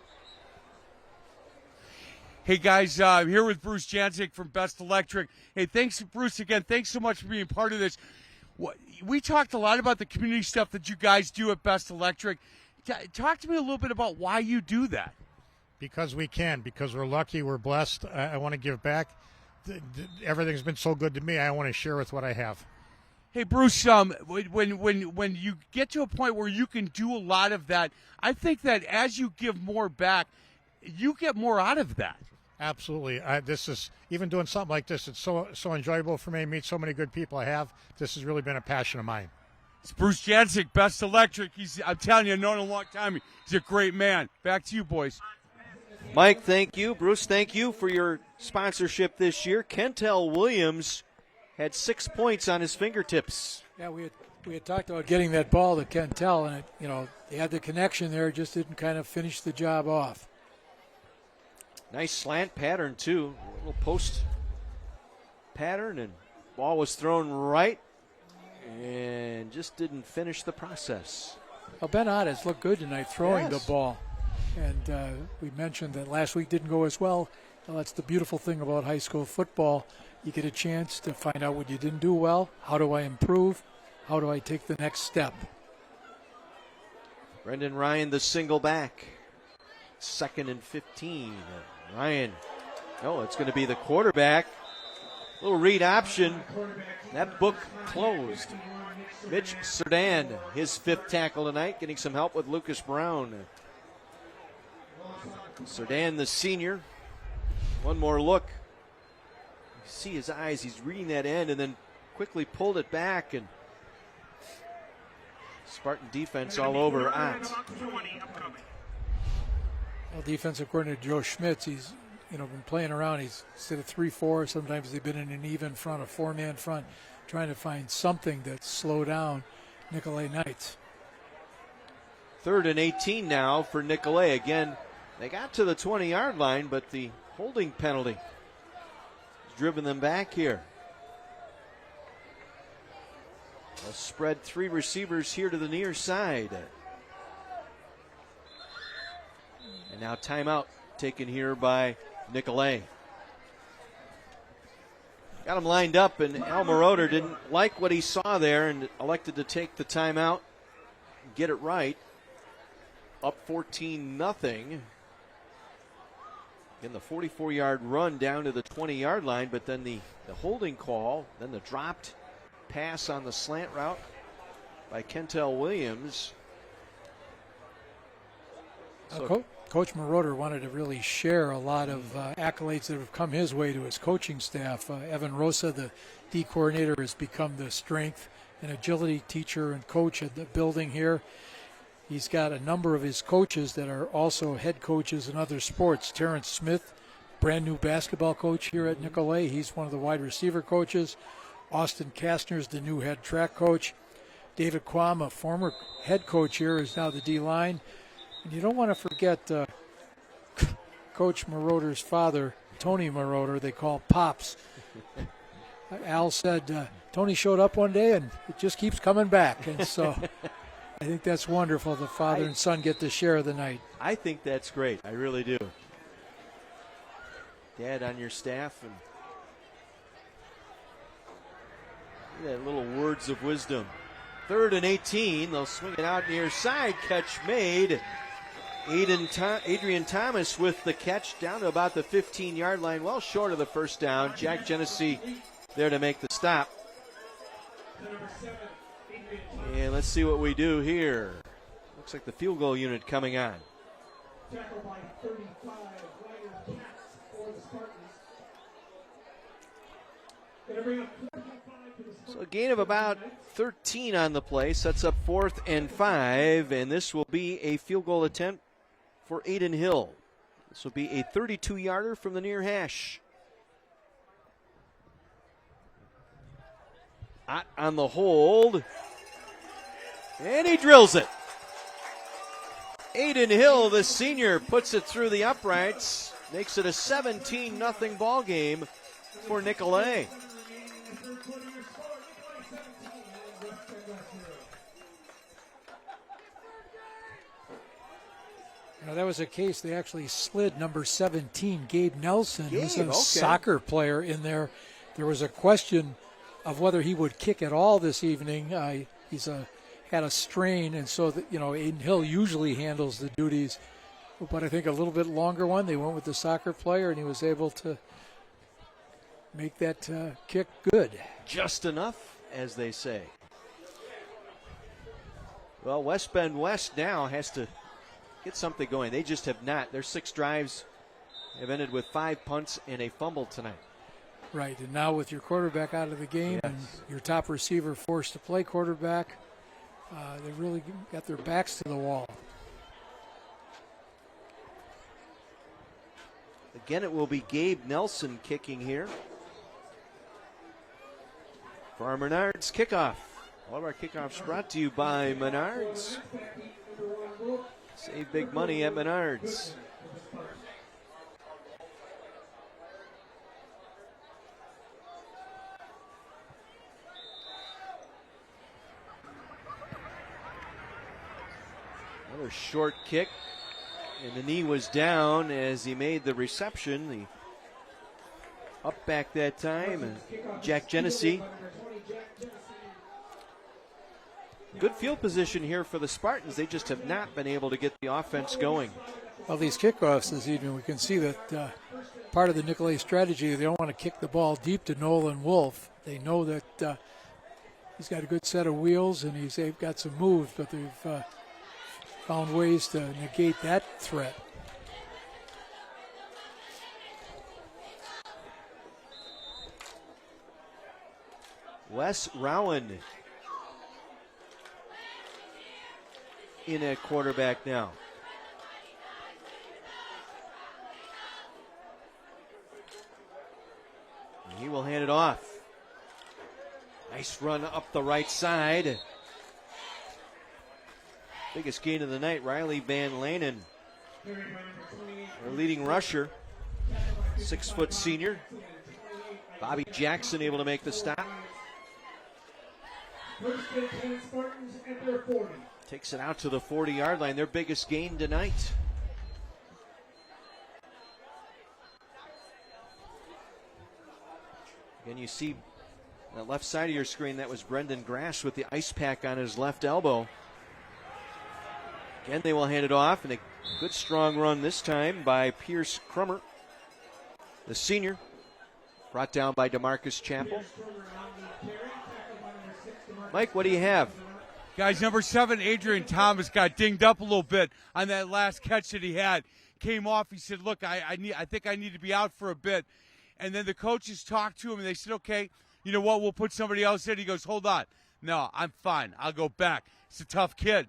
Hey guys, I'm here with Bruce Janczyk from Best Electric. Hey, thanks, Bruce, again. Thanks so much for being part of this. We talked a lot about the community stuff that you guys do at Best Electric. Talk to me a little bit about why you do that. Because we can, because we're lucky, we're blessed. I want to give back. Everything's been so good to me. I want to share with what I have. Hey, Bruce, when you get to a point where you can do a lot of that, I think that as you give more back, you get more out of that. Absolutely. This is, even doing something like this, it's so enjoyable for me to meet so many good people I have. This has really been a passion of mine. It's Bruce Janczyk, Best Electric. I'm telling you, I've known him a long time. He's a great man. Back to you, boys. Mike, thank you. Bruce, thank you for your sponsorship this year. Kentel Williams had 6 points on his fingertips. Yeah, we had talked about getting that ball to Kentel, and they had the connection there, just didn't kind of finish the job off. Nice slant pattern, too. A little post pattern, and ball was thrown right and just didn't finish the process. Well, Ben Ott has looked good tonight throwing Yes. the ball. And we mentioned that last week didn't go as well. Well, that's the beautiful thing about high school football. You get a chance to find out what you didn't do well. How do I improve? How do I take the next step? Brendan Ryan, the single back. 2nd and 15. Ryan, it's going to be the quarterback. Little read option. That book closed. Mitch Serdan, his 5th tackle tonight, getting some help with Lucas Brown. Serdan, the senior. One more look. You see his eyes. He's reading that end and then quickly pulled it back. And Spartan defense all over Ott. Well, defensive coordinator Joe Schmitz, he's been playing around. He's instead of 3-4, sometimes they've been in an even front, a 4-man front, trying to find something that slow down Nicolet Knights. 3rd and 18 now for Nicolet. Again, they got to the 20-yard line, but the holding penalty has driven them back here. They'll spread 3 receivers here to the near side. And now timeout taken here by Nicolet. Got him lined up, and Al Moroder didn't like what he saw there and elected to take the timeout and get it right. Up 14-0. Again, the 44-yard run down to the 20-yard line, but then the holding call, then the dropped pass on the slant route by Kentel Williams. So, Coach Moroder wanted to really share a lot of accolades that have come his way to his coaching staff. Evan Rosa, the D coordinator, has become the strength and agility teacher and coach at the building here. He's got a number of his coaches that are also head coaches in other sports. Terrence Smith, brand new basketball coach here at Nicolet. He's one of the wide receiver coaches. Austin Kastner's the new head track coach. David Quam, a former head coach here, is now the D-line. And you don't want to forget Coach Moroder's father, Tony Moroder, they call Pops. Al said Tony showed up one day and it just keeps coming back. And so I think that's wonderful. The father and son get to share the night. I think that's great. I really do. Dad on your staff and that little words of wisdom. 3rd and 18. They'll swing it out near side. Catch made. Adrian Thomas with the catch down to about the 15-yard line, well short of the first down. Jack Genesee there to make the stop. And let's see what we do here. Looks like the field goal unit coming on. Tackled by 35, Ryder Katz for the Spartans. So a gain of about 13 on the play sets up 4th and 5, and this will be a field goal attempt for Aiden Hill. This will be a 32-yarder from the near hash. Ott on the hold, and he drills it. Aiden Hill, the senior, puts it through the uprights, makes it a 17-0 ball game for Nicolay. Now, that was a case they actually slid number 17, Gabe Nelson, who's a okay. soccer player in there. There was a question of whether he would kick at all this evening. He's had a strain, and so Aiden Hill usually handles the duties. But I think a little bit longer one. They went with the soccer player, and he was able to make that kick good. Just enough, as they say. Well, West Bend West now has to get something going. They just have not. Their 6 drives have ended with 5 punts and a fumble tonight. Right, and now with your quarterback out of the game and your top receiver forced to play quarterback, they really got their backs to the wall. Again, it will be Gabe Nelson kicking here for our Menards kickoff. All of our kickoffs brought to you by Menards. Save big money at Menards. Another short kick, and the knee was down as he made the reception. The up back that time, and Jack Genesee. Good field position here for the Spartans. They just have not been able to get the offense going. Well, these kickoffs this evening, we can see that part of the Nicolay strategy, they don't want to kick the ball deep to Nolan Wolf. They know that he's got a good set of wheels and they've got some moves, but they've found ways to negate that threat. Wes Rowan in at quarterback now. And he will hand it off. Nice run up the right side. Biggest gain of the night, Riley Van Lanen, our leading rusher, 6-foot senior. Bobby Jackson able to make the stop. Takes it out to the 40-yard line, their biggest gain tonight. Again, you see on the left side of your screen, that was Brendan Grass with the ice pack on his left elbow. Again, they will hand it off, and a good strong run this time by Pierce Crummer, the senior, brought down by DeMarcus Chappell. Mike, what do you have? Guys, number 7, Adrian Thomas, got dinged up a little bit on that last catch that he had. Came off, he said, look, I think I need to be out for a bit. And then the coaches talked to him, and they said, okay, you know what, we'll put somebody else in. He goes, hold on. No, I'm fine. I'll go back. It's a tough kid.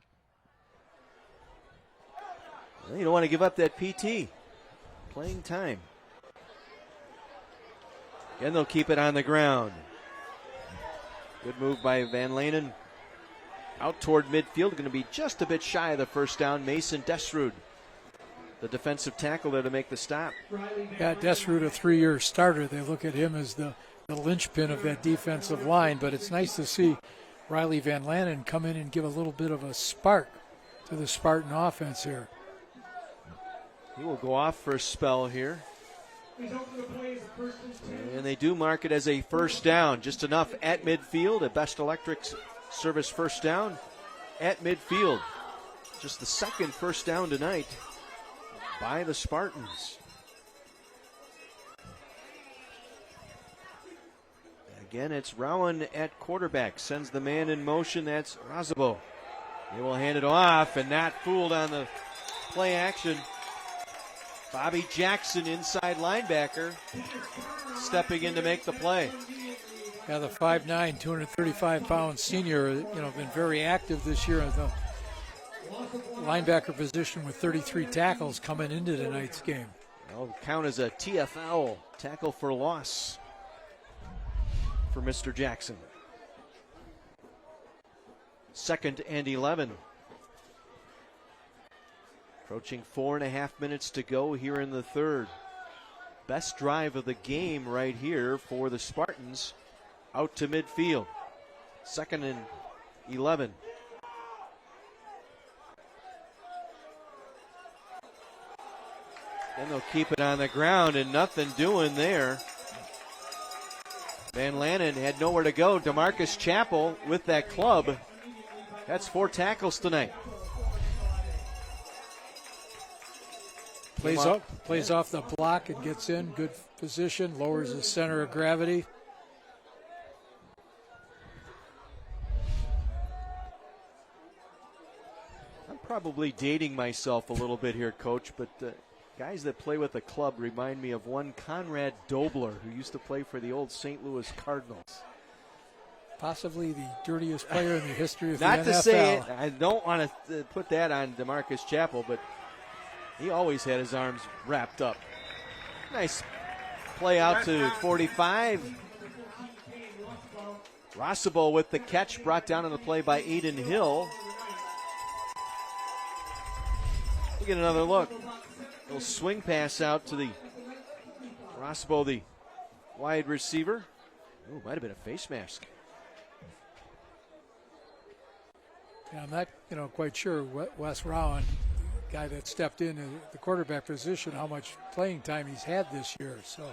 Well, you don't want to give up that PT. Playing time. Again, they'll keep it on the ground. Good move by Van Lanen. Out toward midfield, going to be just a bit shy of the first down. Mason Desrud, the defensive tackle there to make the stop. Yeah, Desrud, a 3-year starter. They look at him as the linchpin of that defensive line, but it's nice to see Riley Van Lanen come in and give a little bit of a spark to the Spartan offense here. He will go off for a spell here. And they do mark it as a first down. Just enough at midfield. A Best Electric service first down at midfield. Just the second first down tonight by the Spartans. Again, it's Rowan at quarterback. Sends the man in motion. That's Razabo. They will hand it off, and not fooled on the play action. Bobby Jackson, inside linebacker, stepping in to make the play. Yeah, the 5'9", 235-pound senior, been very active this year at the linebacker position with 33 tackles coming into tonight's game. That'll count as a TFL, tackle for loss, for Mr. Jackson. 2nd and 11. Approaching 4.5 minutes to go here in the third. best drive of the game right here for the Spartans out to midfield. 2nd and 11. And they'll keep it on the ground and nothing doing there. Van Lannen had nowhere to go. DeMarcus Chappell with that club. That's 4 tackles tonight. Plays off the block and gets in. Good position. Lowers the center of gravity. I'm probably dating myself a little bit here, Coach, but guys that play with the club remind me of one Conrad Dobler, who used to play for the old St. Louis Cardinals. Possibly the dirtiest player in the history of the NFL. NFL. Not to say it, I don't want to put that on DeMarcus Chappell, but he always had his arms wrapped up. Nice play out to 45. Rossabo with the catch, brought down on the play by Aiden Hill. We'll get another look. Little swing pass out to the Rossabo, the wide receiver. Ooh, might have been a face mask. Yeah, I'm not, quite sure Wes Rowan, guy that stepped in at the quarterback position, how much playing time he's had this year. So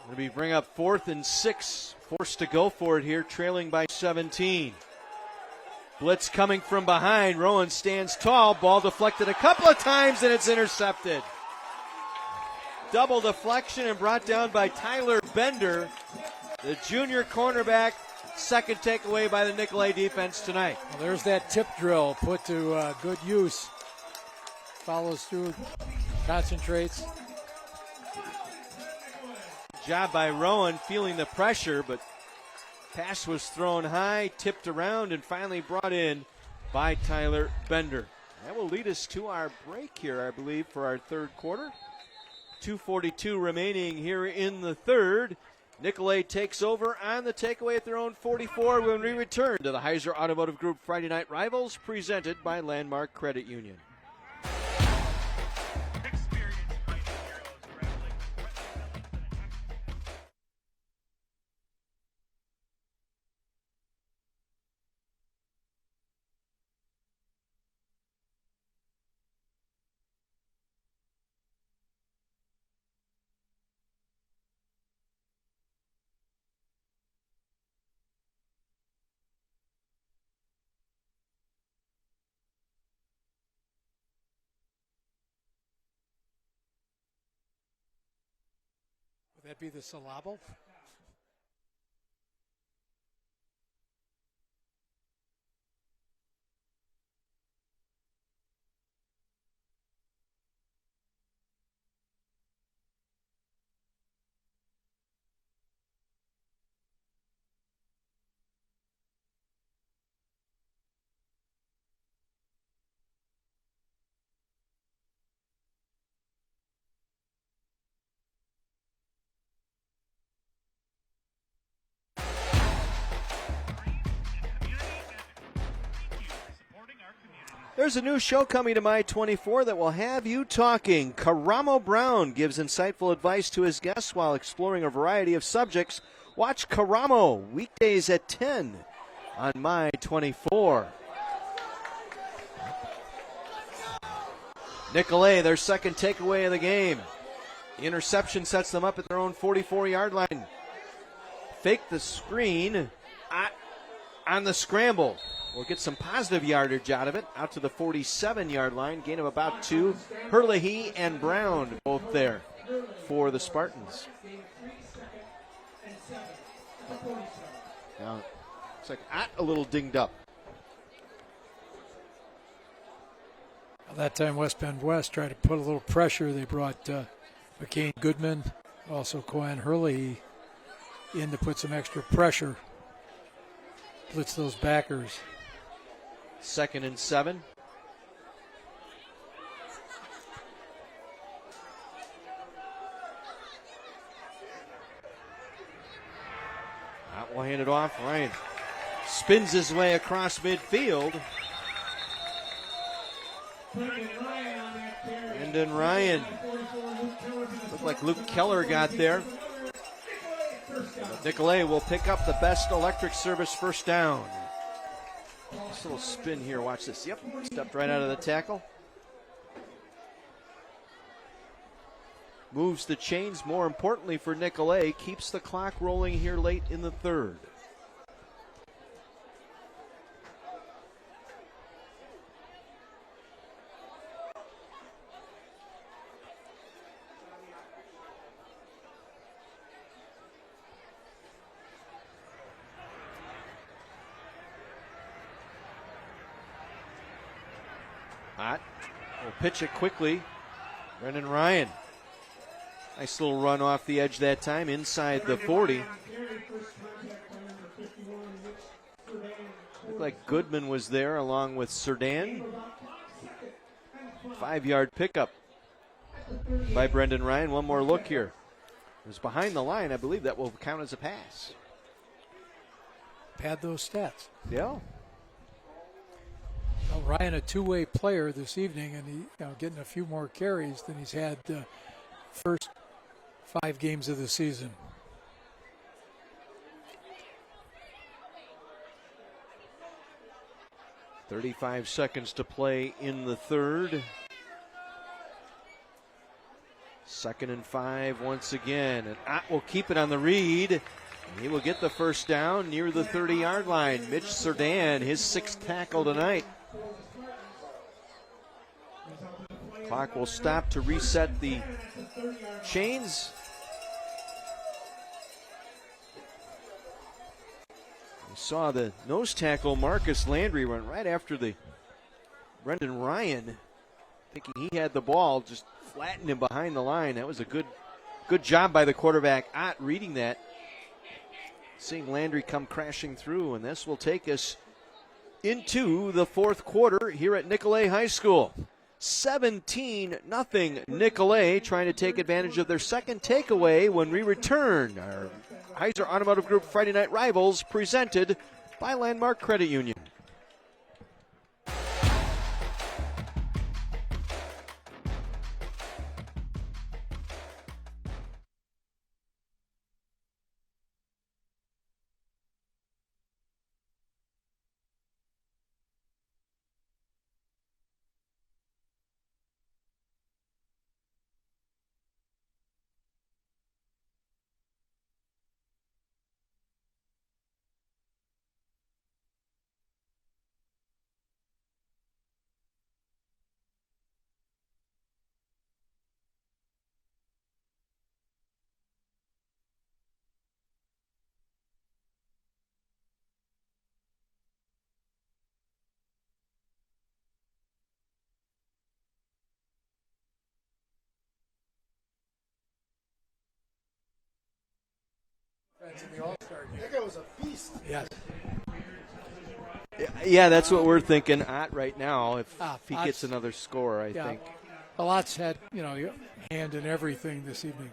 going to bring up 4th and 6, forced to go for it here, trailing by 17. Blitz coming from behind. Rowan stands tall. Ball deflected a couple of times, and it's intercepted. Double deflection and brought down by Tyler Bender, the junior cornerback. Second takeaway by the Nicolet defense tonight. Well, there's that tip drill put to good use. Follows through, concentrates. Job by Rowan, feeling the pressure, but pass was thrown high, tipped around, and finally brought in by Tyler Bender. That will lead us to our break here, I believe, for our third quarter. 2:42 remaining here in the third. Nicolet takes over on the takeaway at their own 44 when we return to the Heiser Automotive Group Friday Night Rivals, presented by Landmark Credit Union. Would that be the syllable? There's a new show coming to My 24 that will have you talking. Karamo Brown gives insightful advice to his guests while exploring a variety of subjects. Watch Karamo weekdays at 10 on My 24. Nicolet, their second takeaway of the game. The interception sets them up at their own 44-yard line. Fake the screen on the scramble. We'll get some positive yardage out of it, out to the 47-yard line, gain of about 2. Herlihy and Brown both there for the Spartans. Now, looks like a little dinged up. That time West Bend West tried to put a little pressure. They brought McCain Goodman, also Cohen Herlihy, in to put some extra pressure. Blitz those backers. 2nd and 7. That will hand it off. Ryan spins his way across midfield. Brendan Ryan. Looked like Luke Keller got there. Nicolay will pick up the best electric service first down. Nice little spin here. Watch this. Yep, stepped right out of the tackle. Moves the chains, more importantly for Nicolay, keeps the clock rolling here late in the third. Hot. Will pitch it quickly. Brendan Ryan. Nice little run off the edge that time, inside the 40. Looked like Goodman was there along with Serdan. 5-yard pickup by Brendan Ryan. One more look here. It was behind the line. I believe that will count as a pass. Pad those stats. Yeah. Well, Ryan, a two-way player this evening, and he getting a few more carries than he's had the first 5 games of the season. .35 seconds to play in the third. 2nd and 5 once again. And Ott will keep it on the read. He will get the first down near the 30-yard line. Mitch Serdan, his 6th tackle tonight. Clock will stop to reset the chains. We saw the nose tackle Marcus Landry run right after the Brendan Ryan, thinking he had the ball, just flattened him behind the line. That was a good job by the quarterback, Ott, reading that. Seeing Landry come crashing through, and this will take us into the fourth quarter here at Nicolay High School. 17-0 Nicolay, trying to take advantage of their second takeaway when we return. Our Heiser Automotive Group Friday Night Rivals, presented by Landmark Credit Union. In the All-Star game. That guy was a beast. Yes. Yeah, that's what we're thinking. Ott right now, if he Ott's, gets another score, I think. A lot's had, hand in everything this evening.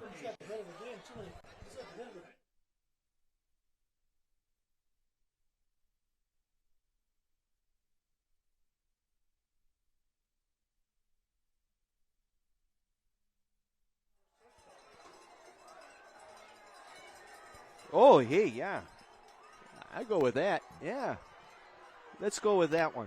Oh, hey, yeah. I go with that. Yeah. Let's go with that one.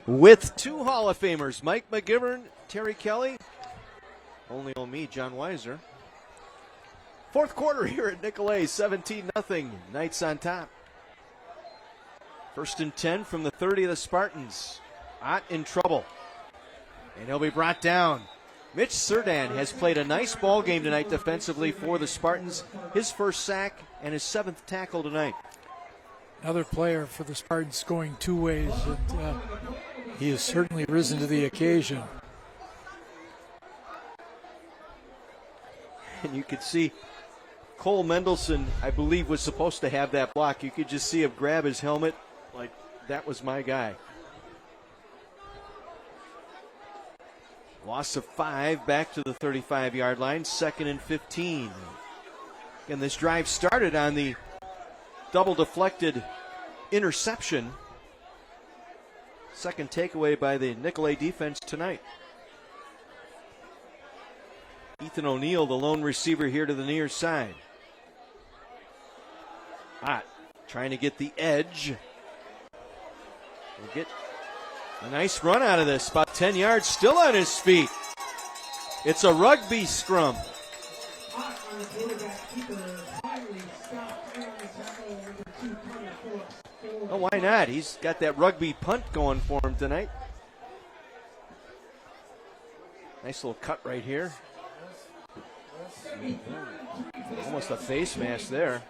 With 2 Hall of Famers, Mike McGivern, Terry Kelly, only on me, John Weiser. Fourth quarter here at Nicolay, 17-0. Knights on top. 1st and 10 from the 30 of the Spartans. Ott in trouble. And he'll be brought down. Mitch Serdan has played a nice ball game tonight defensively for the Spartans. His first sack and his 7th tackle tonight. Another player for the Spartans going 2 ways. And, he has certainly risen to the occasion. And you could see Cole Mendelson, I believe, was supposed to have that block. You could just see him grab his helmet, like that was my guy. Loss of 5, back to the 35-yard line, 2nd and 15. And this drive started on the double deflected interception. Second takeaway by the Nicolet defense tonight. Ethan O'Neill, the lone receiver here to the near side. Ott trying to get the edge. We'll get a nice run out of this. About 10 yards, still on his feet. It's a rugby scrum. Oh, why not? He's got that rugby punt going for him tonight. Nice little cut right here. Almost a face mask there.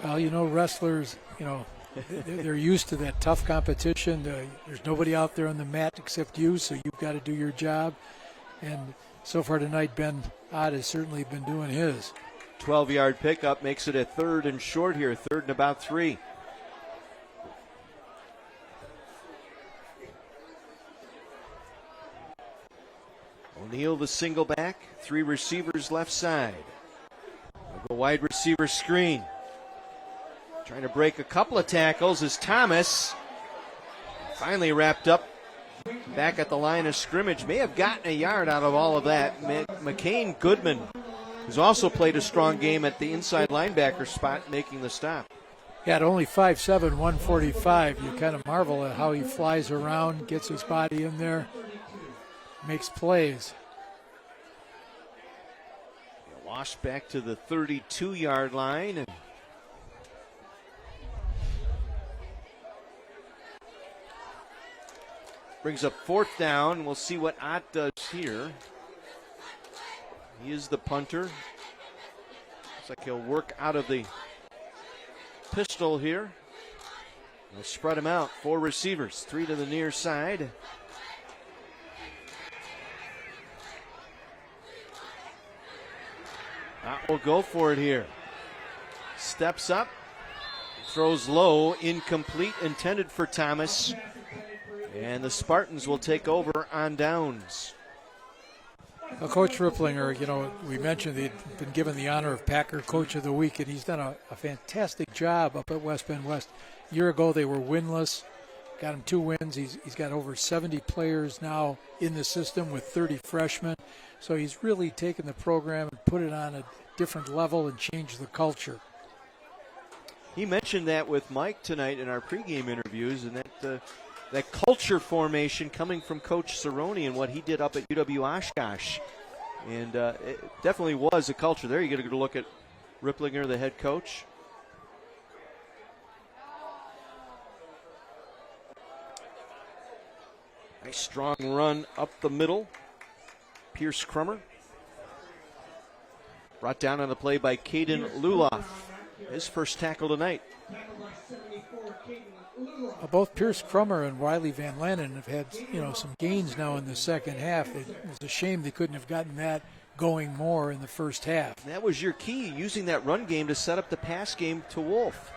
Well, you know, wrestlers, you know, they're used to that tough competition. There's nobody out there on the mat except you, so you've got to do your job. And so far tonight, Ben Ott has certainly been doing his. 12-yard pickup makes it a 3rd and short here, 3rd and about 3. O'Neill, the single back, 3 receivers left side. A wide receiver screen. Trying to break a couple of tackles is Thomas. Finally wrapped up back at the line of scrimmage. May have gotten a yard out of all of that. McCain Goodman, who's also played a strong game at the inside linebacker spot, making the stop. Yeah, at only 5'7", 145, you kind of marvel at how he flies around, gets his body in there, makes plays. Washed back to the 32-yard line. And brings up 4th down. We'll see what Ott does here. He is the punter. Looks like he'll work out of the pistol here. They'll spread him out. 4 receivers, 3 to the near side. Ott will go for it here. Steps up, throws low, incomplete, intended for Thomas. And the Spartans will take over on downs. Well, Coach Ripplinger, you know, we mentioned he'd been given the honor of Packer Coach of the Week, and he's done a fantastic job up at West Bend West. A year ago, they were winless. Got him 2 wins. He's got over 70 players now in the system with 30 freshmen. So he's really taken the program and put it on a different level and changed the culture. He mentioned that with Mike tonight in our pregame interviews, and that culture formation coming from Coach Cerrone and what he did up at UW Oshkosh. And it definitely was a culture there. You get a good look at Ripplinger, the head coach. Nice strong run up the middle. Pierce Crummer. Brought down on the play by Caden Luloff. His first tackle tonight. Both Pierce Crummer and Wiley Van Lannen have had, you know, some gains now in the second half. It was a shame they couldn't have gotten that going more in the first half. That was your key, using that run game to set up the pass game to Wolf.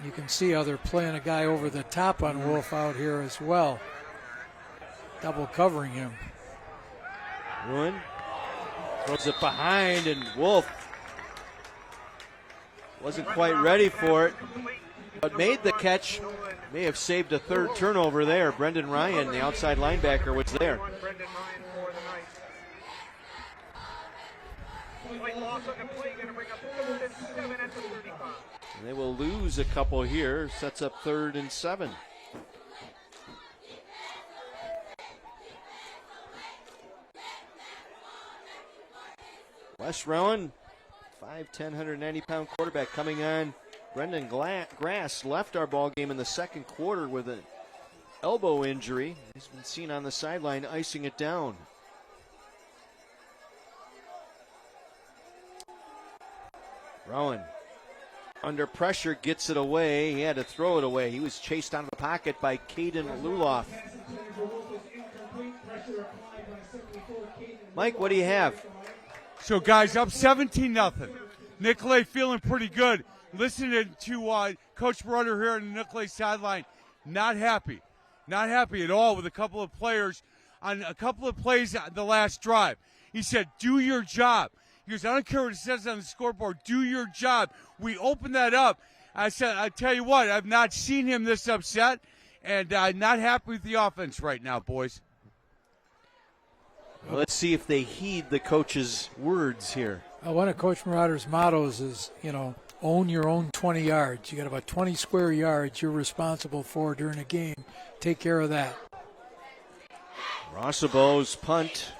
You can see how they're playing a guy over the top on Wolf out here as well. Double covering him. Ruin throws it behind, and Wolf wasn't quite ready for it, but made the catch. May have saved a 3rd turnover there. Brendan Ryan, the outside linebacker, was there. And they will lose a couple here. Sets up 3rd and 7. Wes Rowan, 5'10", 190-pound quarterback coming on. Brendan Grass left our ball game in the second quarter with an elbow injury. He's been seen on the sideline icing it down. Rowan under pressure gets it away. He had to throw it away. He was chased out of the pocket by Caden Luloff. Mike, what do you have? So, guys, up 17-0. Nicolet feeling pretty good. listening to Coach Broder here on the Nicolay sideline. Not happy at all with a couple of players on a couple of plays on the last drive. He said, do your job. He goes, I don't care what it says on the scoreboard. Do your job. We opened that up. I said, I tell you what, I've not seen him this upset, and not happy with the offense right now, boys. Well, let's see if they heed the coach's words here. One of Coach Marauder's mottos is, own your own 20 yards. You got about 20 square yards you're responsible for during a game. Take care of that. Rossebo's punt.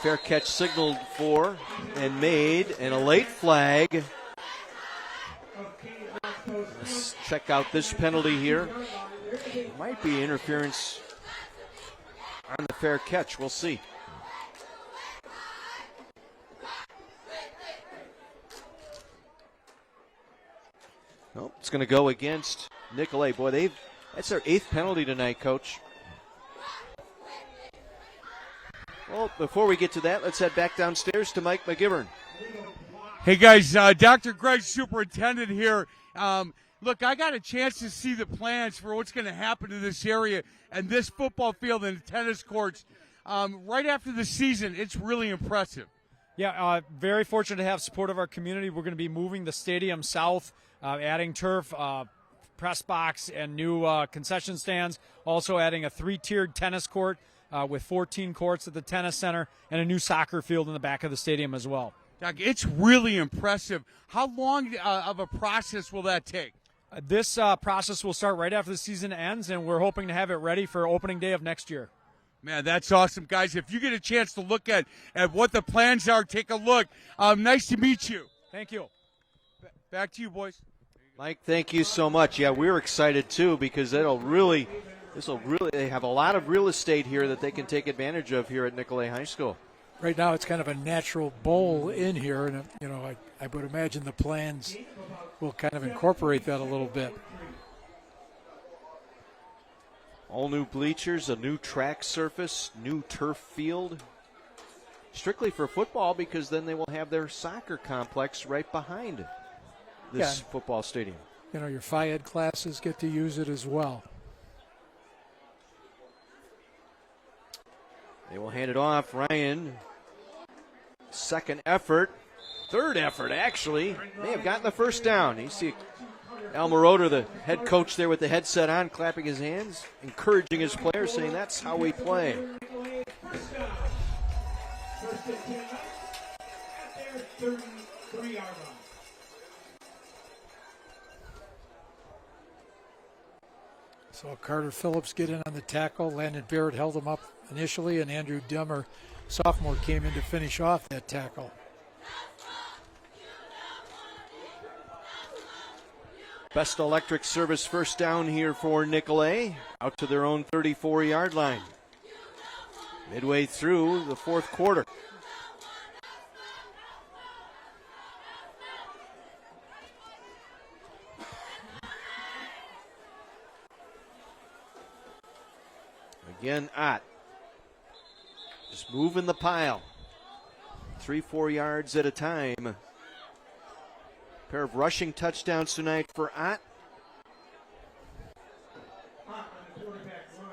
Fair catch signaled for and made, and a late flag. Let's check out this penalty here. Might be interference on the fair catch. We'll see. Well, it's going to go against Nicolay. Boy, that's their 8th penalty tonight, Coach. Well, before we get to that, let's head back downstairs to Mike McGivern. Hey, guys, Dr. Greg, superintendent here. Look, I got a chance to see the plans for what's going to happen to this area and this football field and the tennis courts. Right after the season, it's really impressive. Yeah, very fortunate to have support of our community. We're going to be moving the stadium south, adding turf, press box, and new concession stands. Also adding a 3-tiered tennis court with 14 courts at the tennis center and a new soccer field in the back of the stadium as well. Doc, it's really impressive. How long of a process will that take? This process will start right after the season ends, and we're hoping to have it ready for opening day of next year. Man, that's awesome, guys. If you get a chance to look at what the plans are, take a look. Nice to meet you. Thank you. Back to you, boys. Mike, thank you so much. Yeah, we're excited, too, because they have a lot of real estate here that they can take advantage of here at Nicolay High School. Right now it's kind of a natural bowl in here, and I would imagine the plans will kind of incorporate that a little bit. All new bleachers, a new track surface, new turf field. Strictly for football, because then they will have their soccer complex right behind this football stadium. Your Phi Ed classes get to use it as well. They will hand it off. Ryan, second effort, third effort actually. May have gotten the first down. You see Al Moroder, the head coach there with the headset on, clapping his hands, encouraging his players, saying that's how we play. So Carter Phillips get in on the tackle. Landon Barrett held him up initially, and Andrew Dummer, sophomore, came in to finish off that tackle. Best Electric Service first down here for Nicolay, out to their own 34-yard line. Midway through the fourth quarter. Again, Ott. Just moving the pile. 3-4 yards at a time. Pair of rushing touchdowns tonight for Ott.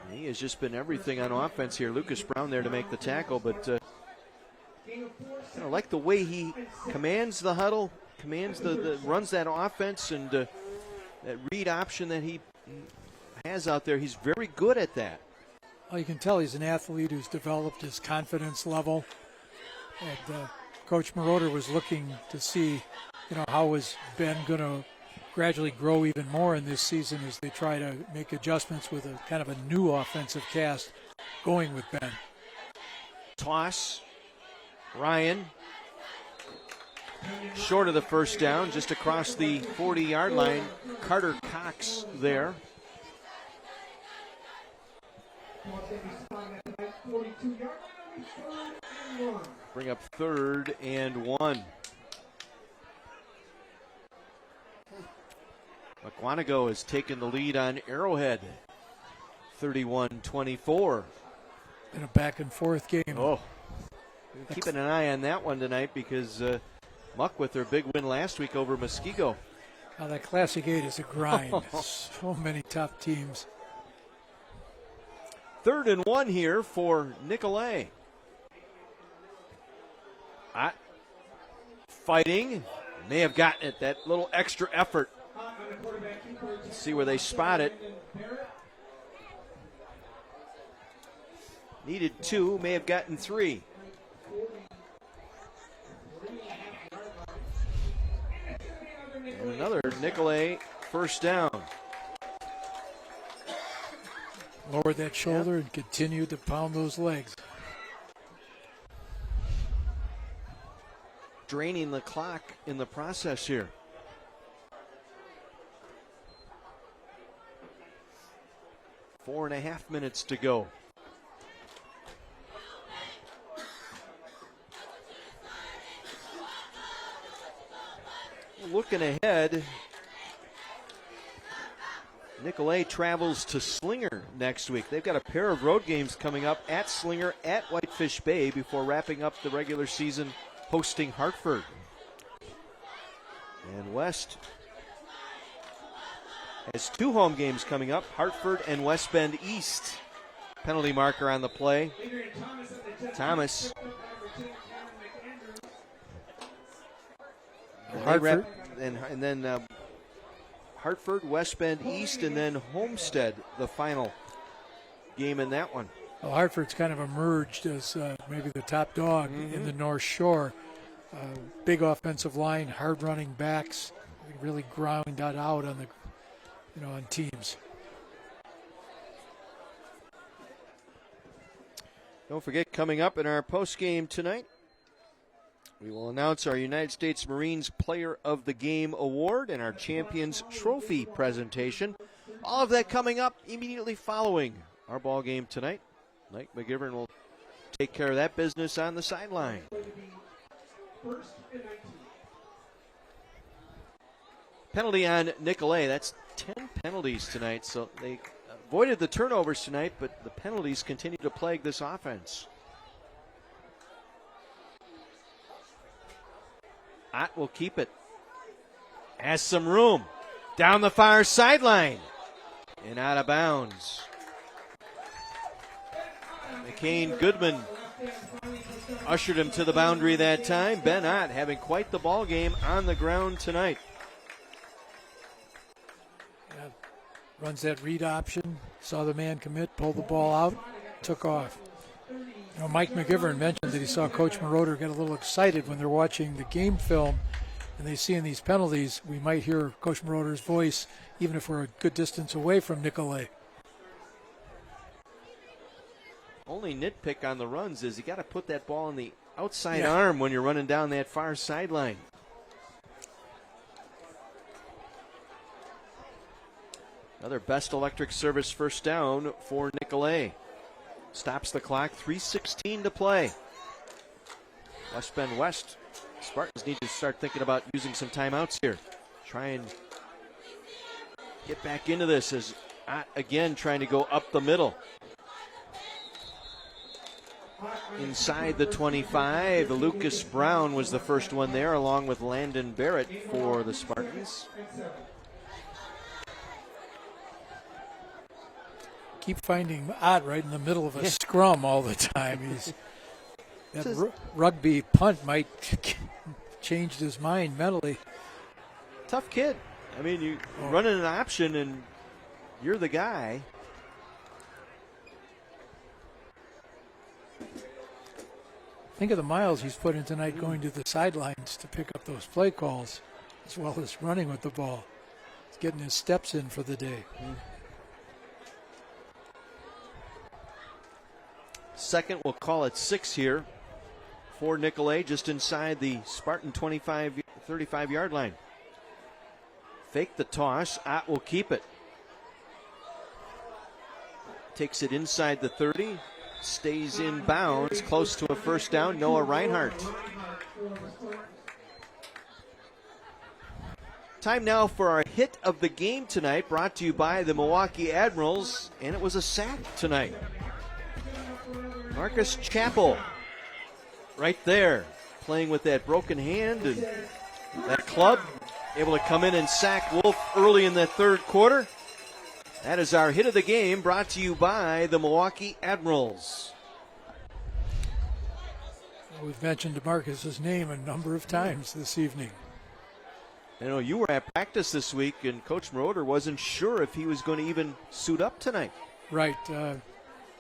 He has just been everything on offense here. Lucas Brown there to make the tackle, but I like the way he commands the huddle, runs that offense, and that read option that he has out there. He's very good at that. Well, you can tell he's an athlete who's developed his confidence level. And Coach Moroder was looking to see, how is Ben going to gradually grow even more in this season as they try to make adjustments with a kind of a new offensive cast going with Ben. Toss. Ryan. Short of the first down, just across the 40-yard line. Carter Cox there. Bring up 3rd and 1. McWanago has taken the lead on Arrowhead, 31-24. In a back and forth game. Oh, keeping an eye on that one tonight because Muck with their big win last week over Muskego. Now that Classic 8 is a grind. So many tough teams. 3rd and 1 here for Nicolet. Ott fighting. May have gotten it, that little extra effort. Let's see where they spot it. Needed 2, may have gotten 3. And another Nicolet first down. Lower that shoulder and continue to pound those legs. Draining the clock in the process here. Four and a half minutes to go. Looking ahead, Nicolet travels to Slinger next week. They've got a pair of road games coming up at Slinger, at Whitefish Bay, before wrapping up the regular season hosting Hartford. And West has 2 home games coming up, Hartford and West Bend East. Penalty marker on the play. Thomas. Hartford. And then Hartford, West Bend East, and then Homestead, the final game in that one. Well, Hartford's kind of emerged as maybe the top dog in the North Shore. Big offensive line, hard running backs, really ground that out on the, on teams. Don't forget, coming up in our post game tonight, we will announce our United States Marines Player of the Game Award and our Champions Trophy presentation. All of that coming up immediately following our ball game tonight. Mike McGivern will take care of that business on the sideline. Penalty on Nicolet. That's 10 penalties tonight. So they avoided the turnovers tonight, but the penalties continue to plague this offense. Ott will keep it. Has some room. Down the far sideline. And out of bounds. McCain Goodman ushered him to the boundary that time. Ben Ott having quite the ball game on the ground tonight. Yeah, runs that read option. Saw the man commit, pulled the ball out, took off. Mike McGivern mentioned that he saw Coach Moroder get a little excited when they're watching the game film and they see in these penalties, we might hear Coach Moroder's voice even if we're a good distance away from Nicolet. Only nitpick on the runs is you got to put that ball in the outside arm when you're running down that far sideline. Another Best Electric Service first down for Nicolet. Stops the clock, 3:16 to play. West Bend West. Spartans need to start thinking about using some timeouts here. Try and get back into this as Ott again trying to go up the middle. Inside the 25, Lucas Brown was the first one there, along with Landon Barrett for the Spartans. Keep finding Ott right in the middle of a scrum all the time. That rugby punt might change his mind mentally. Tough kid. I mean, you running an option and you're the guy. Think of the miles he's put in tonight going to the sidelines to pick up those play calls, as well as running with the ball. He's getting his steps in for the day. Second, we'll call it 6 here for Nicolet, just inside the Spartan 35-yard line. Fake the toss. Ott will keep it. Takes it inside the 30. Stays in bounds, close to a first down. Noah Reinhardt. Time now for our hit of the game tonight, brought to you by the Milwaukee Admirals, and it was a sack tonight. Marcus Chappell, right there. playing with that broken hand and that club. Able to come in and sack Wolf early in the third quarter. That is our hit of the game, brought to you by the Milwaukee Admirals. We've mentioned DeMarcus's name a number of times this evening. I know you were at practice this week, and Coach Moroder wasn't sure if he was going to even suit up tonight. Right.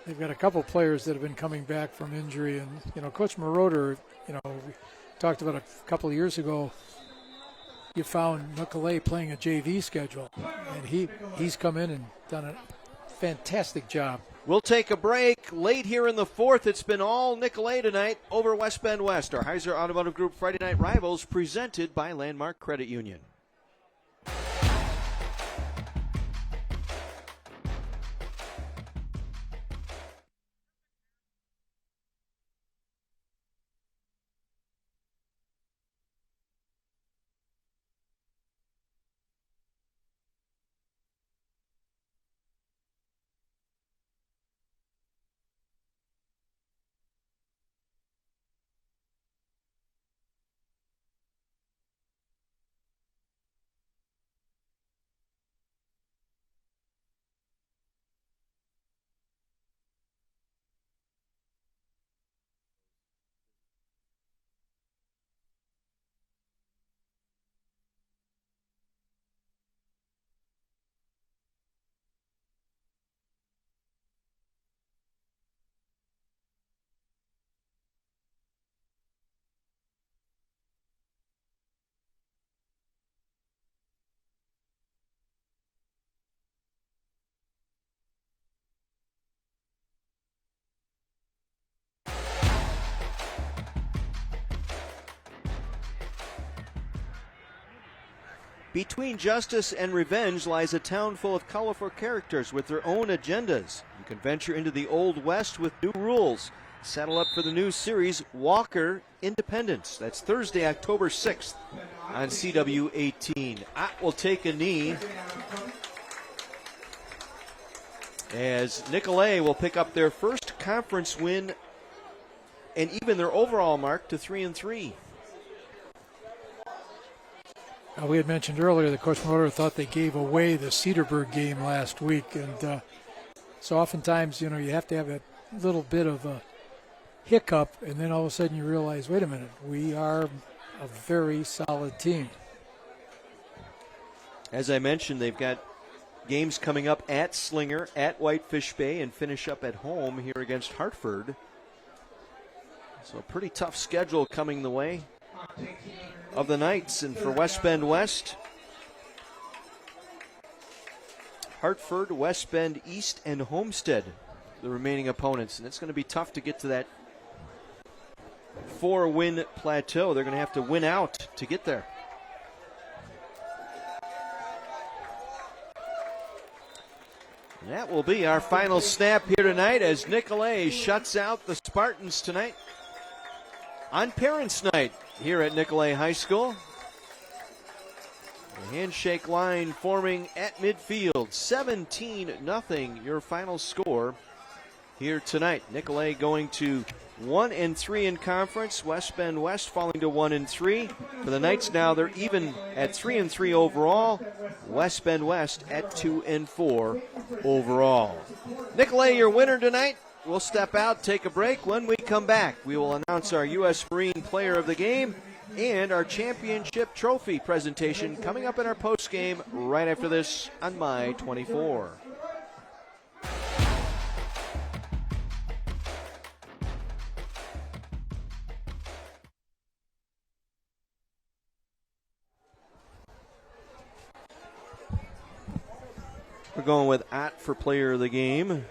They've got a couple players that have been coming back from injury, and Coach Moroder, we talked about a couple of years ago. You found Nicolet playing a JV schedule, and he's come in and done a fantastic job. We'll take a break. Late here in the fourth, it's been all Nicolet tonight over West Bend West. Our Heiser Automotive Group Friday Night Rivals presented by Landmark Credit Union. Between justice and revenge lies a town full of colorful characters with their own agendas. You can venture into the Old West with new rules. Saddle up for the new series, Walker Independence. That's Thursday, October 6th on CW 18. Ott will take a knee as Nicolet will pick up their first conference win and even their overall mark to 3-3. We had mentioned earlier that Coach Moroder thought they gave away the Cedarburg game last week, and so oftentimes, you have to have a little bit of a hiccup, and then all of a sudden you realize, wait a minute, we are a very solid team. As I mentioned, they've got games coming up at Slinger, at Whitefish Bay, and finish up at home here against Hartford. So a pretty tough schedule coming the way of the Knights. And for West Bend West, Hartford, West Bend East, and Homestead, the remaining opponents. And it's going to be tough to get to that 4-win plateau. They're going to have to win out to get there. And that will be our final snap here tonight as Nicolet shuts out the Spartans tonight on Parents' Night here at Nicolet High School. The handshake line forming at midfield. 17-0 your final score here tonight. Nicolet going to 1-3 in conference. West Bend West falling to 1-3. For the Knights now, they're even at 3-3 overall. West Bend West at 2-4 overall. Nicolet, your winner tonight. We'll step out, take a break. When we come back, we will announce our U.S. Marine Player of the Game and our championship trophy presentation coming up in our post game right after this on My 24. We're going with Ott for Player of the Game.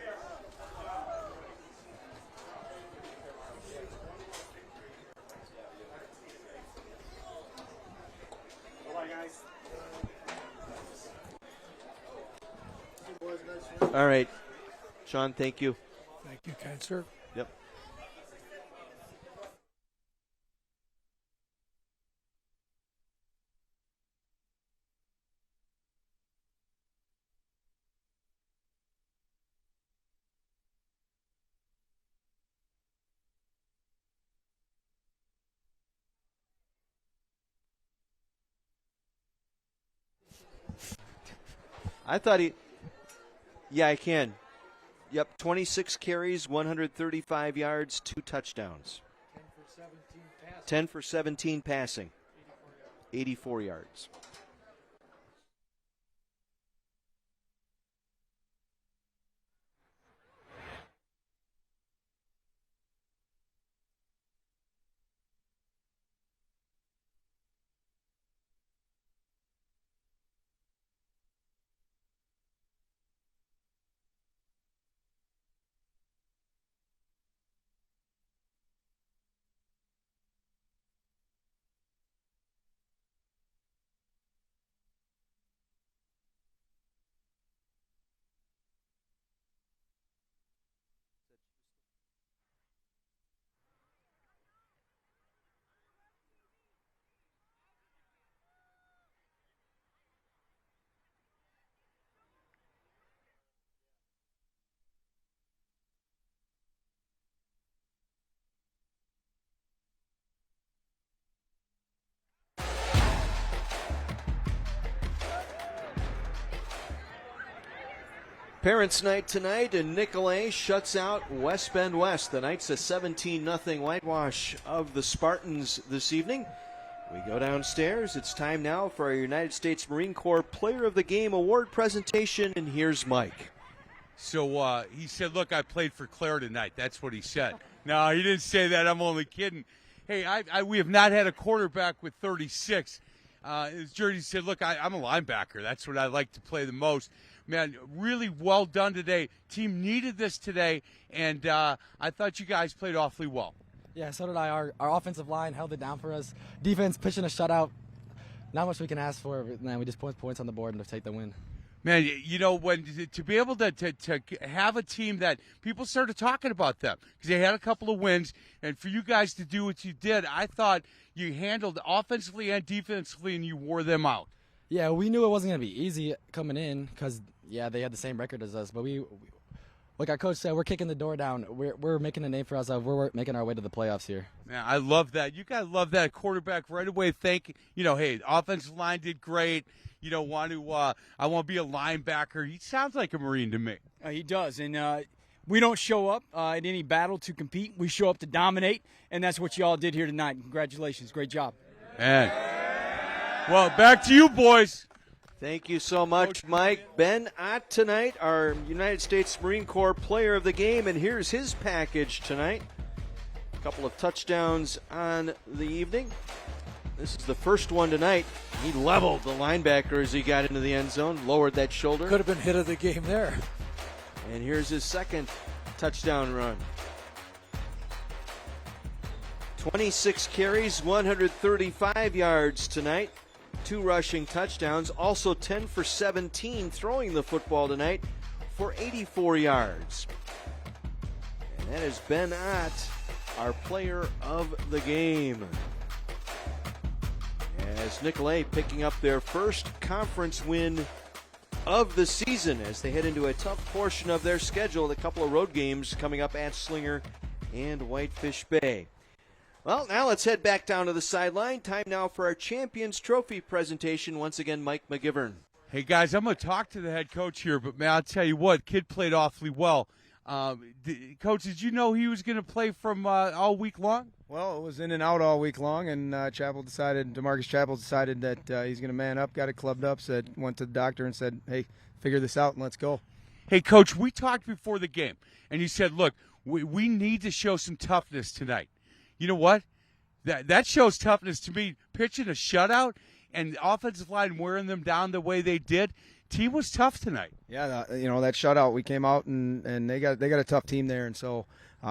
All right, Sean, thank you. Thank you, kind sir. Yep. I thought he. Yeah, I can. Yep, 26 carries, 135 yards, 2 touchdowns. 10 for 17 passing. 84 yards. Parents' night tonight, and Nicolay shuts out West Bend West. The Knights a 17-0 whitewash of the Spartans this evening. We go downstairs. It's time now for our United States Marine Corps Player of the Game award presentation, and here's Mike. So he said, look, I played for Claire tonight. That's what he said. No, he didn't say that. I'm only kidding. Hey, we have not had a quarterback with 36. His jersey said, look, I'm a linebacker. That's what I like to play the most. Man, really well done today. Team needed this today, and I thought you guys played awfully well. Yeah, so did I. Our offensive line held it down for us. Defense pitching a shutout. Not much we can ask for, but man, we just put points on the board and to take the win. Man, you know, when to be able to have a team that people started talking about them because they had a couple of wins, and for you guys to do what you did, I thought you handled offensively and defensively, and you wore them out. Yeah, we knew it wasn't going to be easy coming in because, yeah, they had the same record as us. But we, like our coach said, we're kicking the door down. We're making a name for ourselves. We're making our way to the playoffs here. Man, I love that. You got to love that. Quarterback right away. Hey, offensive line did great. You don't want to, I want to be a linebacker. He sounds like a Marine to me. He does. And we don't show up at any battle to compete. We show up to dominate, and that's what you all did here tonight. Congratulations. Great job. Man. Well, back to you, boys. Thank you so much, Mike. Ben Ott tonight, our United States Marine Corps Player of the Game, and here's his package tonight. A couple of touchdowns on the evening. This is the first one tonight. He leveled the linebacker as he got into the end zone, lowered that shoulder. Could have been hit of the game there. And here's his second touchdown run. 26 carries, 135 yards tonight. 2 rushing touchdowns, also 10 for 17 throwing the football tonight for 84 yards. And that is Ben Ott, our player of the game. As Nicolay picking up their first conference win of the season as they head into a tough portion of their schedule, a couple of road games coming up at Slinger and Whitefish Bay. Well, now let's head back down to the sideline. Time now for our Champions Trophy presentation. Once again, Mike McGivern. Hey, guys, I'm going to talk to the head coach here, but, man, I'll tell you what, kid played awfully well. Coach, did you know he was going to play from all week long? Well, it was in and out all week long, and DeMarcus Chappell decided that he's going to man up, got it clubbed up, went to the doctor and said, hey, figure this out and let's go. Hey, Coach, we talked before the game, and you said, look, we need to show some toughness tonight. You know what? That shows toughness to me. Pitching a shutout and the offensive line wearing them down the way they did. Team was tough tonight. Yeah, that shutout, we came out and they got a tough team there, and so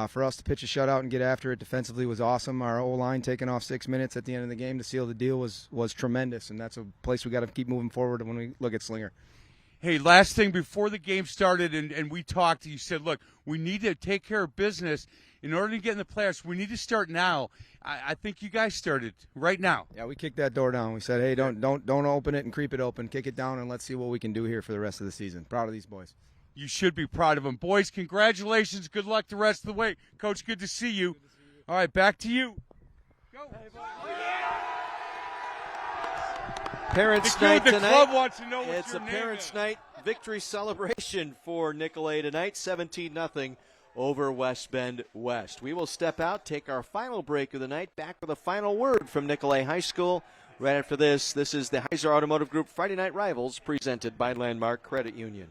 for us to pitch a shutout and get after it defensively was awesome. Our O-line taking off 6 minutes at the end of the game to seal the deal was tremendous, and that's a place we got to keep moving forward when we look at Slinger. Hey, last thing before the game started and we talked, you said, look, we need to take care of business. In order to get in the playoffs, we need to start now. I think you guys started right now. Yeah, we kicked that door down. We said, hey, don't open it and creep it open. Kick it down and let's see what we can do here for the rest of the season. Proud of these boys. You should be proud of them. Boys, congratulations. Good luck the rest of the way. Coach, good to see you. All right, back to you. Go. Parents' night the tonight. club wants to know what's it's your a name parents' is. night. victory celebration for Nicolet tonight, 17-0 over West Bend West. We will step out, take our final break of the night, back with a final word from Nicolet High School. Right after this, this is the Heiser Automotive Group Friday Night Rivals presented by Landmark Credit Union.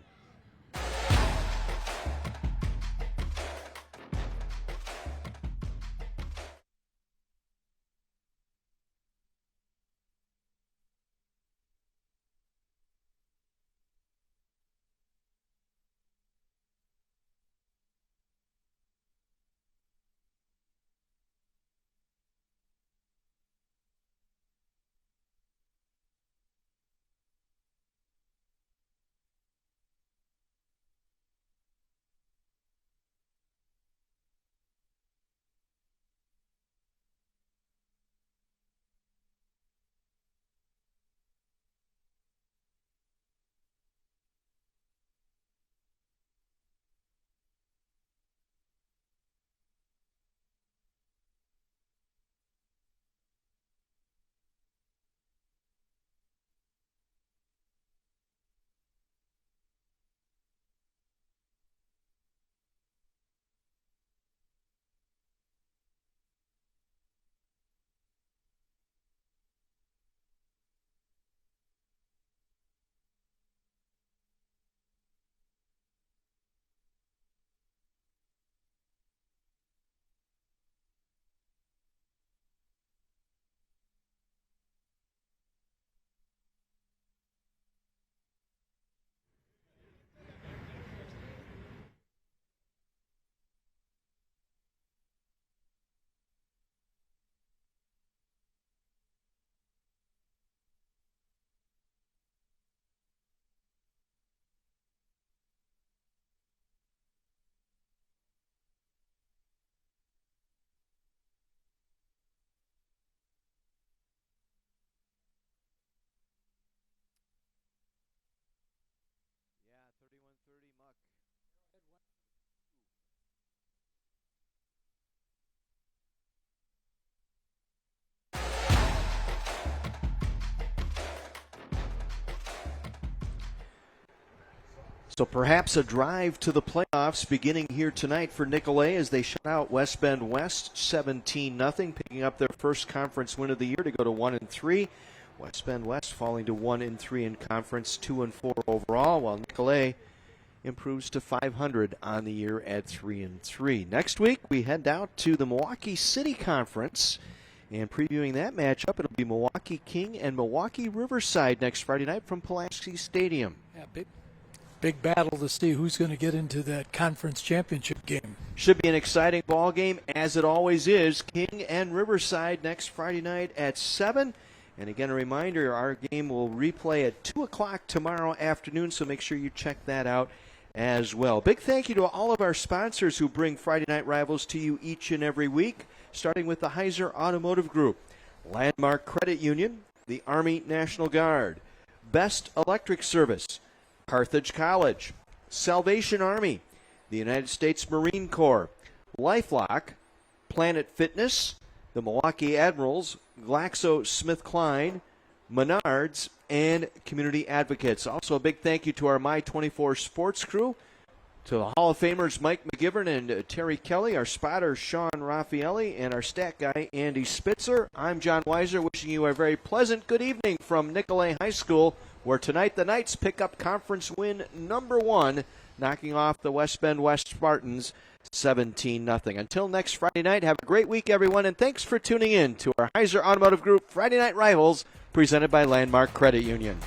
So perhaps a drive to the playoffs beginning here tonight for Nicolet as they shut out West Bend West 17-0, picking up their first conference win of the year to go to 1-3. West Bend West falling to 1-3 in conference, 2-4 overall, while Nicolet improves to 500 on the year at 3-3. Next week we head out to the Milwaukee City Conference, and previewing that matchup, it'll be Milwaukee King and Milwaukee Riverside next Friday night from Pulaski Stadium. Yeah, big battle to see who's going to get into that conference championship game. Should be an exciting ball game, as it always is. King and Riverside next Friday night at 7. And again, a reminder, our game will replay at 2 o'clock tomorrow afternoon, so make sure you check that out as well. Big thank you to all of our sponsors who bring Friday Night Rivals to you each and every week, starting with the Heiser Automotive Group, Landmark Credit Union, the Army National Guard, Best Electric Service, Carthage College, Salvation Army, the United States Marine Corps, LifeLock, Planet Fitness, the Milwaukee Admirals, GlaxoSmithKline, Menards, and Community Advocates. Also a big thank you to our My24 sports crew, to the Hall of Famers Mike McGivern and Terry Kelly, our spotter Sean Raffaelli, and our stat guy Andy Spitzer. I'm John Weiser, wishing you a very pleasant good evening from Nicolet High School, where tonight the Knights pick up conference win number 1, knocking off the West Bend West Spartans 17-0. Until next Friday night, have a great week, everyone, and thanks for tuning in to our Heiser Automotive Group Friday Night Rivals presented by Landmark Credit Union.